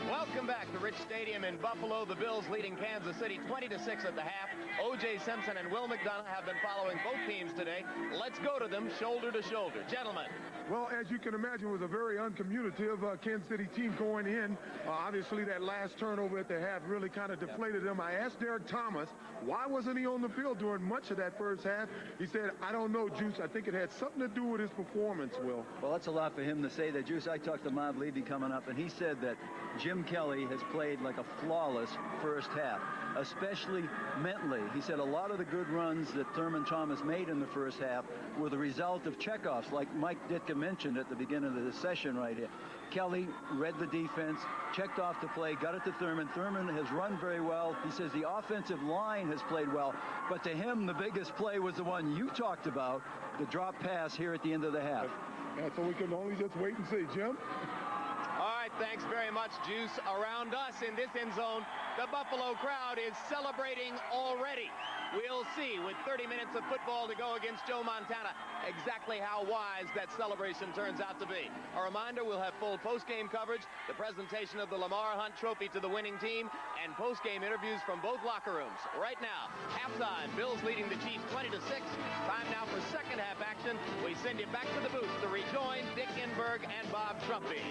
Welcome back to Rich Stadium in Buffalo. The Bills leading Kansas City 20-6 at the half. O.J. Simpson and Will McDonough have been following both teams today. Let's go to them shoulder to shoulder. Gentlemen. Well, as you can imagine, it was a very uncommunicative Kansas City team going in. Obviously, that last turnover at the half really kind of deflated them. I asked Derek Thomas, why wasn't he on the field during much of that first half? He said, I don't know, Juice. I think it had something to do with his performance, Will. Well, that's a lot for him to say that, Juice. I talked to Mob Levy coming up, and he said that Jim Kelly has played like a flawless first half, especially mentally. He said a lot of the good runs that Thurman Thomas made in the first half were the result of checkoffs, like Mike Ditka mentioned at the beginning of the session right here. Kelly read the defense, checked off the play, got it to Thurman. Thurman has run very well. He says the offensive line has played well, but to him, the biggest play was the one you talked about, the drop pass here at the end of the half. Yeah, so we can only just wait and see. Jim? All right, thanks very much, Juice. Around us in this end zone, the Buffalo crowd is celebrating already. We'll see, with 30 minutes of football to go against Joe Montana, exactly how wise that celebration turns out to be. A reminder, we'll have full post-game coverage, the presentation of the Lamar Hunt Trophy to the winning team, and post-game interviews from both locker rooms. Right now, halftime, Bills leading the Chiefs 20-6. Time now for second half action. We send you back to the booth to rejoin Dick Enberg and Bob Trumpy.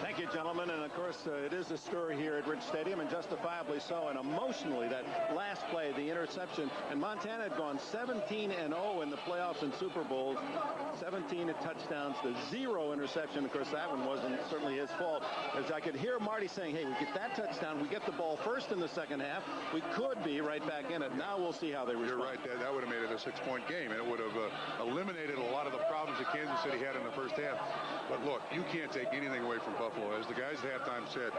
Thank you, gentlemen. And, of course, it is a stir here at Rich Stadium, and justifiably so. And emotionally, that last play, the interception. And Montana had gone 17-0 in the playoffs and Super Bowls. 17 touchdowns to 0 interception. Of course, that one wasn't certainly his fault. As I could hear Marty saying, hey, we get that touchdown. We get the ball first in the second half. We could be right back in it. Now we'll see how they respond. You're right. That would have made it a 6-point game, and it would have eliminated a lot of the problems that Kansas City had in the first half. But, look, you can't take anything away from Buffalo. As the guys at halftime said,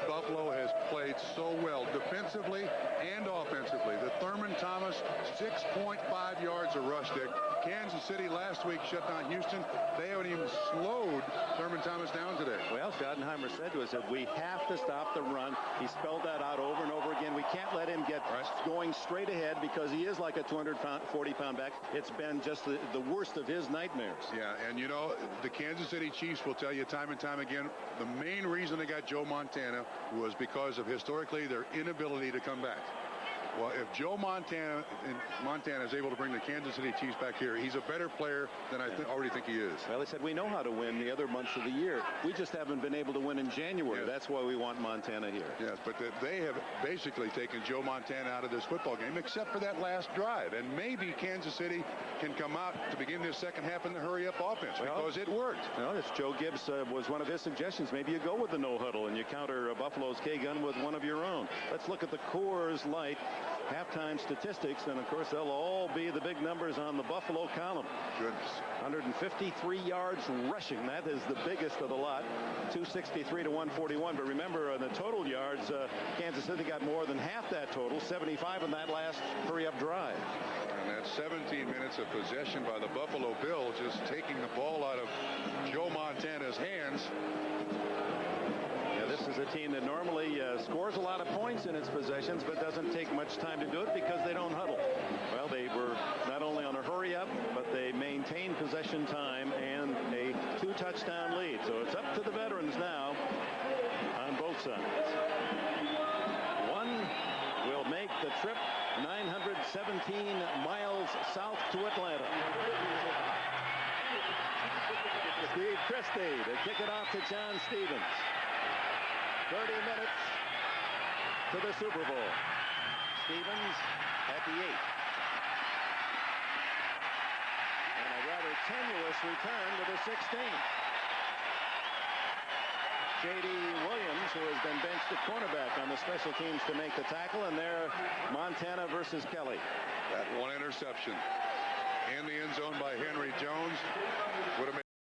Buffalo has played so well defensively and offensively. The Thurman Thomas 6.5 yards of rush, Dick. Kansas City last week shut down Houston. They haven't even slowed Thurman Thomas down today. Well, Schottenheimer said to us that we have to stop the run. He spelled that out over and over again. We can't let him get going straight ahead because he is like a 240-pound back. It's been just the worst of his nightmares. Yeah, and you know, the Kansas City Chiefs will tell you time and time again, the main reason they got Joe Montana was because of historically their inability to come back. Well, if Joe Montana is able to bring the Kansas City Chiefs back here, he's a better player than I already think he is. Well, they said we know how to win the other months of the year. We just haven't been able to win in January. Yes. That's why we want Montana here. Yes, but they have basically taken Joe Montana out of this football game, except for that last drive. And maybe Kansas City can come out to begin this second half in the hurry-up offense because it worked. Well, it's Joe Gibbs was one of his suggestions. Maybe you go with the no-huddle and you counter Buffalo's K-gun with one of your own. Let's look at the Coors Light halftime statistics, and of course they'll all be the big numbers on the Buffalo column. Goodness. 153 yards rushing. That is the biggest of the lot. 263 to 141. But remember, on the total yards, Kansas City got more than half that total, 75 in that last hurry-up drive. And that's 17 minutes of possession by the Buffalo Bills, just taking the ball out of Joe Montana's hands. This is a team that normally scores a lot of points in its possessions, but doesn't take much time to do it because they don't huddle. Well, they were not only on a hurry-up, but they maintained possession time and a 2-touchdown lead. So it's up to the veterans now on both sides. One will make the trip 917 miles south to Atlanta. Steve Christie to kick it off to John Stevens. 30 minutes to the Super Bowl. Stevens at the 8. And a rather tenuous return to the 16. J.D. Williams, who has been benched at cornerback on the special teams to make the tackle, and there Montana versus Kelly. That one interception in the end zone by Henry Jones would have made